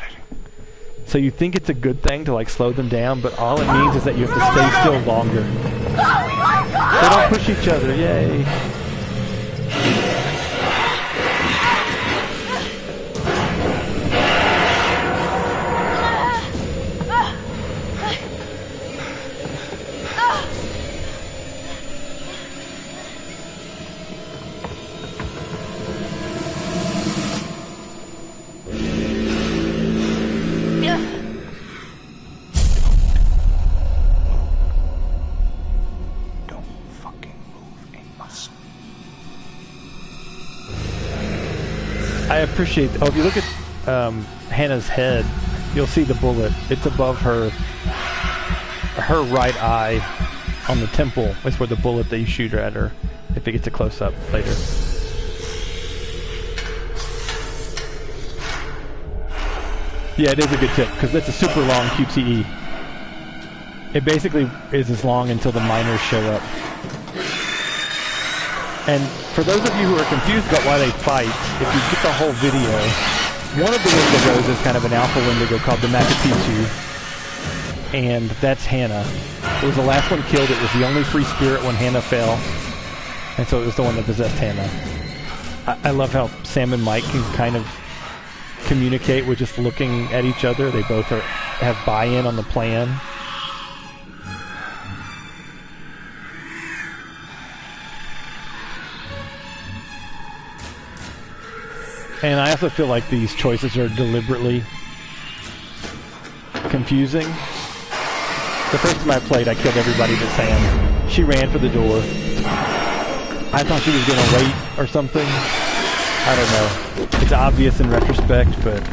So you think it's a good thing to like slow them down, but all it means is that you have to stay still longer. They don't push each other, yay. I appreciate. Oh, if you look at Hannah's head, you'll see the bullet. It's above her right eye on the temple. That's where the bullet that you shoot at her. If it gets a close up later. Yeah, it is a good tip because that's a super long QTE. It basically is as long until the miners show up. And for those of you who are confused about why they fight, if you get the whole video, one of the Wendigos is kind of an alpha Wendigo called the Machu Picchu, and that's Hannah. It was the last one killed. It was the only free spirit when Hannah fell, and so it was the one that possessed Hannah. I love how Sam and Mike can kind of communicate with just looking at each other. They both have buy-in on the plan. And I also feel like these choices are deliberately confusing. The first time I played, I killed everybody but Sam. She ran for the door. I thought she was going to wait or something. I don't know. It's obvious in retrospect, but...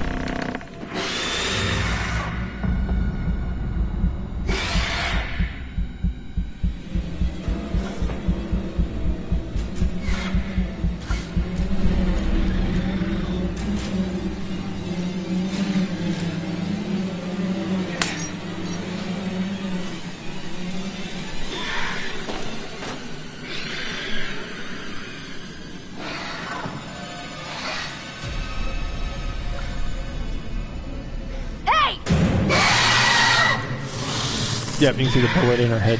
Yep, you can see the bullet in her head.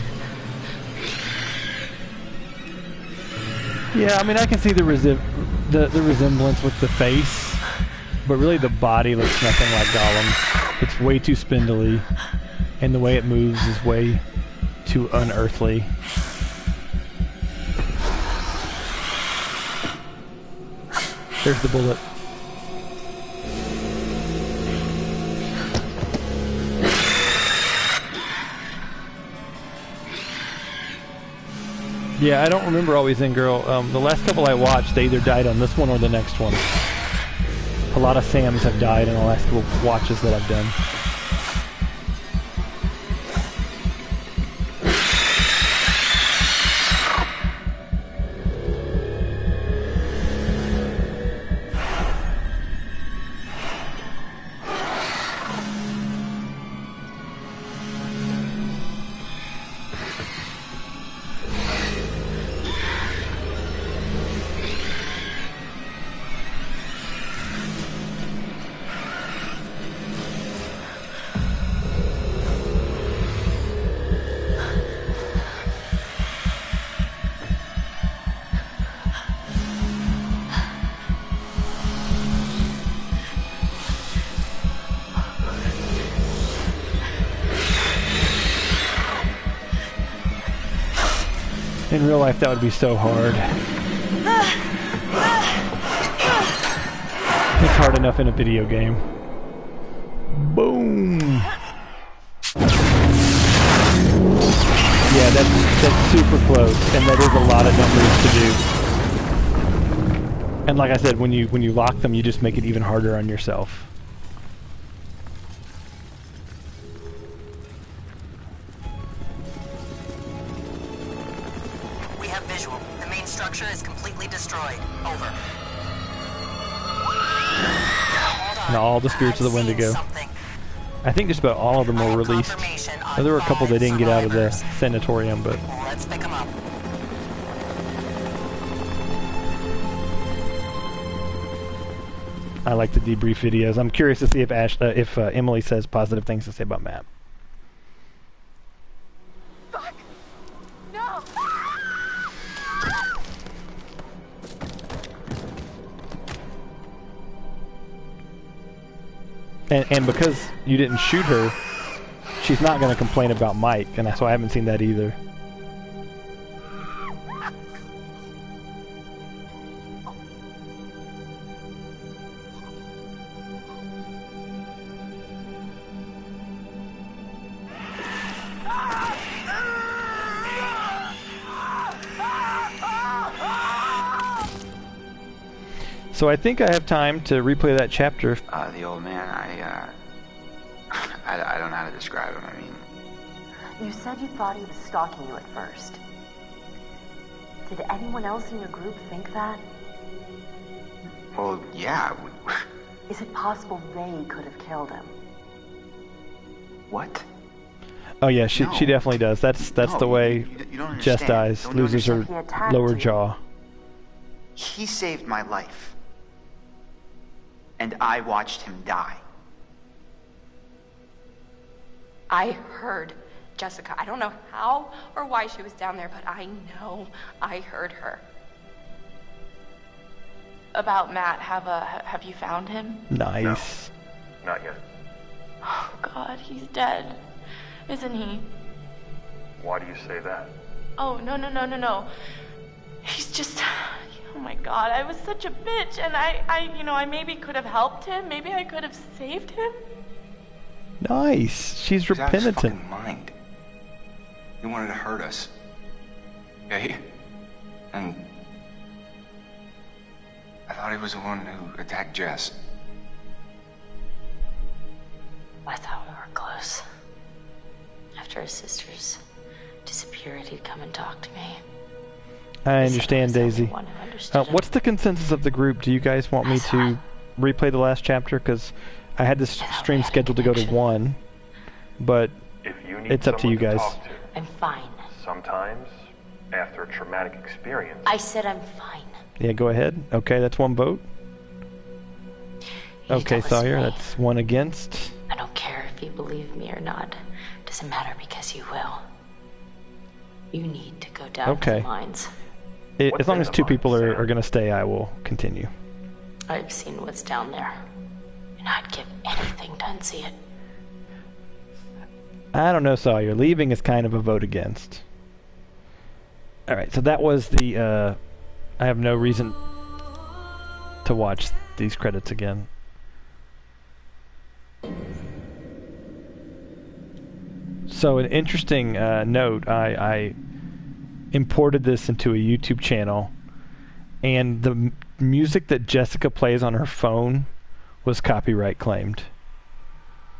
Yeah, I mean, I can see the resemblance with the face, but really the body looks nothing like Gollum. It's way too spindly, and the way it moves is way too unearthly. There's the bullet. Yeah, I don't remember always in Girl. The last couple I watched, they either died on this one or the next one. A lot of Sams have died in the last couple watches that I've done. In real life, that would be so hard. It's hard enough in a video game. Boom! Yeah, that's super close, and that is a lot of numbers to do. And like I said, when you lock them, you just make it even harder on yourself. We have visual. The main structure is completely destroyed. Over. And all the spirits of the Wendigo. I think just about all of them were released. There were a couple that didn't get out of the sanatorium, but... Let's pick them up. I like the debrief videos. I'm curious to see if Emily says positive things to say about Matt. Fuck! No! And because you didn't shoot her, she's not going to complain about Mike, and that's why I haven't seen that either. So I think I have time to replay that chapter. The old man, I don't know how to describe him. I mean... You said you thought he was stalking you at first. Did anyone else in your group think that? Well, yeah. Is it possible they could have killed him? What? Oh yeah, she definitely does. That's the way you don't Jess dies, Don't loses her lower jaw. He saved my life. And I watched him die. I heard Jessica. I don't know how or why she was down there, but I know I heard her. About Matt, have you found him? Nice. No, not yet. Oh God, he's dead, isn't he? Why do you say that? Oh, no. He's just... Oh my God, I was such a bitch, and I maybe could have helped him. Maybe I could have saved him. Nice. She's He's out of his repenitent. fucking mind. He wanted to hurt us. Okay? And I thought he was the one who attacked Jess. I thought we were close. After his sisters disappeared, he'd come and talk to me. I understand, Daisy. What's the consensus of the group? Do you guys want me to replay the last chapter? Because I had this stream scheduled to go to 1, but it's up to you guys. I'm fine. Sometimes, after a traumatic experience... I said I'm fine. Yeah, go ahead. Okay, that's 1 vote. Okay, Sawyer, that's 1 against. I don't care if you believe me or not. Doesn't matter because you will. You need to go down to the mines. As long as 2 people are going to stay, I will continue. I've seen what's down there, and I'd give anything to unsee it. I don't know, Sawyer. Leaving is kind of a vote against. Alright, so that was the... I have no reason to watch these credits again. So an interesting note, I imported this into a YouTube channel, and the music that Jessica plays on her phone was copyright claimed.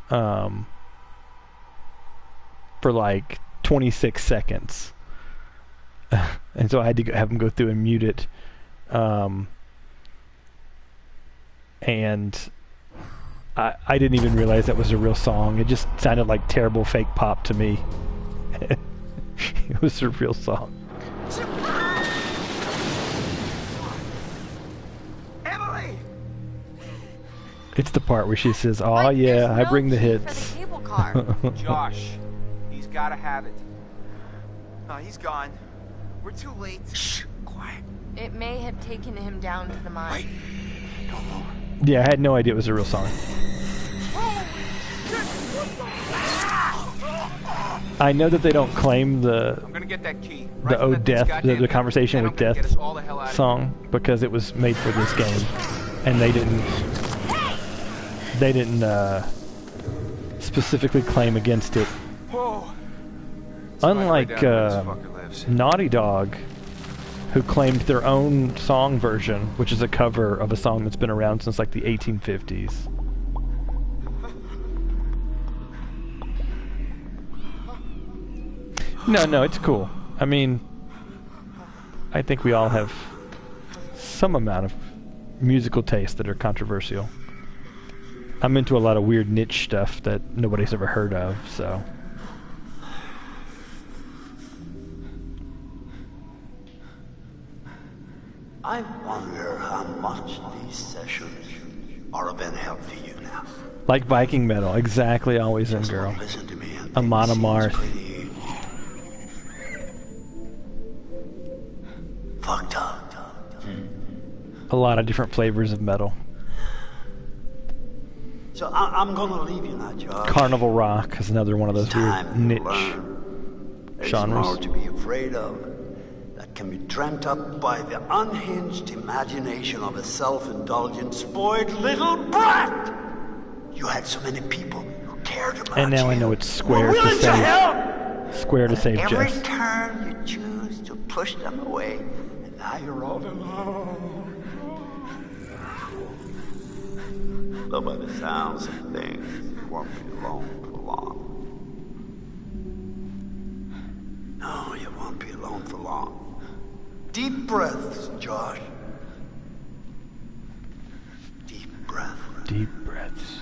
For like 26 seconds. And so I had to have them go through and mute it. And I didn't even realize that was a real song. It just sounded like terrible fake pop to me. It was a real song. Emily! It's the part where she says, "Oh yeah, I bring the hits." Josh, he's gotta have it. Oh, he's gone. We're too late. Shh, quiet. It may have taken him down to the mine. Don't move. Yeah, I had no idea it was a real song. I know that they don't claim the I'm gonna get that key. the "Oh Death," the conversation with Death song, because it was made for this game, and they didn't they didn't specifically claim against it. Whoa. Unlike Naughty Dog, who claimed their own song version, which is a cover of a song that's been around since like the 1850s. No, it's cool. I mean, I think we all have some amount of musical tastes that are controversial. I'm into a lot of weird niche stuff that nobody's ever heard of, so... I wonder how much these sessions are of any help to you now. Like Viking metal, exactly, always in girl. Listen to me. Amon Amarth. Fucked up. A lot of different flavors of metal. So I'm gonna leave you now, George. Carnival rock is another one of those weird niche There's genres. more to be afraid of that can be dreamt up by the unhinged imagination of a self-indulgent, spoiled little brat. You had so many people who cared about you. And now I know it's Square to save Every Jess. turn you choose to push them away, and now you're all alone. But by the sounds of things, you won't be alone for long. No, you won't be alone for long. Deep breaths, Josh. Deep breath. Deep breaths.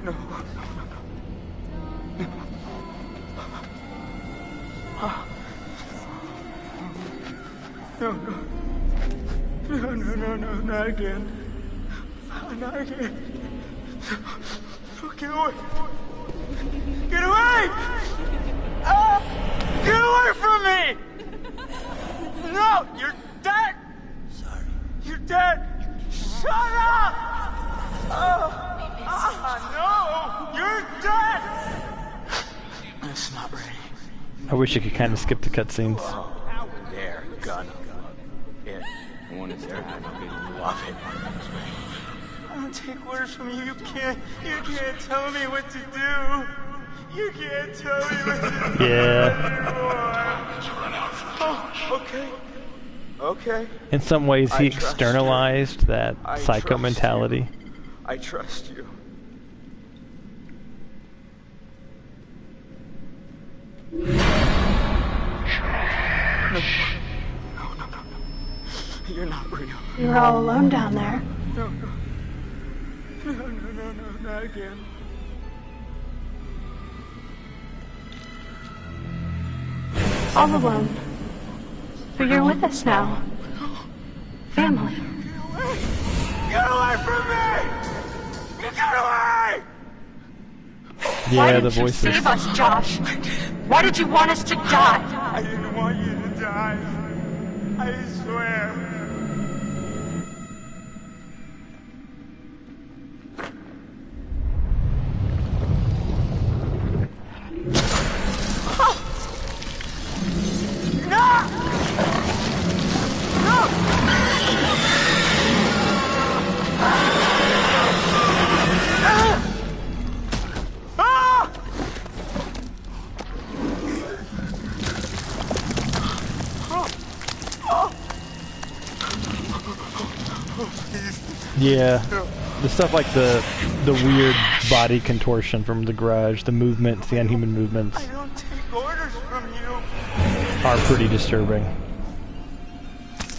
No. No, not again. Not again. Get away! Get away! Get away from me! No, you're dead! Sorry. You're dead! Shut up! No! You're dead! It's not ready. I wish I could kind of skip the cutscenes. There, gun. It. One is there. I love it. I don't take orders from you. You can't tell me what to do. You can't tell me what to do. Yeah. Oh, okay. In some ways, he I trust externalized that I psycho trust mentality. I trust you. No. You're not real. You're all alone down there. No, not again. All alone. But you're with us now. Family. Get away from me! Get away! Yeah, Why the didn't you voices. save us, Josh? Why did you want us to die? I didn't want you to die. I swear. Yeah, the stuff like the weird body contortion from The Grudge, the movements, the unhuman movements, I don't take orders from you. are pretty disturbing.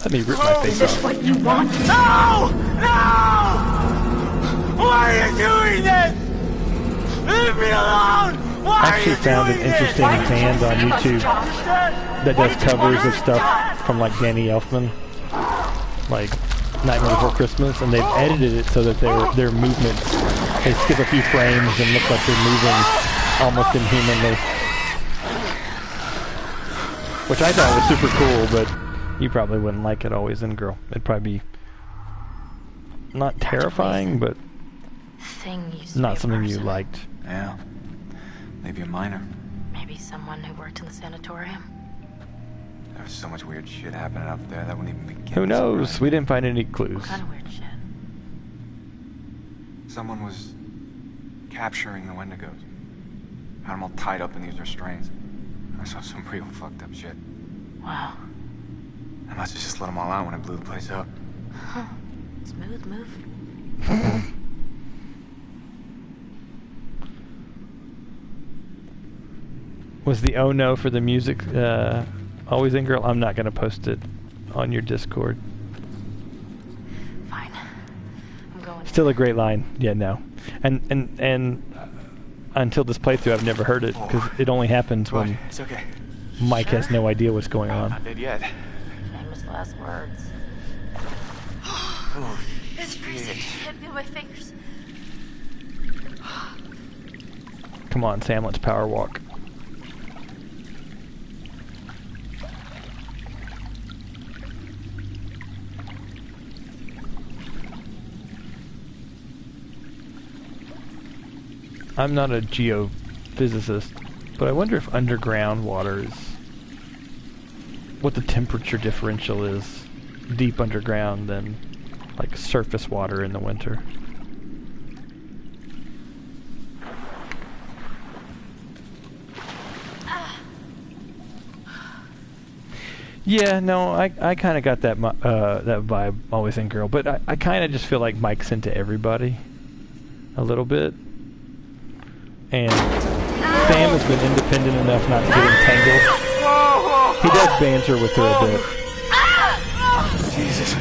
Let me rip my face Is this off. what you want? No! No! Why are you doing this? Leave me alone! Why I actually found an interesting band on YouTube that does covers of stuff from like Danny Elfman, like Nightmare Before Christmas, and they've edited it so that their movements, they skip a few frames and look like they're moving almost inhumanly. Which I thought was super cool, but you probably wouldn't like it always in girl. It'd probably be not terrifying, but not something you liked. Yeah. Maybe a minor. Maybe someone who worked in the sanatorium. There was so much weird shit happening up there that wouldn't even begin. Who knows? We didn't find any clues. What kind of weird shit? Someone was capturing the Wendigos. Had them all tied up in these restraints. I saw some real fucked up shit. Wow. I must have just let them all out when I blew the place up. Huh. Smooth move. Was the oh no for the music always in, girl? I'm not going to post it on your Discord. Fine. I'm going. Still a great line. Yeah, no. And until this playthrough, I've never heard it because it only happens when It's okay. Mike has no idea what's going on. Not dead yet. Famous last words. Oh, It's freezing. I can't feel my fingers. Come on, Sam, let's power walk. I'm not a geophysicist, but I wonder if underground water is... what the temperature differential is deep underground than like surface water in the winter. Yeah, no, I kind of got that that vibe always in Girl, but I kind of just feel like Mike's into everybody a little bit. And Sam has been independent enough not to get entangled. He does banter with her a bit. Jesus.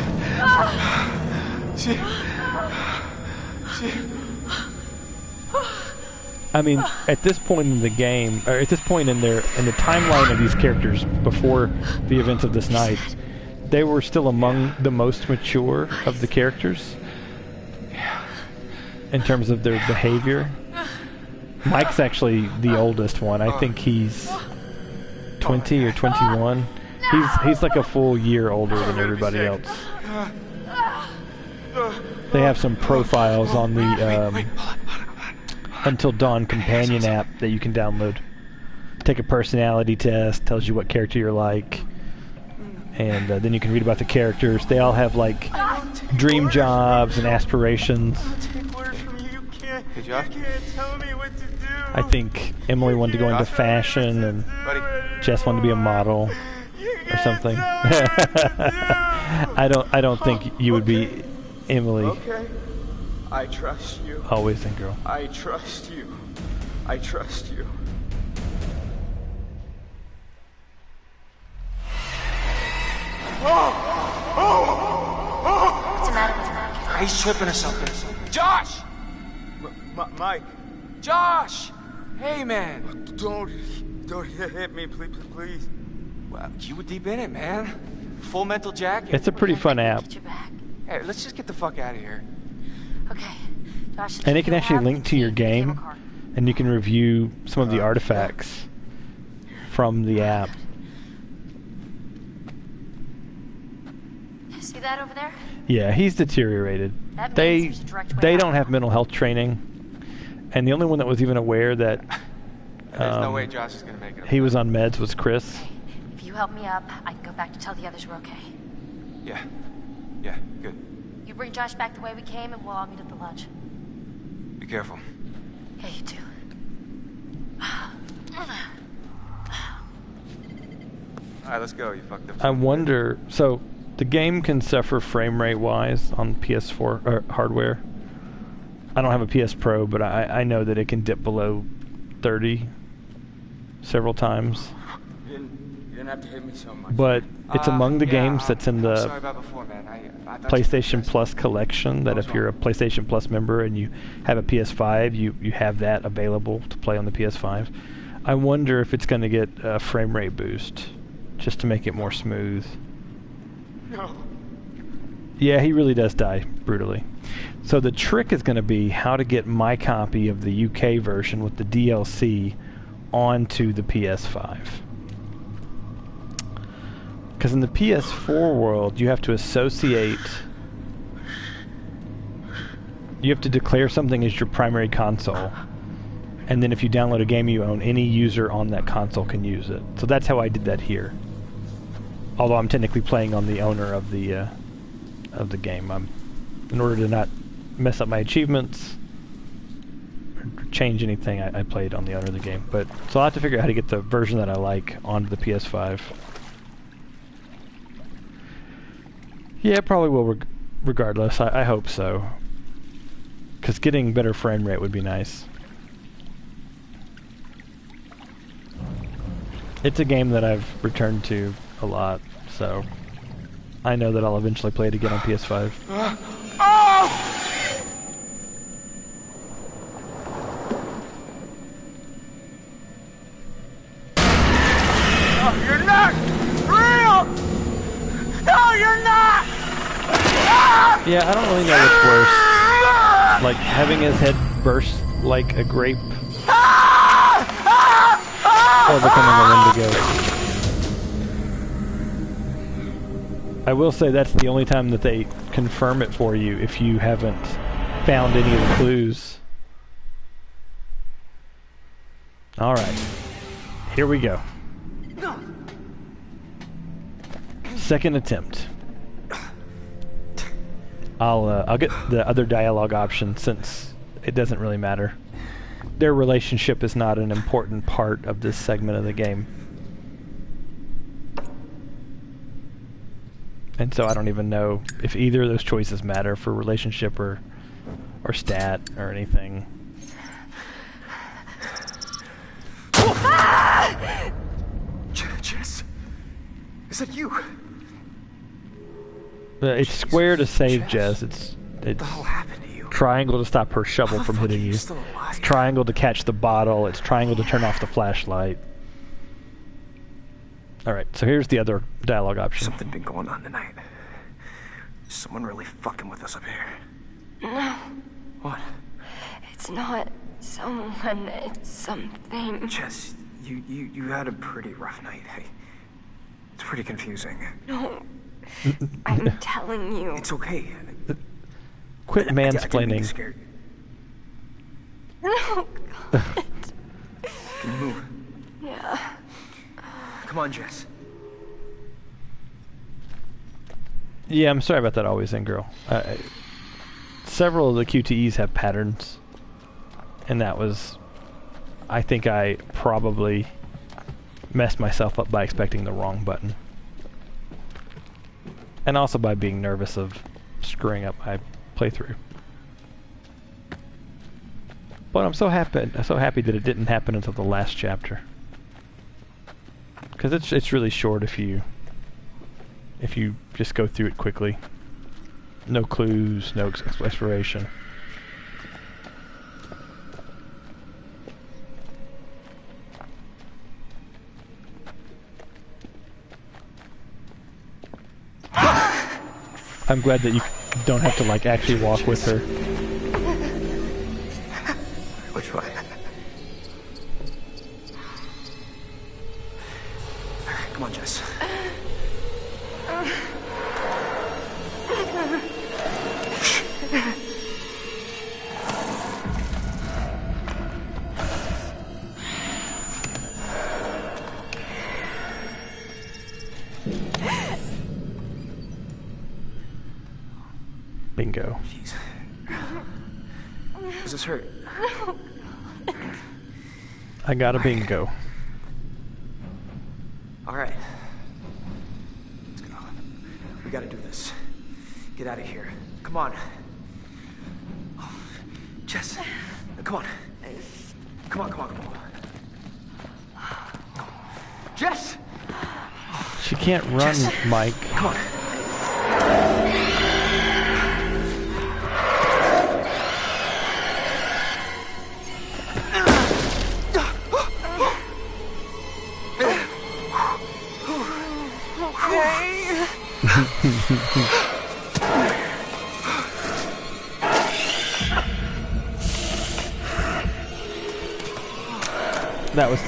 I mean, at this point in the game, or at this point in the timeline of these characters before the events of this night, they were still among the most mature of the characters in terms of their behavior. Mike's actually the oldest one. I think he's 20 or 21. He's like a full year older than everybody else. They have some profiles on the Until Dawn companion app that you can download. Take a personality test, tells you what character you're like, and then you can read about the characters. They all have like dream jobs and aspirations. Hey, Josh. You can't tell me what to do. I think Emily wanted to go into fashion, and Jess wanted to be a model or something. I don't think you would be Emily. Okay. I trust you. Always in Girl. I trust you. I trust you. What's the matter with him? He's tripping or something. Josh! Mike. Josh! Hey, man. Don't hit me, please. Well, you were deep in it, man. Full mental jacket. It's a pretty fun app. Hey, let's just get the fuck out of here. Okay. Josh, And it can actually link to your game, and you can review some of the artifacts from the app. See that over there? Yeah, he's deteriorated. That They means there's a direct way they out. don't have mental health training, and the only one that was even aware that There's no way Josh is gonna make it. he was on meds was Chris. If you help me up, I can go back to tell the others we're okay. Yeah, good. You bring Josh back the way we came, and we'll all meet at the lodge. Be careful. Yeah, you too. Alright, let's go. You fucked up. I wonder. So the game can suffer frame rate wise on PS4 hardware. I don't have a PS Pro, but I know that it can dip below 30 several times. You didn't have to hit me so much. But it's among the yeah, games that's in the Sorry about before, man. I thought PlayStation Plus collection, that if you're a PlayStation Plus member and you have a PS5, you have that available to play on the PS5. I wonder if it's going to get a frame rate boost just to make it more smooth. No. Yeah, he really does die brutally. So the trick is going to be how to get my copy of the UK version with the DLC onto the PS5. Because in the PS4 world, you have to associate... You have to declare something as your primary console. And then if you download a game you own, any user on that console can use it. So that's how I did that here. although I'm technically playing on the owner of the game. In order to not mess up my achievements or change anything, I played on the owner of the game. But so I'll have to figure out how to get the version that I like onto the PS5. Yeah, it probably will regardless. I hope so. Because getting better frame rate would be nice. It's a game that I've returned to a lot, so I know that I'll eventually play it again on PS5. Oh, you're not real! No, you're not! Yeah, I don't really know what's worse. Like, having his head burst like a grape, or becoming a Wendigo. I will say that's the only time that they confirm it for you if you haven't found any of the clues. Alright. Here we go. Second attempt. I'll get the other dialogue option since it doesn't really matter. Their relationship is not an important part of this segment of the game. And so I don't even know if either of those choices matter for relationship or stat or anything. Jess, is that you? It's square to save Jess. It's What the hell happened to you? triangle to stop her shovel from hitting you. still alive? It's triangle to catch the bottle. It's triangle to turn off the flashlight. Alright, so here's the other dialogue option. Something been going on tonight. Someone really fucking with us up here. No. What? It's not someone, it's something. Jess, you had a pretty rough night. Hey, it's pretty confusing. No. I'm telling you. It's okay. Quit I didn't mean to mansplaining. scare you. No, God. Can you move? Yeah. Come on, Jess. Yeah, I'm sorry about that always in girl. Several of the QTEs have patterns, and that was, I think I probably messed myself up by expecting the wrong button. And also by being nervous of screwing up my playthrough. But I'm so happy that it didn't happen until the last chapter. Because it's really short if you just go through it quickly. No clues, no exploration. I'm glad that you don't have to like actually walk with her. Which way? Come on, Jess. Bingo. Jeez. Does this hurt? I got a bingo. All right. Let's go. We gotta do this. Get out of here. Come on. Jess, come on. Come on, come on, come on. Jess! She can't run, Jess. Mike. Come on.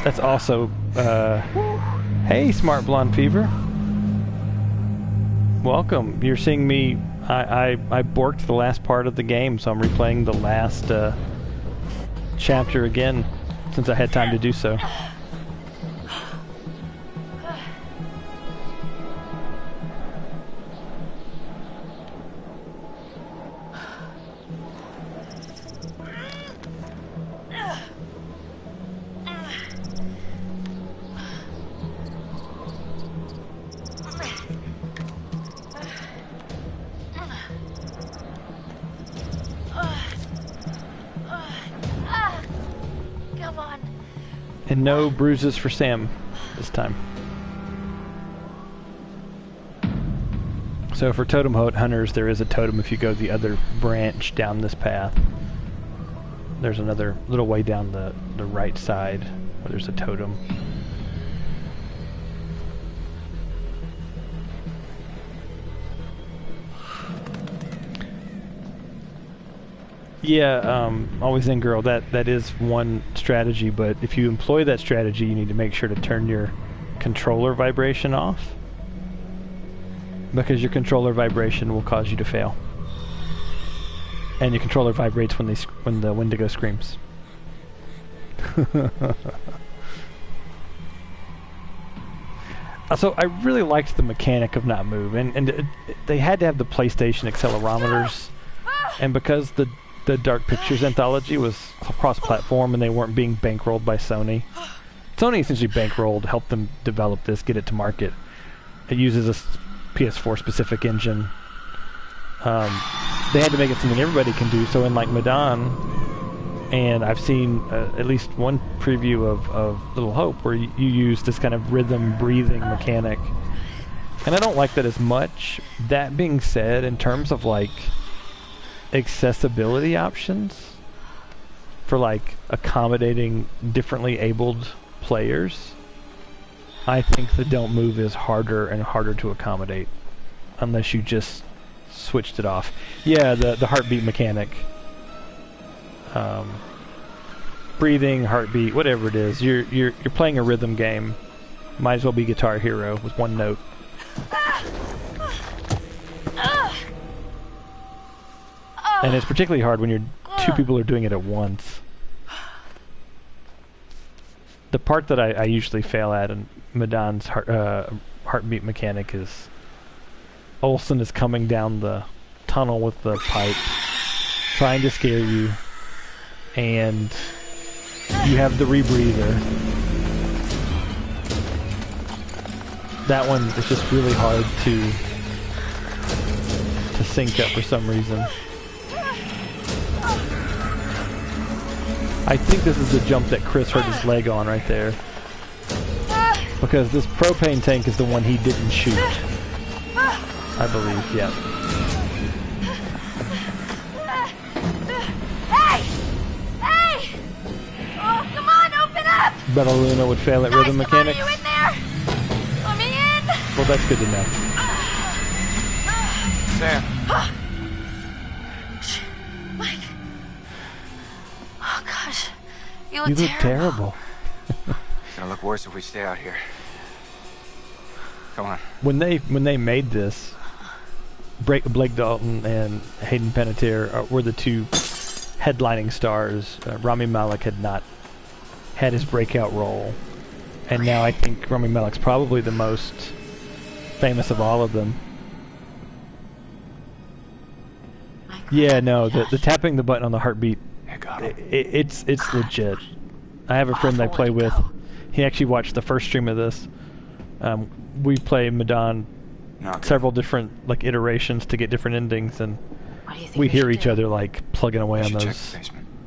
That's also hey, Smart Blonde Fever. Welcome. You're seeing me. I borked the last part of the game, so I'm replaying the last chapter again since I had time to do so. Come on. And no bruises for Sam this time. So for totem hunters, there is a totem if you go the other branch down this path. There's another little way down the right side where there's a totem. Yeah, always in girl, that is one strategy, but if you employ that strategy, you need to make sure to turn your controller vibration off, because your controller vibration will cause you to fail. And your controller vibrates when the Wendigo screams. So I really liked the mechanic of not move, and they had to have the PlayStation accelerometers, and because the Dark Pictures anthology was cross-platform and they weren't being bankrolled by Sony. Sony essentially bankrolled, helped them develop this, get it to market. It uses a PS4 specific engine. They had to make it something everybody can do, so in like Medan, and I've seen at least one preview of Little Hope where you use this kind of rhythm breathing mechanic. And I don't like that as much. That being said, in terms of like accessibility options for like accommodating differently abled players, I think the don't move is harder and harder to accommodate unless you just switched it off. Yeah, the heartbeat mechanic, breathing, heartbeat, whatever it is, you're playing a rhythm game. Might as well be Guitar Hero with one note. And it's particularly hard when two people are doing it at once. The part that I usually fail at in Medan's heartbeat mechanic is Olsen is coming down the tunnel with the pipe, trying to scare you, and you have the rebreather. That one is just really hard to sync up for some reason. I think this is the jump that Chris hurt his leg on right there. Because this propane tank is the one he didn't shoot. I believe, yeah. Hey! Hey! Oh, come on, open up! Betaluna would fail at rhythm mechanics. Come on, are you in there? Let me in! Well, that's good to know. Sam. Mike. Oh gosh, you look terrible. It's gonna look worse if we stay out here. Come on. When they made this, Blake Dalton and Hayden Panettiere were the two headlining stars. Rami Malek had not had his breakout role, and now I think Rami Malek's probably the most famous of all of them. Yeah, no, the tapping the button on the heartbeat, it's legit. I have a friend I play with. He actually watched the first stream of this. We play Medan several different like iterations to get different endings, and we hear each other like plugging away on those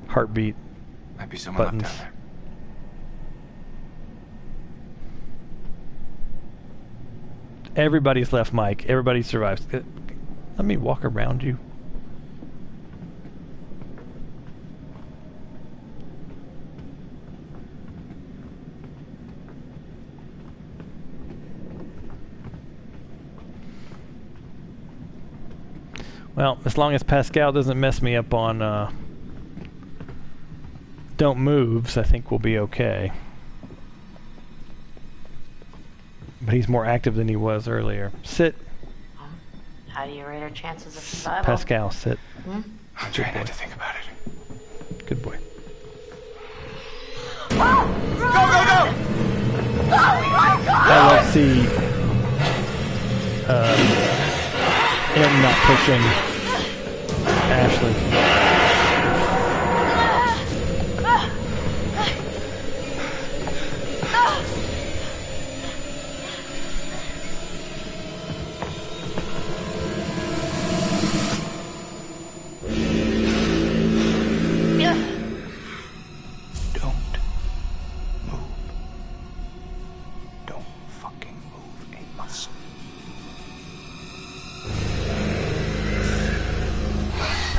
heartbeat Might be someone buttons. up down there. Everybody's left, Mike. Everybody survives. Let me walk around you. Well, as long as Pascal doesn't mess me up on don't moves, I think we'll be okay. But he's more active than he was earlier. Sit. How do you rate our chances of survival? Pascal, sit. I'm trying not to think about it. Good boy. Go, go, go! Oh my God! I see him not pushing Ashley.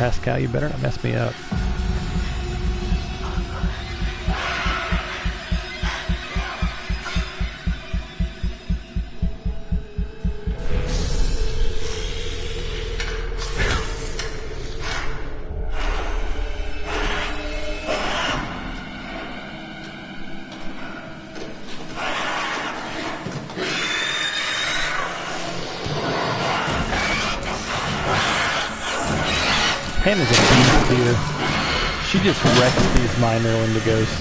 Pascal, you better not mess me up. Hannah's a beast here. She just wrecks these minor Wendigos.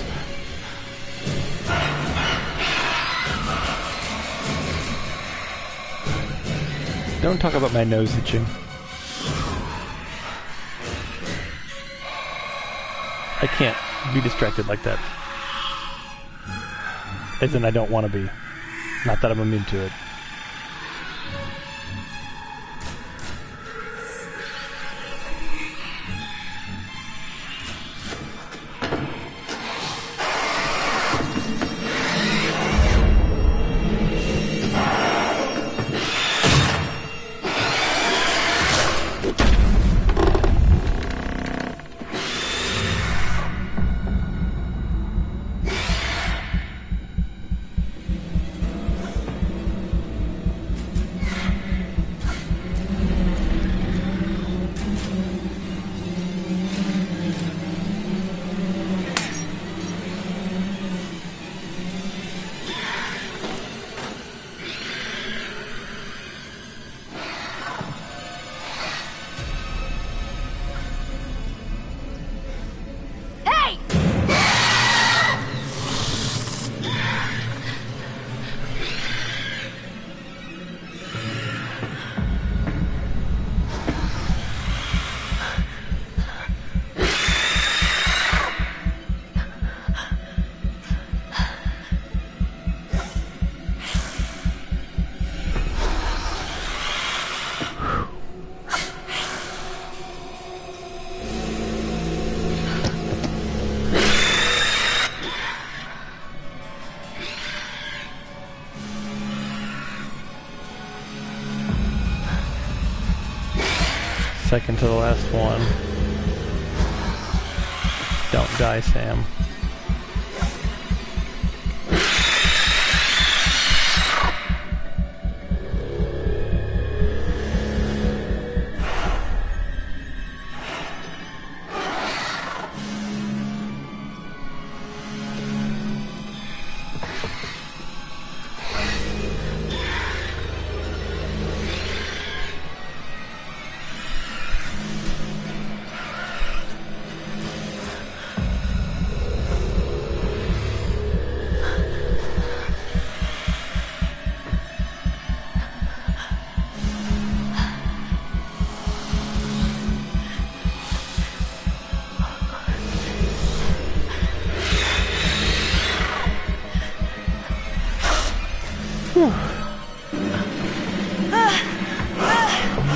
Don't talk about my nose itching. I can't be distracted like that. As in, I don't want to be. Not that I'm immune to it. Second to the last one. Don't die, Sam.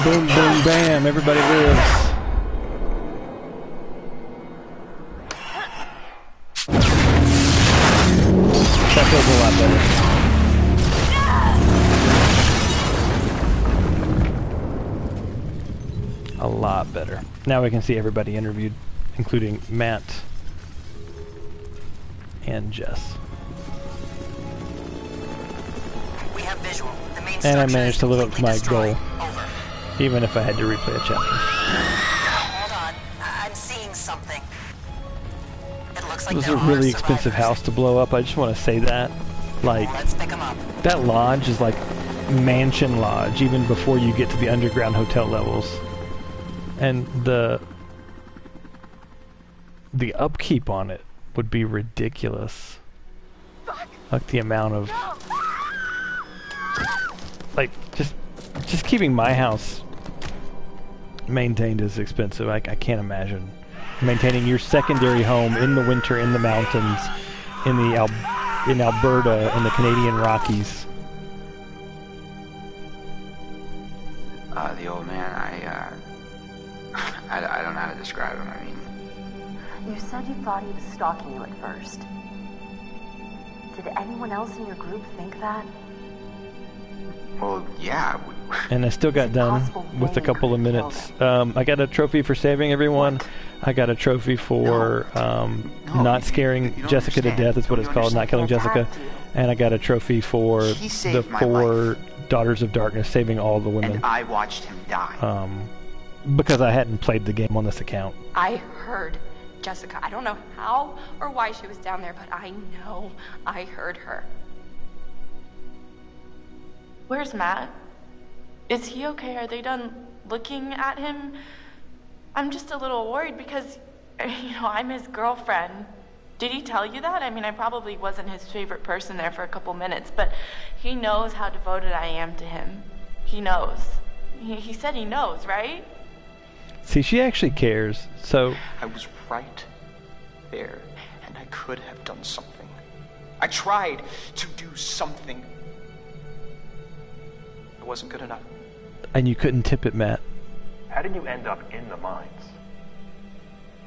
Boom, boom, bam, everybody lives. That feels a lot better. A lot better. Now we can see everybody interviewed, including Matt and Jess. We have visual. The main and I managed to live up to my destroyed. goal. Even if I had to replay a chapter. Hold on. I'm seeing something. It looks like This is a really expensive house to blow up. I just want to say that. Like, let's pick 'em up. That lodge is like mansion lodge, even before you get to the underground hotel levels. And the upkeep on it would be ridiculous. Like the amount of... Like, just keeping my house maintained is expensive. I can't imagine maintaining your secondary home in the winter in the mountains in Alberta in the Canadian Rockies. The old man, I don't know how to describe him. I mean, You said you thought he was stalking you at first. Did anyone else in your group think that? Well, yeah. And I still got done with a couple of minutes. I got a trophy for saving everyone. I got a trophy for not scaring Jessica to death, is what it's called, not killing Jessica. And I got a trophy for the 4 Daughters of Darkness, saving all the women. And I watched him die. Because I hadn't played the game on this account. I heard Jessica. I don't know how or why she was down there, but I know I heard her. Where's Matt? Is he okay? Are they done looking at him? I'm just a little worried because, I'm his girlfriend. Did he tell you that? I mean, I probably wasn't his favorite person there for a couple minutes, but he knows how devoted I am to him. He knows. He said he knows, right? See, she actually cares, so... I was right there, and I could have done something. I tried to do something. It wasn't good enough. And you couldn't tip it, Matt. How did you end up in the mines?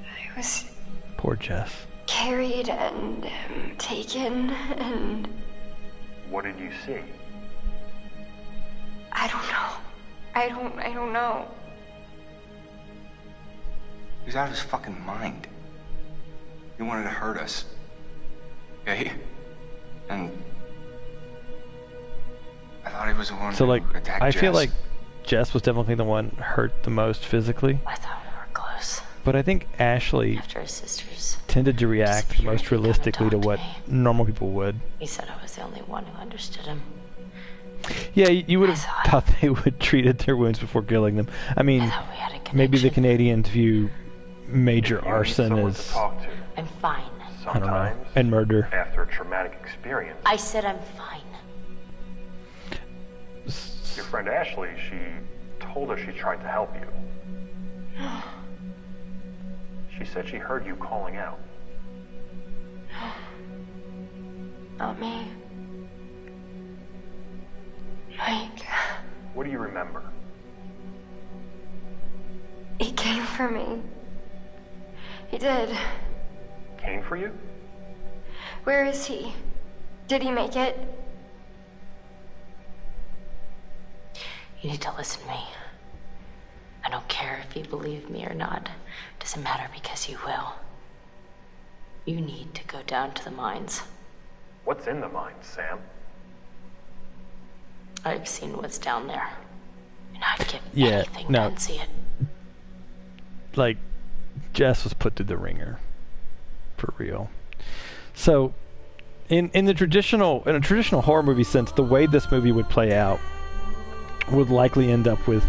I was Poor Jess. carried and taken and... What did you see? I don't know. I don't know. He was out of his fucking mind. He wanted to hurt us. Okay? And I thought he was the one So, like, who attacked I Jess. feel like Jess was definitely the one hurt the most physically. I thought we were close. But I think Ashley After his sisters tended to react most realistically to what normal people would. He said I was the only one who understood him. Yeah, you would have thought they would treated their wounds before killing them. I mean, maybe the Canadians view major arson as, I'm fine. I don't know, and murder. After a traumatic experience. I said I'm fine. Your friend Ashley, she told us she tried to help you. She said she heard you calling out. Not me. Mike. What do you remember? He came for me. He did. Came for you? Where is he? Did he make it? You need to listen to me. I don't care if you believe me or not. Doesn't matter because you will. You need to go down to the mines. What's in the mines, Sam? I've seen what's down there. And I'd give Yeah, anything no. to see it. Like, Jess was put through the ringer. For real. So, in a traditional horror movie sense, the way this movie would play out would likely end up with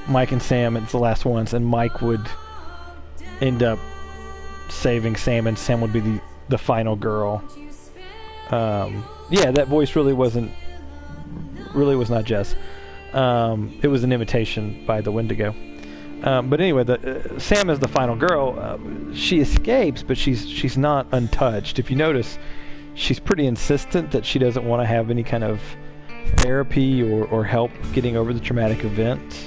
Mike and Sam as the last ones, and Mike would end up saving Sam, and Sam would be the final girl. Yeah, that voice really was not Jess. It was an imitation by the Wendigo. But anyway, Sam is the final girl. She escapes, but she's not untouched. If you notice, she's pretty insistent that she doesn't want to have any kind of therapy or help getting over the traumatic event.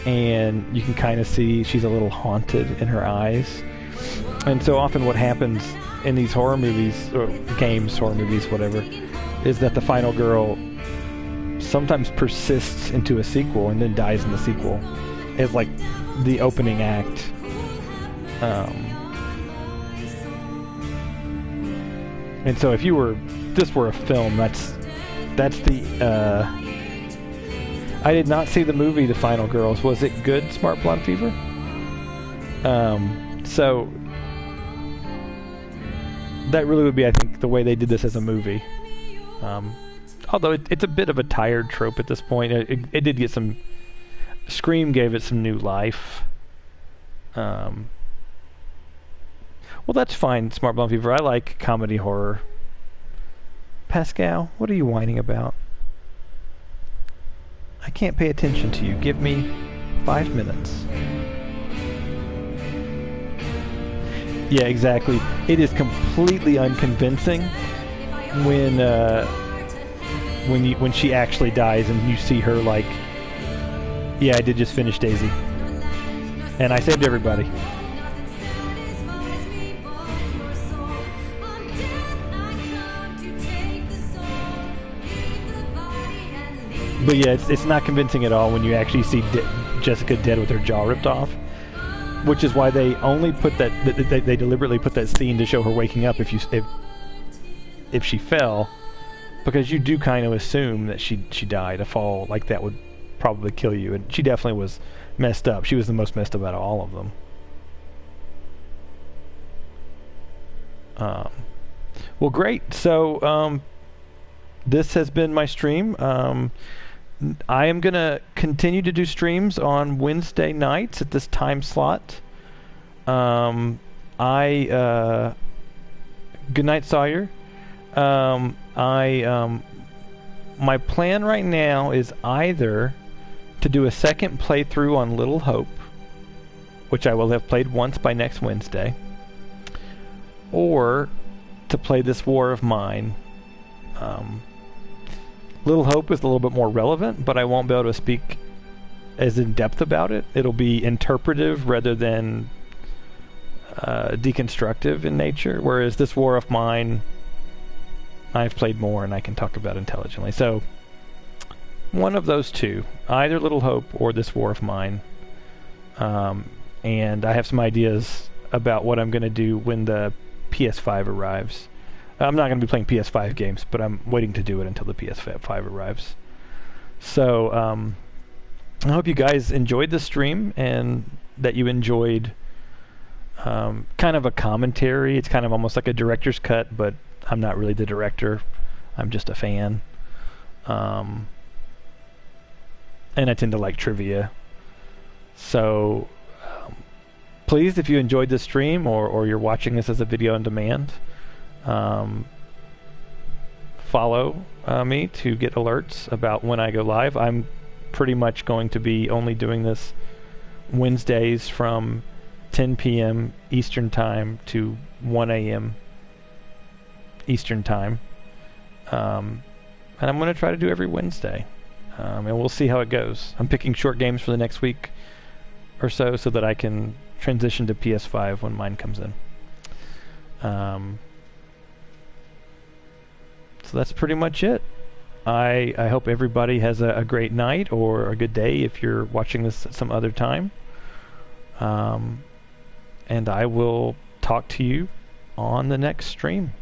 And you can kind of see she's a little haunted in her eyes. And so often what happens in these horror movies, or games, horror movies, whatever, is that the final girl sometimes persists into a sequel and then dies in the sequel. It's like the opening act. And so if this were a film, that's the, I did not see the movie The Final Girls. Was it good, Smart Blonde Fever? So that really would be, I think, the way they did this as a movie. Although it's a bit of a tired trope at this point. It did get some... Scream gave it some new life. Well, that's fine, Smart Blonde Fever. I like comedy horror. Pascal, what are you whining about? I can't pay attention to you. Give me 5 minutes. Yeah, exactly. It is completely unconvincing when she actually dies and you see her like, yeah, I did just finish Daisy. And I saved everybody. But yeah, it's not convincing at all when you actually see Jessica dead with her jaw ripped off. Which is why they only put that. They deliberately put that scene to show her waking up if she fell, because you do kind of assume that she died. A fall like that would probably kill you, and she definitely was messed up. She was the most messed up out of all of them. Well, great. So this has been my stream. I am going to continue to do streams on Wednesday nights at this time slot. Good night, Sawyer. My plan right now is either to do a second playthrough on Little Hope, which I will have played once by next Wednesday, or to play this War of Mine. Little Hope is a little bit more relevant, but I won't be able to speak as in depth about it. It'll be interpretive rather than deconstructive in nature, whereas this War of Mine I've played more and I can talk about intelligently. So one of those two, either Little Hope or this War of Mine. And I have some ideas about what I'm going to do when the PS5 arrives. I'm not going to be playing PS5 games, but I'm waiting to do it until the PS5 arrives. So I hope you guys enjoyed the stream and that you enjoyed kind of a commentary. It's kind of almost like a director's cut, but I'm not really the director. I'm just a fan. And I tend to like trivia. So please, if you enjoyed this stream or you're watching this as a video on demand, follow me to get alerts about when I go live. I'm pretty much going to be only doing this Wednesdays from 10 p.m. Eastern Time to 1 a.m. Eastern Time. And I'm going to try to do every Wednesday. And we'll see how it goes. I'm picking short games for the next week or so that I can transition to PS5 when mine comes in. So that's pretty much it. I hope everybody has a great night or a good day if you're watching this at some other time. And I will talk to you on the next stream.